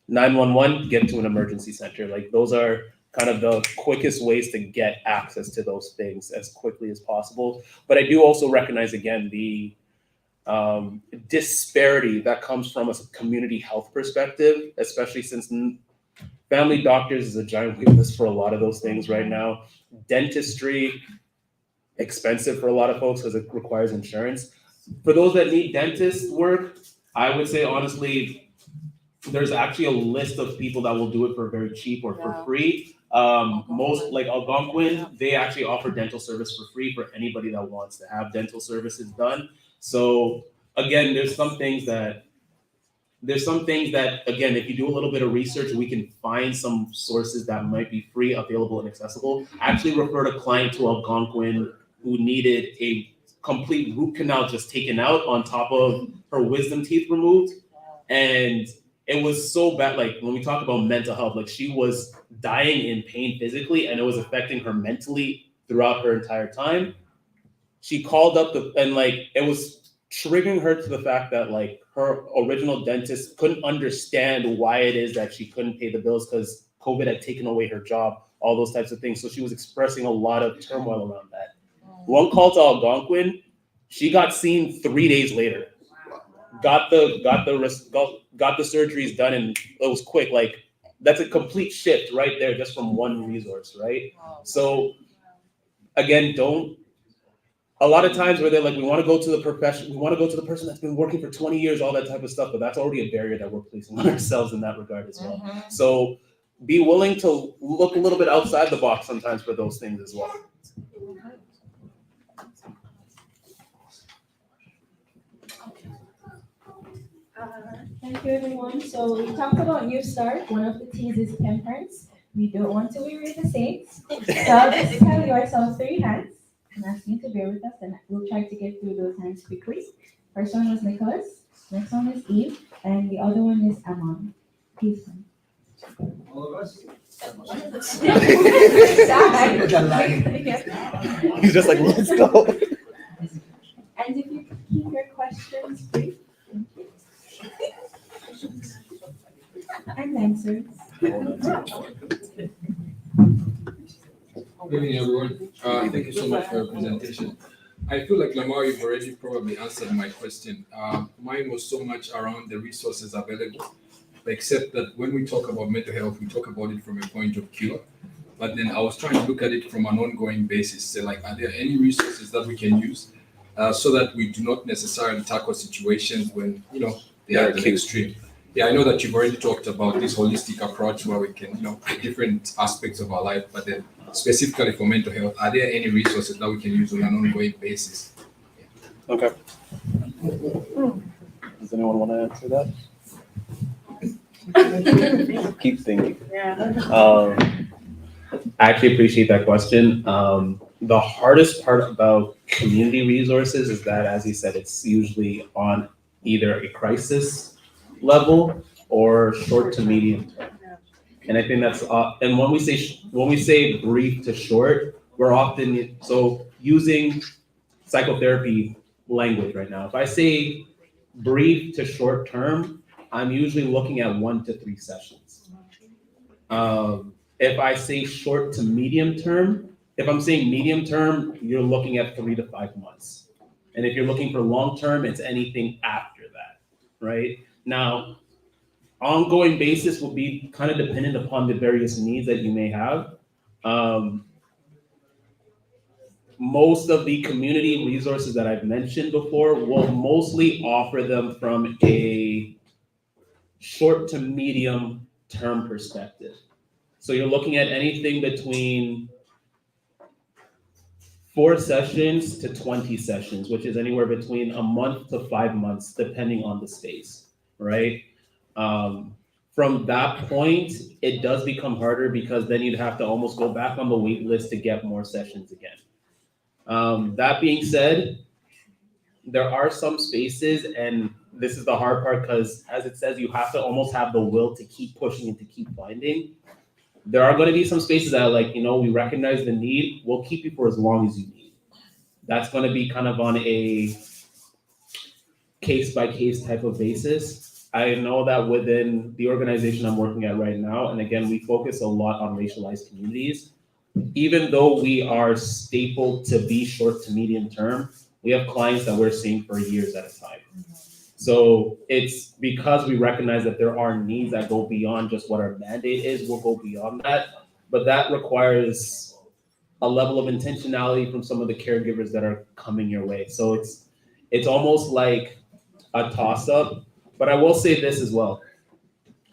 911, get to an emergency center. Like those are kind of the quickest ways to get access to those things as quickly as possible. But I do also recognize again the disparity that comes from a community health perspective, especially since family doctors is a giant wait list for a lot of those things right now. Dentistry, expensive for a lot of folks because it requires insurance. For those that need dentist work, I would say honestly, there's actually a list of people that will do it for very cheap or for free. Most like Algonquin, they actually offer dental service for free for anybody that wants to have dental services done. So again, there's some things that again, if you do a little bit of research, we can find some sources that might be free, available, and accessible. I actually referred a client to Algonquin who needed a complete root canal just taken out on top of her wisdom teeth removed. And it was so bad, like when we talk about mental health, like she was dying in pain physically and it was affecting her mentally throughout her entire time. She called up and like it was triggering her to the fact that like her original dentist couldn't understand why it is that she couldn't pay the bills because COVID had taken away her job, all those types of things. So she was expressing a lot of turmoil around that. One call to Algonquin, she got seen 3 days later. Got the surgeries done and it was quick. Like that's a complete shift right there just from one resource, right? So again, a lot of times where they're like, we want to go to the profession, we want to go to the person that's been working for 20 years, all that type of stuff, but that's already a barrier that we're placing on ourselves in that regard as well. So be willing to look a little bit outside the box sometimes for those things as well. Thank you, everyone. So we talked about New Start. One of the T's is temperance. We don't want to weary the saints. So I'll just tell you, I saw 3 hands and ask you to bear with us, and we'll try to get through those hands quickly. First one was Nicholas, next one is Eve, and the other one is Amon. Please. All of us? He's just like, let's go. And if you could keep your questions brief. And answers. Good evening, everyone. Thank you so much for your presentation. I feel like Lamar, you've already probably answered my question. Mine was so much around the resources available, except that when we talk about mental health, we talk about it from a point of cure. But then I was trying to look at it from an ongoing basis. So like, are there any resources that we can use so that we do not necessarily tackle situations when, they are at the extreme? Yeah, I know that you've already talked about this holistic approach where we can, different aspects of our life, but then specifically for mental health, are there any resources that we can use on an ongoing basis? Okay. Does anyone want to answer that? Keep thinking. I actually appreciate that question. The hardest part about community resources is that, as you said, it's usually on either a crisis level or short to medium term. And I think that's and when we say brief to short, we're often using psychotherapy language right now. If I say brief to short term, I'm usually looking at 1 to 3 sessions. If I say short to medium term, if I'm saying medium term, you're looking at 3 to 5 months. And if you're looking for long term, it's anything after that, right? Now, ongoing basis will be kind of dependent upon the various needs that you may have. Most of the community resources that I've mentioned before will mostly offer them from a short to medium term perspective. So you're looking at anything between 4 sessions to 20 sessions, which is anywhere between a month to 5 months, depending on the space, right? From that point, it does become harder because then you'd have to almost go back on the wait list to get more sessions again. That being said, there are some spaces, and this is the hard part because as it says, you have to almost have the will to keep pushing and to keep finding. There are going to be some spaces that are like, we recognize the need, we'll keep you for as long as you need. That's going to be kind of on a case-by-case type of basis. I know that within the organization I'm working at right now, and again, we focus a lot on racialized communities, even though we are stapled to be short to medium term, we have clients that we're seeing for years at a time. So it's because we recognize that there are needs that go beyond just what our mandate is, we'll go beyond that. But that requires a level of intentionality from some of the caregivers that are coming your way. So it's almost like a toss-up. But I will say this as well.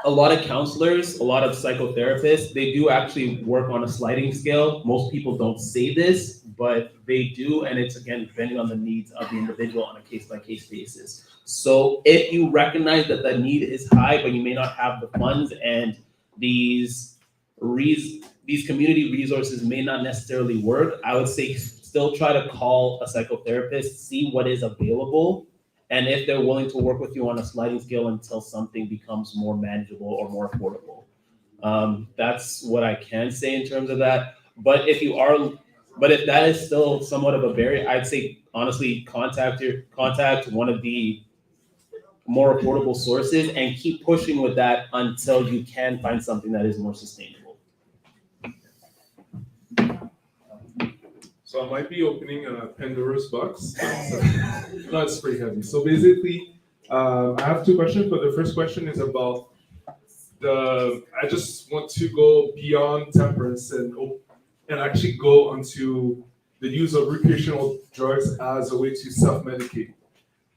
A lot of counselors, a lot of psychotherapists, they do actually work on a sliding scale. Most people don't say this, but they do. And it's, again, depending on the needs of the individual on a case-by-case basis. So if you recognize that the need is high, but you may not have the funds and these community resources may not necessarily work, I would say still try to call a psychotherapist, see what is available, and if they're willing to work with you on a sliding scale until something becomes more manageable or more affordable. That's what I can say in terms of that. But if that is still somewhat of a barrier, I'd say honestly contact one of the more affordable sources and keep pushing with that until you can find something that is more sustainable. So I might be opening a Pandora's box. No, it's pretty heavy. So basically, I have 2 questions, but the first question is about I just want to go beyond temperance and actually go onto the use of recreational drugs as a way to self-medicate.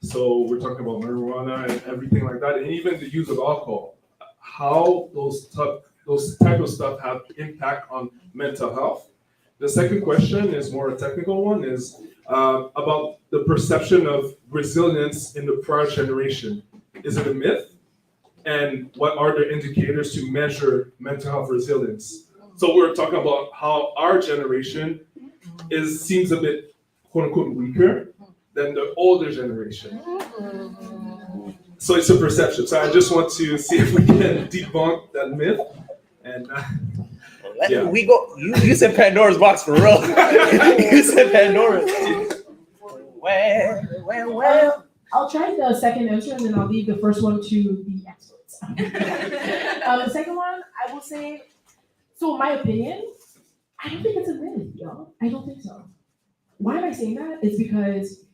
So we're talking about marijuana and everything like that, and even the use of alcohol. How those type of stuff have impact on mental health. The second question is more a technical one, is about the perception of resilience in the prior generation. Is it a myth? And what are the indicators to measure mental health resilience? So we're talking about how our generation seems a bit quote unquote weaker than the older generation. So it's a perception. So I just want to see if we can debunk that myth. And we go. You said Pandora's box for real. You said Pandora's. Well. I'll try the second answer and then I'll leave the first one to the experts. The second one, I will say, so in my opinion, I don't think it's a myth, y'all. I don't think so. Why am I saying that? It's because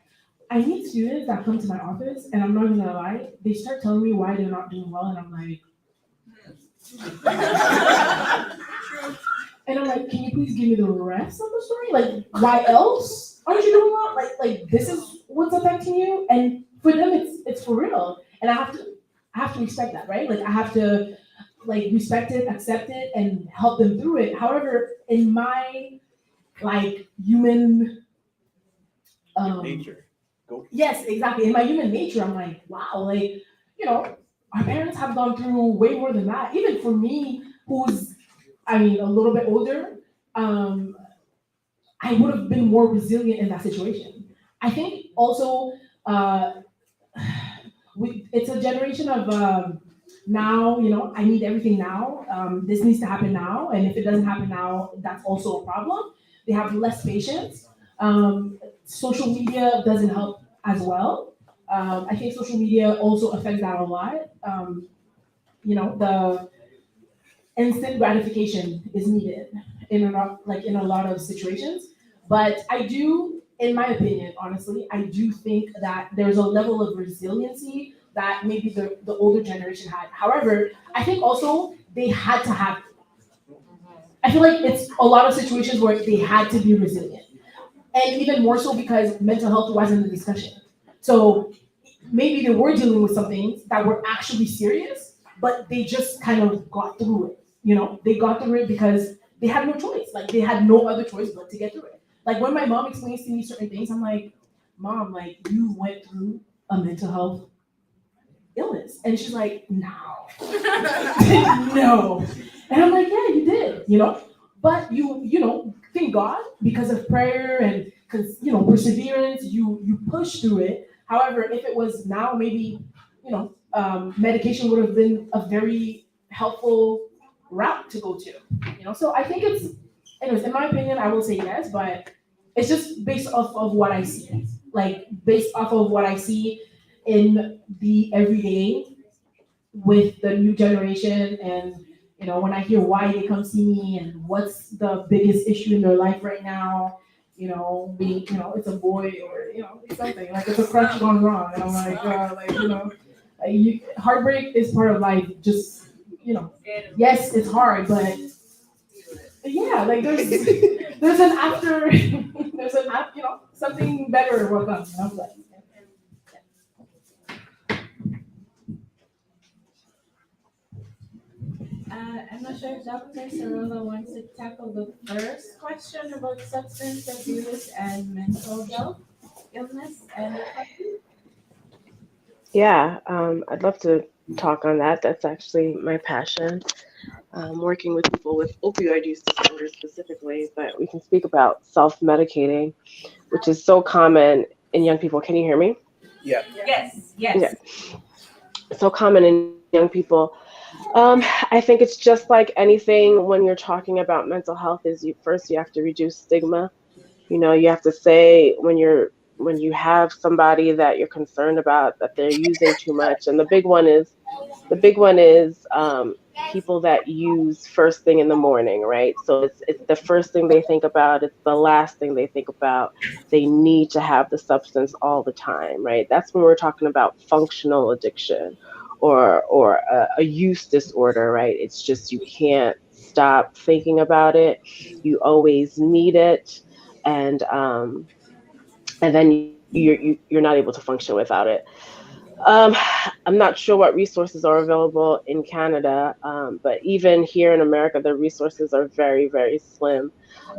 I meet students that come to my office, and I'm not even gonna lie, they start telling me why they're not doing well, and I'm like, can you please give me the rest of the story? Like, why else aren't you doing well? Like this is what's affecting you, and for them, it's for real, and I have to respect that, right? Like, I have to respect it, accept it, and help them through it. However, in my human nature. Yes, exactly. In my human nature, I'm like, wow, our parents have gone through way more than that. Even for me, who's, a little bit older, I would have been more resilient in that situation. I think also, it's a generation of now, I need everything now. This needs to happen now. And if it doesn't happen now, that's also a problem. They have less patience. Social media doesn't help as well. I think social media also affects that a lot. The instant gratification is needed in a lot of situations. But I do, in my opinion, honestly, I do think that there's a level of resiliency that maybe the older generation had. However, I think also they had to have it. I feel like it's a lot of situations where they had to be resilient. And even more so because mental health wasn't the discussion. So maybe they were dealing with some things that were actually serious, but they just kind of got through it. They got through it because they had no choice. Like they had no other choice but to get through it. Like when my mom explains to me certain things, I'm like, Mom, like you went through a mental health illness, and she's like, no, no, and I'm like, yeah, you did, but thank God because of prayer and because perseverance, you push through it. However, if it was now, maybe medication would have been a very helpful route to go to. So I think anyways, in my opinion, I will say yes, but it's just based off of what I see, like based off of what I see in the everyday with the new generation, and when I hear why they come see me and what's the biggest issue in their life right now, being it's a boy or it's something like it's a crush gone wrong, and I'm like heartbreak is part of life. Just yes, it's hard, but yeah, like there's an after there's an after, something better will come. Like, I'm not sure if Dr. Cerola wants to tackle the first question about substance abuse and mental health illness and recovery. Yeah, I'd love to talk on that. That's actually my passion, working with people with opioid use disorder specifically, but we can speak about self-medicating, which is so common in young people. Can you hear me? Yeah. Yes. Yeah. So common in young people. I think it's just like anything when you're talking about mental health is you have to reduce stigma. You have to say when you have somebody that you're concerned about that they're using too much. And the big one is people that use first thing in the morning, right? So it's the first thing they think about. It's the last thing they think about. They need to have the substance all the time, right? That's when we're talking about functional addiction or a use disorder, right? It's just you can't stop thinking about it. You always need it, and then you're not able to function without it. I'm not sure what resources are available in Canada, but even here in America, the resources are very, very slim.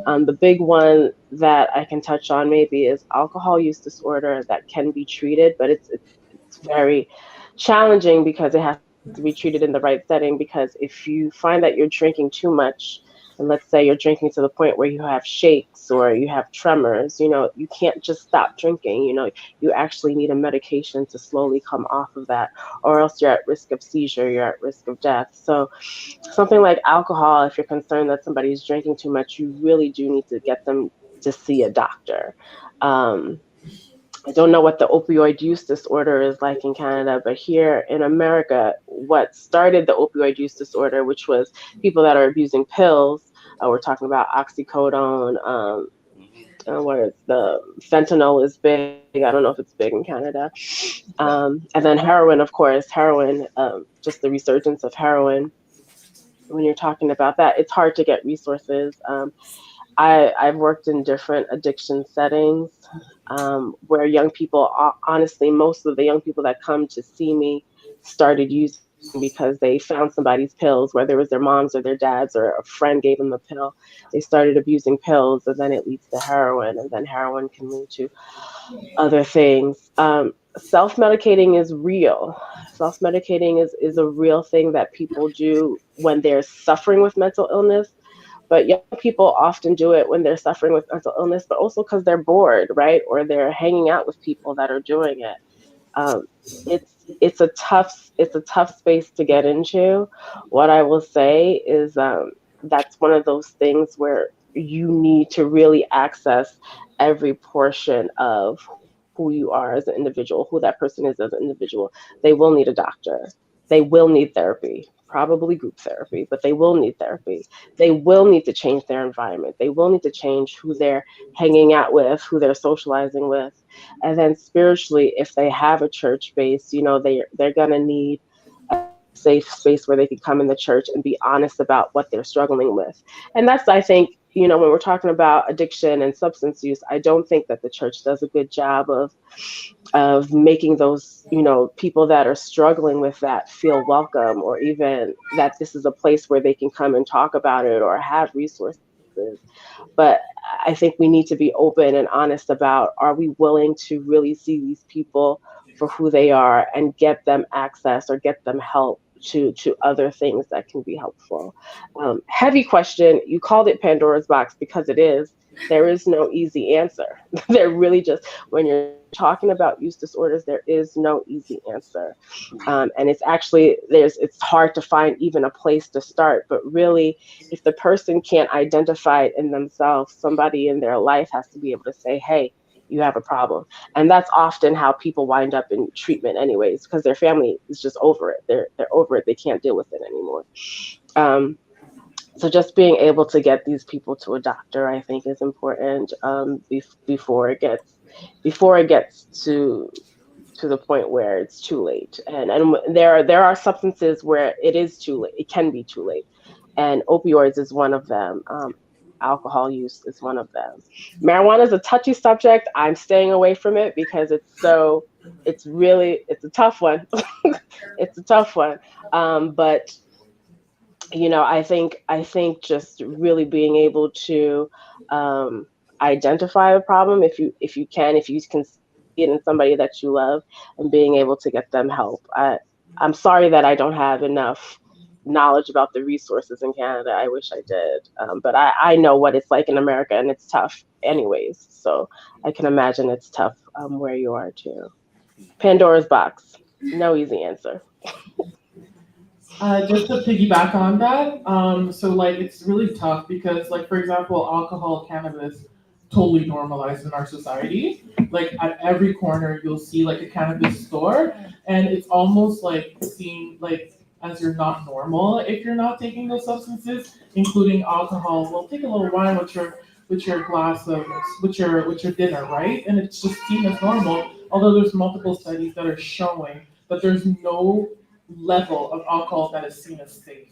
The big one that I can touch on maybe is alcohol use disorder that can be treated, but it's very challenging because it has to be treated in the right setting. Because if you find that you're drinking too much, and let's say you're drinking to the point where you have shakes or you have tremors, you can't just stop drinking. You actually need a medication to slowly come off of that, or else you're at risk of seizure, you're at risk of death. So something like alcohol, if you're concerned that somebody's drinking too much, you really do need to get them to see a doctor. I don't know what the opioid use disorder is like in Canada, but here in America, what started the opioid use disorder, which was people that are abusing pills, we're talking about oxycodone, where it's the fentanyl is big. I don't know if it's big in Canada. And then heroin, of course, just the resurgence of heroin. When you're talking about that, it's hard to get resources. I've worked in different addiction settings where young people, honestly, most of the young people that come to see me started using because they found somebody's pills, whether it was their mom's or their dad's or a friend gave them the pill. They started abusing pills, and then it leads to heroin, and then heroin can lead to other things. Self-medicating is real. Self-medicating is a real thing that people do when they're suffering with mental illness. But young people often do it when they're suffering with mental illness, but also because they're bored, right? Or they're hanging out with people that are doing it. It's a tough space to get into. What I will say is that's one of those things where you need to really access every portion of who you are as an individual, who that person is as an individual. They will need a doctor. They will need therapy, probably group therapy, but they will need therapy. They will need to change their environment. They will need to change who they're hanging out with, who they're socializing with. And then spiritually, if they have a church base, they're going to need a safe space where they can come in the church and be honest about what they're struggling with. And that's, I think, when we're talking about addiction and substance use, I don't think that the church does a good job of making those, people that are struggling with that feel welcome, or even that this is a place where they can come and talk about it or have resources. But I think we need to be open and honest about, are we willing to really see these people for who they are and get them access or get them help to other things that can be helpful. Heavy question. You called it Pandora's box because it is. There is no easy answer. There really just, when you're talking about use disorders, there is no easy answer. And it's actually, it's hard to find even a place to start, but really, if the person can't identify it in themselves, somebody in their life has to be able to say, hey, you have a problem. And that's often how people wind up in treatment anyways, because their family is just over it. They're over it. They can't deal with it anymore. So just being able to get these people to a doctor, I think, is important before it gets to the point where it's too late. And there are substances where it is too late. It can be too late, and opioids is one of them. Alcohol use is one of them. Marijuana is a touchy subject. I'm staying away from it because it's a tough one. It's a tough one. But I think just really being able to identify a problem, if you can see it in somebody that you love, and being able to get them help. I'm sorry that I don't have enough knowledge about the resources in Canada. I wish I did, but I know what it's like in America, and it's tough anyways. So I can imagine it's tough where you are too. Pandora's box, no easy answer. Just to piggyback on that, so like it's really tough because, like, for example, alcohol, cannabis, totally normalized in our society. Like at every corner, you'll see like a cannabis store, and it's almost like seen like as you're not normal if you're not taking those substances, including alcohol. Well, take a little wine with your glass of with your dinner, right? And it's just seen as normal. Although there's multiple studies that are showing that there's no level of alcohol that is seen as safe.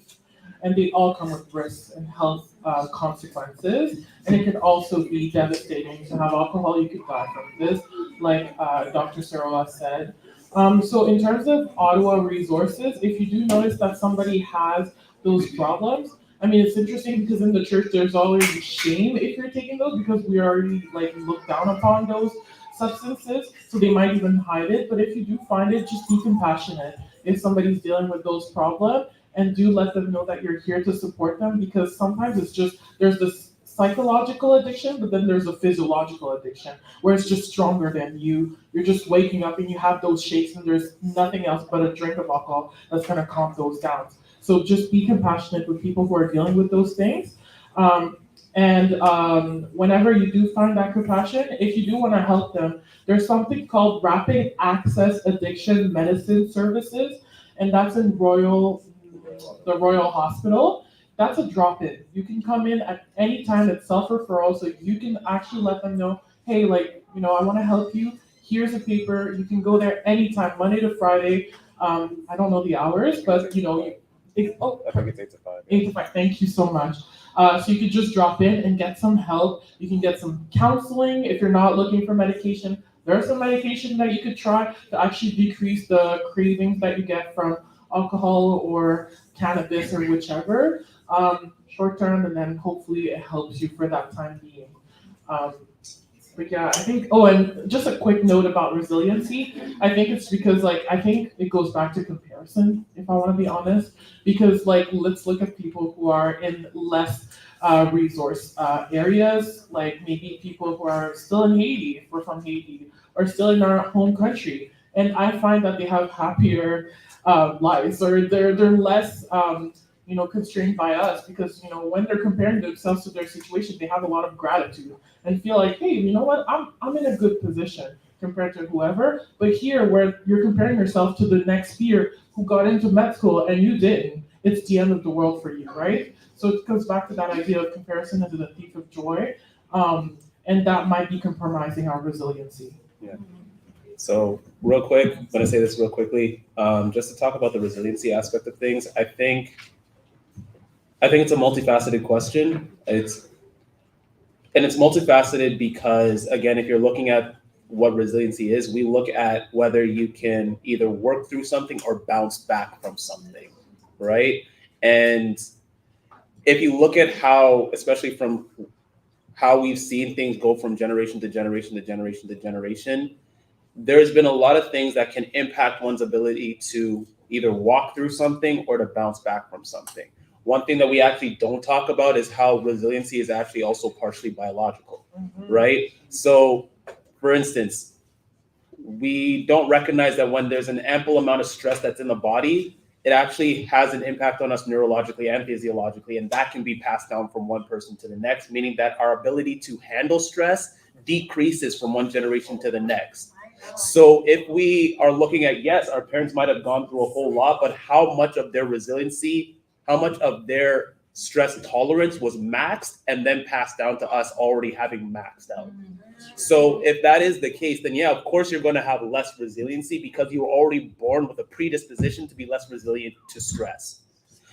And they all come with risks and health consequences. And it can also be devastating to have alcohol. You could die from this, like Dr. Cerola said. So in terms of Ottawa resources, if you do notice that somebody has those problems, I mean, it's interesting because in the church, there's always shame if you're taking those because we already like look down upon those substances. So they might even hide it. But if you do find it, just be compassionate if somebody's dealing with those problems, and do let them know that you're here to support them, because sometimes it's just, there's this psychological addiction, but then there's a physiological addiction where it's just stronger than you. You're just waking up and you have those shakes and there's nothing else but a drink of alcohol that's gonna calm those down. So just be compassionate with people who are dealing with those things. Whenever you do find that compassion, if you do want to help them, there's something called Rapid Access Addiction Medicine Services, and that's in the Royal Hospital. That's a drop-in. You can come in at any time. It's self-referral, so you can actually let them know, hey, like, I want to help you. Here's a paper. You can go there anytime, Monday to Friday. I don't know the hours, but I think it's 8 to 5. 8 to 5. Thank you so much. So you could just drop in and get some help. You can get some counseling if you're not looking for medication. There's some medication that you could try to actually decrease the cravings that you get from alcohol or cannabis or whichever, short term, and then hopefully it helps you for that time being. But yeah, I think, and just a quick note about resiliency. I think it's because, I think it goes back to comparison, if I want to be honest, because, let's look at people who are in less resource areas, like maybe people who are still in Haiti, if we're from Haiti, or still in our home country. And I find that they have happier lives, or they're less, constrained by us, because, when they're comparing themselves to their situation, they have a lot of gratitude and feel like, hey, you know what, I'm in a good position compared to whoever. But here, where you're comparing yourself to the next peer who got into med school and you didn't, it's the end of the world for you, right? So it goes back to that idea of comparison as the thief of joy, and that might be compromising our resiliency. Yeah. So real quick, I'm gonna say this real quickly, just to talk about the resiliency aspect of things. I think it's a multifaceted question. And it's multifaceted because, again, if you're looking at what resiliency is, we look at whether you can either work through something or bounce back from something, right? And if you look at how, especially from how we've seen things go from generation to generation to generation to generation, there's been a lot of things that can impact one's ability to either walk through something or to bounce back from something. One thing that we actually don't talk about is how resiliency is actually also partially biological, right? So, for instance, we don't recognize that when there's an ample amount of stress that's in the body, it actually has an impact on us neurologically and physiologically, and that can be passed down from one person to the next, meaning that our ability to handle stress decreases from one generation to the next. So if we are looking at, yes, our parents might have gone through a whole lot, but how much of their resiliency, how much of their stress tolerance was maxed and then passed down to us already having maxed out. So if that is the case, then yeah, of course you're going to have less resiliency because you were already born with a predisposition to be less resilient to stress.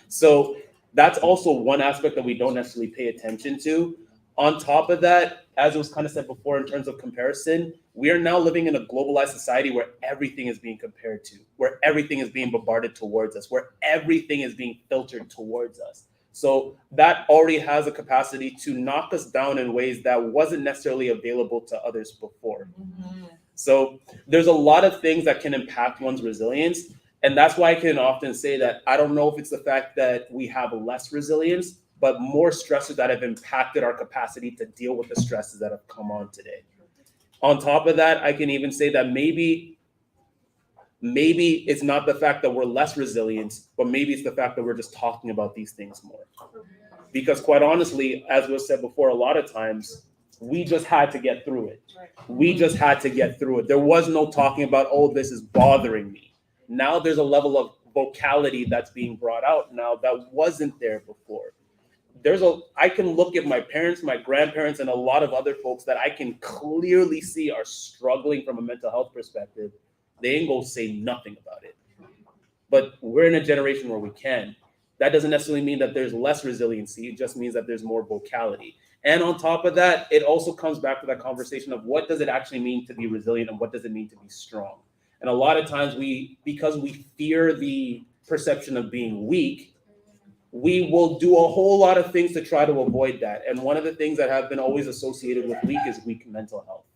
So that's also one aspect that we don't necessarily pay attention to. On top of that, as it was kind of said before in terms of comparison, we are now living in a globalized society where everything is being compared to, where everything is being bombarded towards us, where everything is being filtered towards us. So that already has a capacity to knock us down in ways that wasn't necessarily available to others before. So there's a lot of things that can impact one's resilience. And that's why I can often say that I don't know if it's the fact that we have less resilience, but more stresses that have impacted our capacity to deal with the stresses that have come on today. On top of that, I can even say that maybe it's not the fact that we're less resilient, but maybe it's the fact that we're just talking about these things more. Because quite honestly, as was said before, a lot of times we just had to get through it. We just had to get through it. There was no talking about, oh, this is bothering me. Now there's a level of vocality that's being brought out now that wasn't there before. I can look at my parents, my grandparents, and a lot of other folks that I can clearly see are struggling from a mental health perspective. They ain't gonna say nothing about it. But we're in a generation where we can. That doesn't necessarily mean that there's less resiliency. It just means that there's more vocality. And on top of that, it also comes back to that conversation of what does it actually mean to be resilient and what does it mean to be strong? And a lot of times because we fear the perception of being weak, we will do a whole lot of things to try to avoid that. And one of the things that have been always associated with weak is weak mental health.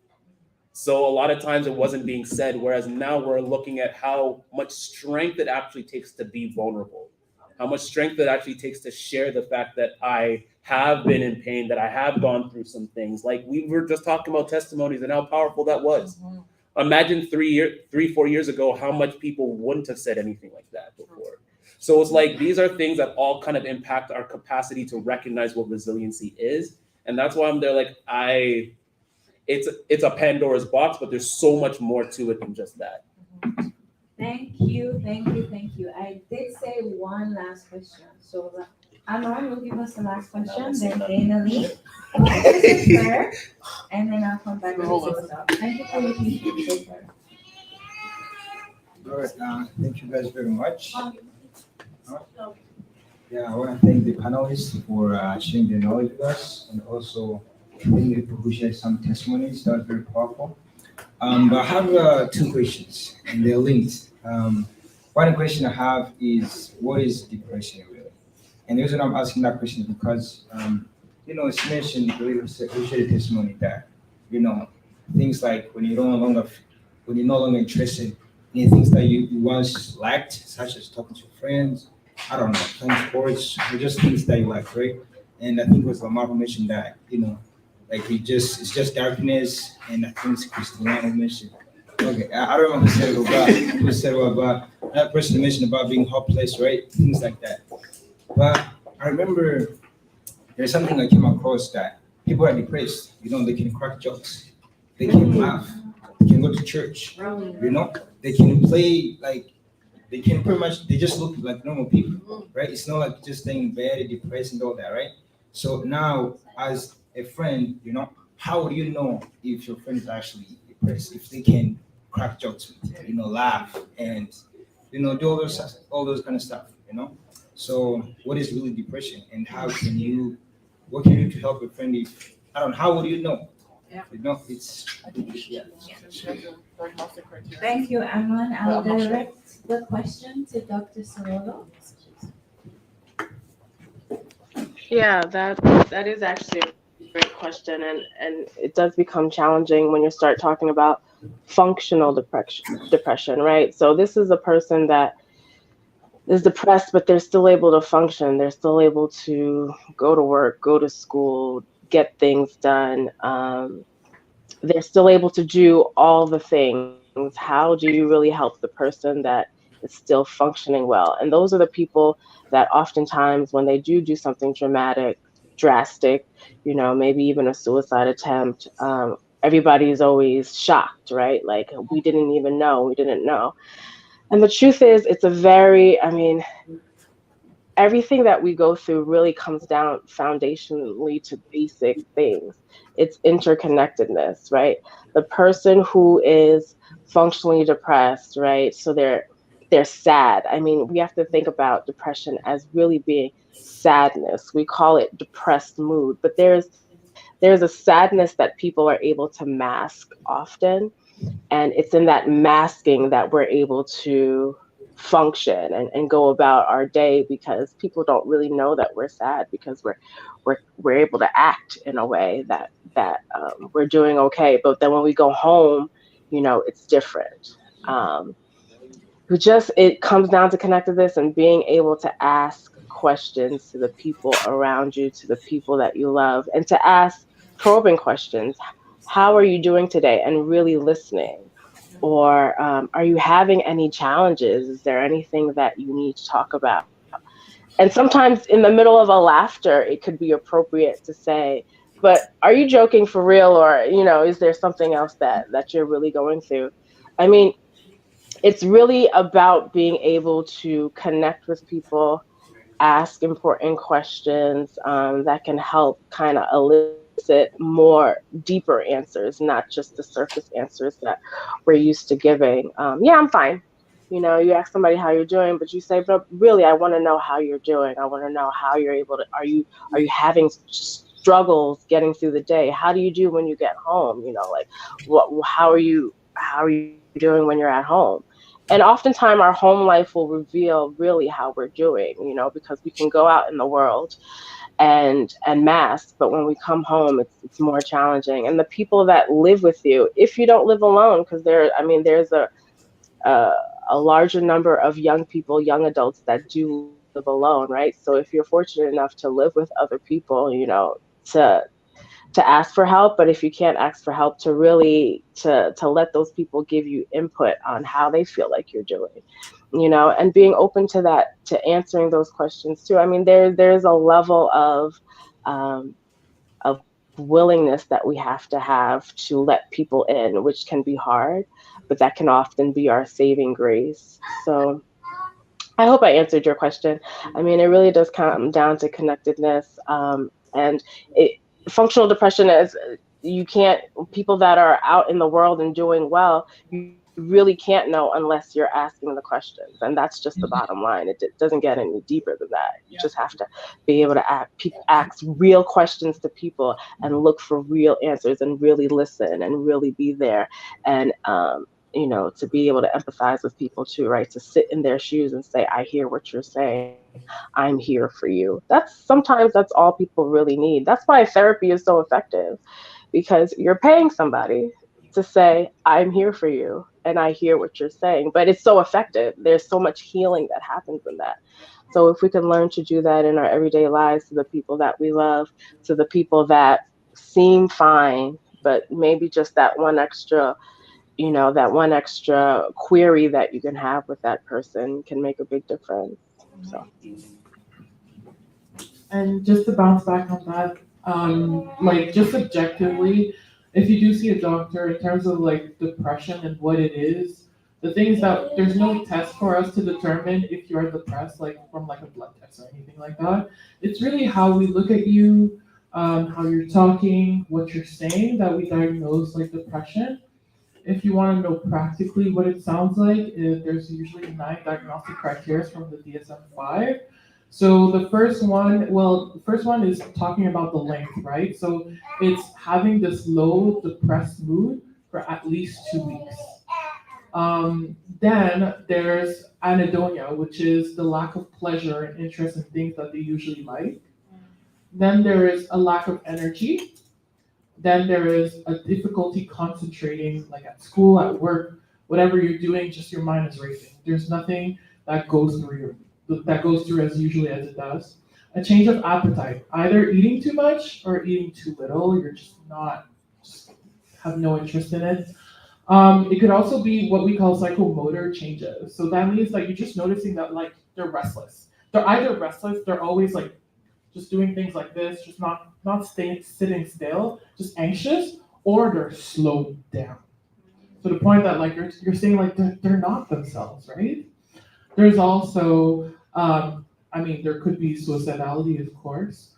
So a lot of times it wasn't being said, whereas now we're looking at how much strength it actually takes to be vulnerable, how much strength it actually takes to share the fact that I have been in pain, that I have gone through some things. Like we were just talking about testimonies and how powerful that was. Imagine 4 years ago, how much people wouldn't have said anything like that before. So it's like, these are things that all kind of impact our capacity to recognize what resiliency is. And that's why I'm there like, it's a Pandora's box, but there's so much more to it than just that. Thank you. I did say one last question. So Amar will give us the last question, then Dana Lee, and then I'll come back to the stuff. Thank you for your patience so far. All right, thank you guys very much. Yeah, I want to thank the panelists for sharing their knowledge with us, and also thank the people who shared some testimonies. That was very powerful. But I have two questions, and they're linked. One question I have is, what is depression really? And the reason I'm asking that question is because, it's mentioned, I believe we shared a testimony that, things like when you're no longer interested in things that you once liked, such as talking to friends, I don't know, playing sports, or just things that you like, right? And I think it was Lamar who mentioned that, like it's just darkness, and I think it's Christian who mentioned. Okay, I don't know who said it about that person mentioned about being hopeless, right? Things like that. But I remember there's something I came across that people are depressed, they can crack jokes, they can laugh, they can go to church, they can play they can pretty much, they just look like normal people, right? It's not like just staying very depressed and all that, right? So now, as a friend, how would you know if your friend is actually depressed? If they can crack jokes with you, laugh and, do all those kind of stuff, So what is really depression, and what can you do to help a friend if I don't know, how would you know? Yeah. You know, it's, yeah. Thank you, Amon. I'll direct the question to Dr. Cerola. Yeah, that is actually a great question, and it does become challenging when you start talking about functional depression, right? So this is a person that is depressed, but they're still able to function. They're still able to go to work, go to school, get things done. They're still able to do all the things. How do you really help the person that is still functioning well? And those are the people that oftentimes, when they do something dramatic, drastic, maybe even a suicide attempt, everybody is always shocked, right? Like, we didn't know. And the truth is, it's a very, I mean, everything that we go through really comes down foundationally to basic things. It's interconnectedness, right? The person who is functionally depressed, right? So they're sad. I mean, we have to think about depression as really being sadness. We call it depressed mood, but there's a sadness that people are able to mask often, and it's in that masking that we're able to function and go about our day, because people don't really know that we're sad, because we're able to act in a way that we're doing okay. But then when we go home, it's different. um, it comes down to connectedness and being able to ask questions to the people around you, to the people that you love, and to ask probing questions. How are you doing today? And really listening. Or are you having any challenges? Is there anything that you need to talk about? And sometimes in the middle of a laughter, it could be appropriate to say, but are you joking for real? Or, is there something else that you're really going through? I mean, it's really about being able to connect with people, ask important questions that can help kind of elicit more deeper answers, not just the surface answers that we're used to giving. Yeah, I'm fine. You ask somebody how you're doing, but you say, but really, I want to know how you're doing. I want to know how you're able to. Are you having struggles getting through the day? How do you do when you get home? Like, how are you doing when you're at home? And oftentimes our home life will reveal really how we're doing, because we can go out in the world and mask, but when we come home, it's more challenging. And the people that live with you, if you don't live alone, because there's a a larger number of young people, young adults that do live alone, right? So if you're fortunate enough to live with other people, to ask for help. But if you can't ask for help, to really to let those people give you input on how they feel like you're doing, and being open to that, to answering those questions too. I mean, there's a level of willingness that we have to let people in, which can be hard, but that can often be our saving grace. So I hope I answered your question. I mean, it really does come down to connectedness, and it, functional depression is, you can't, people that are out in the world and doing well, you really can't know unless you're asking the questions, and that's just the bottom line. It doesn't get any deeper than that. You just have to be able to ask real questions to people and look for real answers and really listen and really be there, and to be able to empathize with people too, right? To sit in their shoes and say, I hear what you're saying. I'm here for you. Sometimes that's all people really need. That's why therapy is so effective, because you're paying somebody to say, I'm here for you and I hear what you're saying. But it's so effective. There's so much healing that happens in that. So if we can learn to do that in our everyday lives, to the people that we love, to the people that seem fine, but maybe just that one extra query that you can have with that person can make a big difference. So. And just to bounce back on that, like just objectively, if you do see a doctor in terms of like depression and what it is, the thing is that there's no test for us to determine if you're depressed, like from like a blood test or anything like that. It's really how we look at you, how you're talking, what you're saying, that we diagnose like depression. If you want to know practically what it sounds like, there's usually 9 diagnostic criteria from the DSM-5. So the first one is talking about the length, right? So it's having this low depressed mood for at least 2 weeks. Then there's anhedonia, which is the lack of pleasure and interest in things that they usually like. Then there is a lack of energy. Then there is a difficulty concentrating, like at school, at work, whatever you're doing, just your mind is racing. There's nothing that goes through as usually as it does. A change of appetite, either eating too much or eating too little. You're just have no interest in it. It could also be what we call psychomotor changes. So that means that you're just noticing that like they're restless. They're either restless, they're always like just doing things like this, just not sitting still, just anxious, or they're slowed down. To the point that like you're saying like they're not themselves, right? There's also there could be suicidality, of course.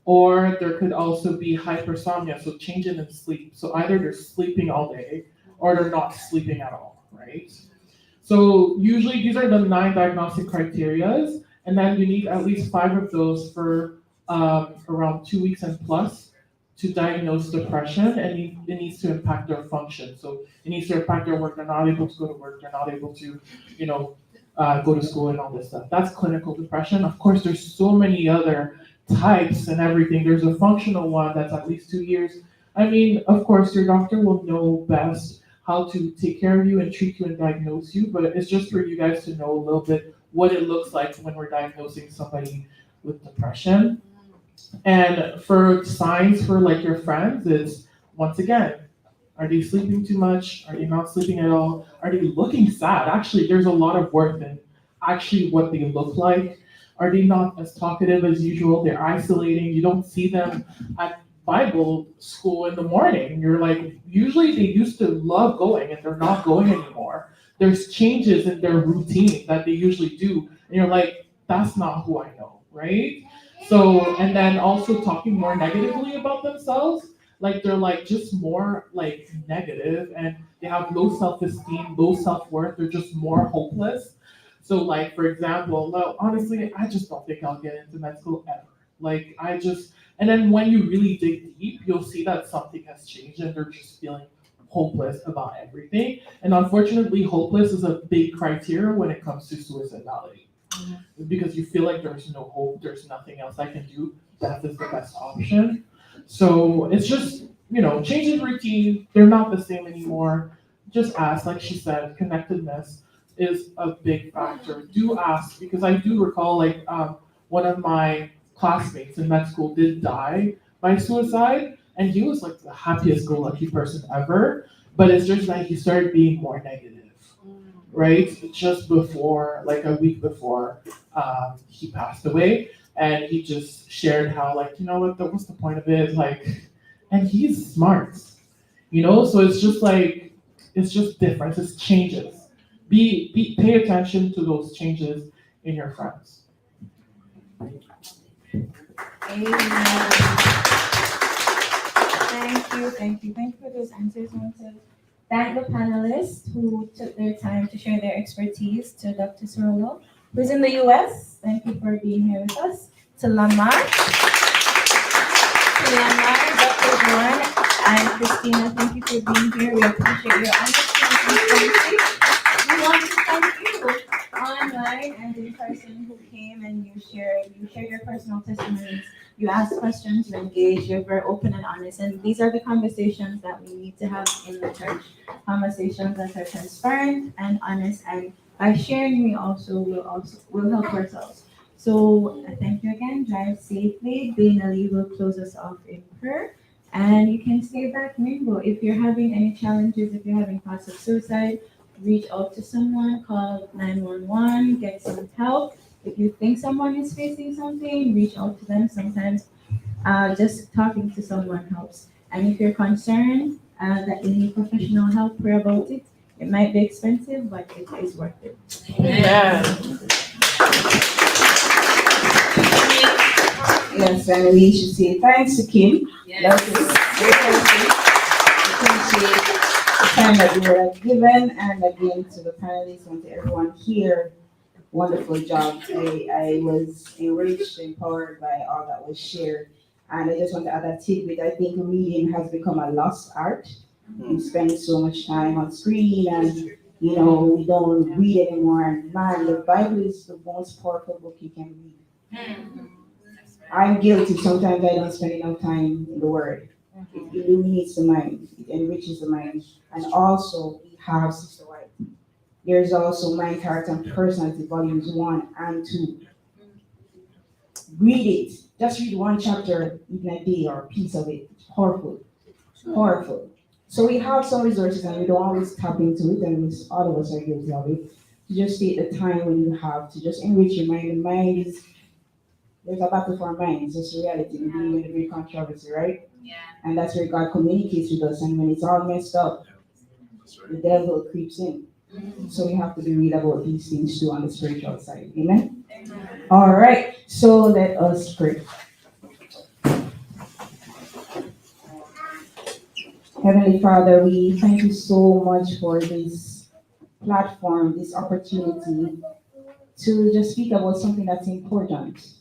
Or there could also be hypersomnia, so changing in sleep. So either they're sleeping all day or they're not sleeping at all, right? So usually these are the 9 diagnostic criteria, and then you need at least 5 of those for around 2 weeks and plus to diagnose depression, and it needs to impact their function. So it needs to impact their work. They're not able to go to work. They're not able to, go to school and all this stuff. That's clinical depression. Of course, there's so many other types and everything. There's a functional one that's at least 2 years. I mean, of course, your doctor will know best how to take care of you and treat you and diagnose you, but it's just for you guys to know a little bit what it looks like when we're diagnosing somebody with depression. And for signs for like your friends, it's once again, are they sleeping too much? Are they not sleeping at all? Are they looking sad? Actually, there's a lot of work in actually what they look like. Are they not as talkative as usual? They're isolating. You don't see them at Bible school in the morning. You're like, usually they used to love going and they're not going anymore. There's changes in their routine that they usually do. And you're like, that's not who I know, right? So, and then also talking more negatively about themselves, like they're like just more like negative and they have low self-esteem, low self-worth. They're just more hopeless. So like, for example, well, honestly, I just don't think I'll get into med school ever. Like and then when you really dig deep, you'll see that something has changed and they're just feeling hopeless about everything. And unfortunately, hopeless is a big criteria when it comes to suicidality. Because you feel like there's no hope, there's nothing else I can do, death is the best option. So it's just, changing routine, they're not the same anymore. Just ask, like she said, connectedness is a big factor. Do ask, because I do recall like one of my classmates in med school did die by suicide, and he was like the happiest go lucky person ever, but it's just like he started being more negative, right? Just before, like a week before he passed away, and he just shared how like, what's the point of it? Like, and he's smart, so it's just like, it's just different, it's changes. Pay attention to those changes in your friends. Amen. Thank you for those answers. I want to thank the panelists who took their time to share their expertise. To Dr. Cerola, who's in the US, thank you for being here with us. To Lamar, Dr. Juan, and Christina, thank you for being here. We appreciate your honesty and transparency. We want to thank you online and in person who came and you shared your personal testimonies. You asked questions, you engaged, you're very open and honest. And these are the conversations that we need to have in the church. Conversations that are transparent and honest. And by sharing, we'll help ourselves. So thank you again. Drive safely. Dana Lee will close us off in prayer. And you can stay back, mingle. If you're having any challenges, if you're having thoughts of suicide, reach out to someone, call 911, get some help. If you think someone is facing something, reach out to them. Sometimes just talking to someone helps. And if you're concerned that you need professional help, pray about it. It might be expensive, but it is worth it. Amen. Yes, and we should say thanks to Kim. Yes. Appreciate the time that you were given, and again to the panelists and to everyone here wonderful job. I was enriched, empowered by all that was shared. And I just want to add a tidbit. I think reading has become a lost art. We spend so much time on screen and we don't read anymore. And man, the Bible is the most powerful book you can read. I'm guilty. Sometimes I don't spend enough time in the Word. It illuminates the mind. It enriches the mind. And also, we have Sister White. There's also Mind, Character, and Personality, volumes 1 and 2. Read it. Just read one chapter even a day or a piece of it. It's powerful. Powerful. So we have some resources and we don't always tap into it, and all of us are guilty of it. To just take the time when you have to just enrich your mind. The mind is, there's a battle for our minds. It's just reality. We live in a great controversy, right? Yeah. And that's where God communicates with us. And when it's all messed up, the devil creeps in. So we have to be real about these things too on the spiritual side. Amen? Amen. All right. So let us pray. Heavenly Father, we thank you so much for this platform, this opportunity to just speak about something that's important.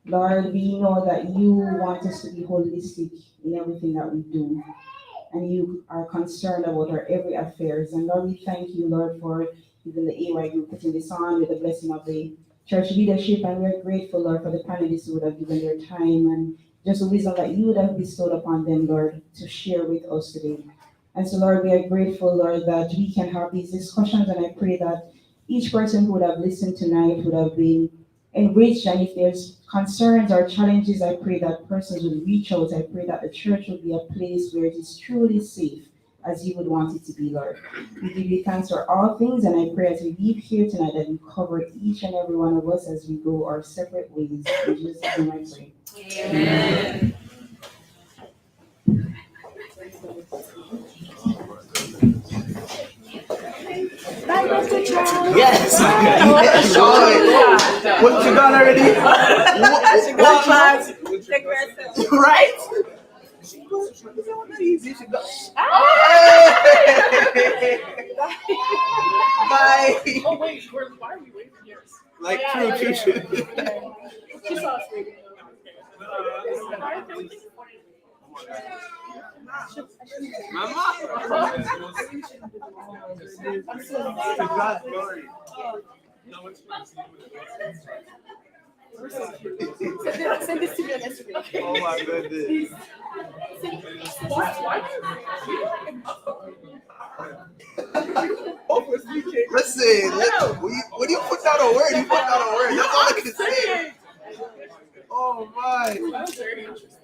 Lord, we know that you want us to be holistic in everything that we do, and you are concerned about our every affairs. And Lord, we thank you, Lord, for even the AY group putting this on with the blessing of the church leadership, and we're grateful, Lord, for the panelists who would have given their time and just the wisdom that you would have bestowed upon them, Lord, to share with us today. And so, Lord, we are grateful, Lord, that we can have these discussions, and I pray that each person who would have listened tonight would have been enriched, and if there's concerns or challenges, I pray that persons will reach out. I pray that the church will be a place where it is truly safe, as you would want it to be, Lord. We give you thanks for all things, and I pray as we leave here tonight that you cover each and every one of us as we go our separate ways. In Jesus' name I pray. Amen. Bye, Dr. Charles. Yes. What you done already? What class? Right? Easy. She got. Bye. Oh wait, why are we waiting for yours? Like true. She saw us waiting. Mama. To God's glory. Send this to me on Instagram. Oh my goodness. Listen, when you put down a word, you put down a word. That's all I can say. Oh my. That was very interesting.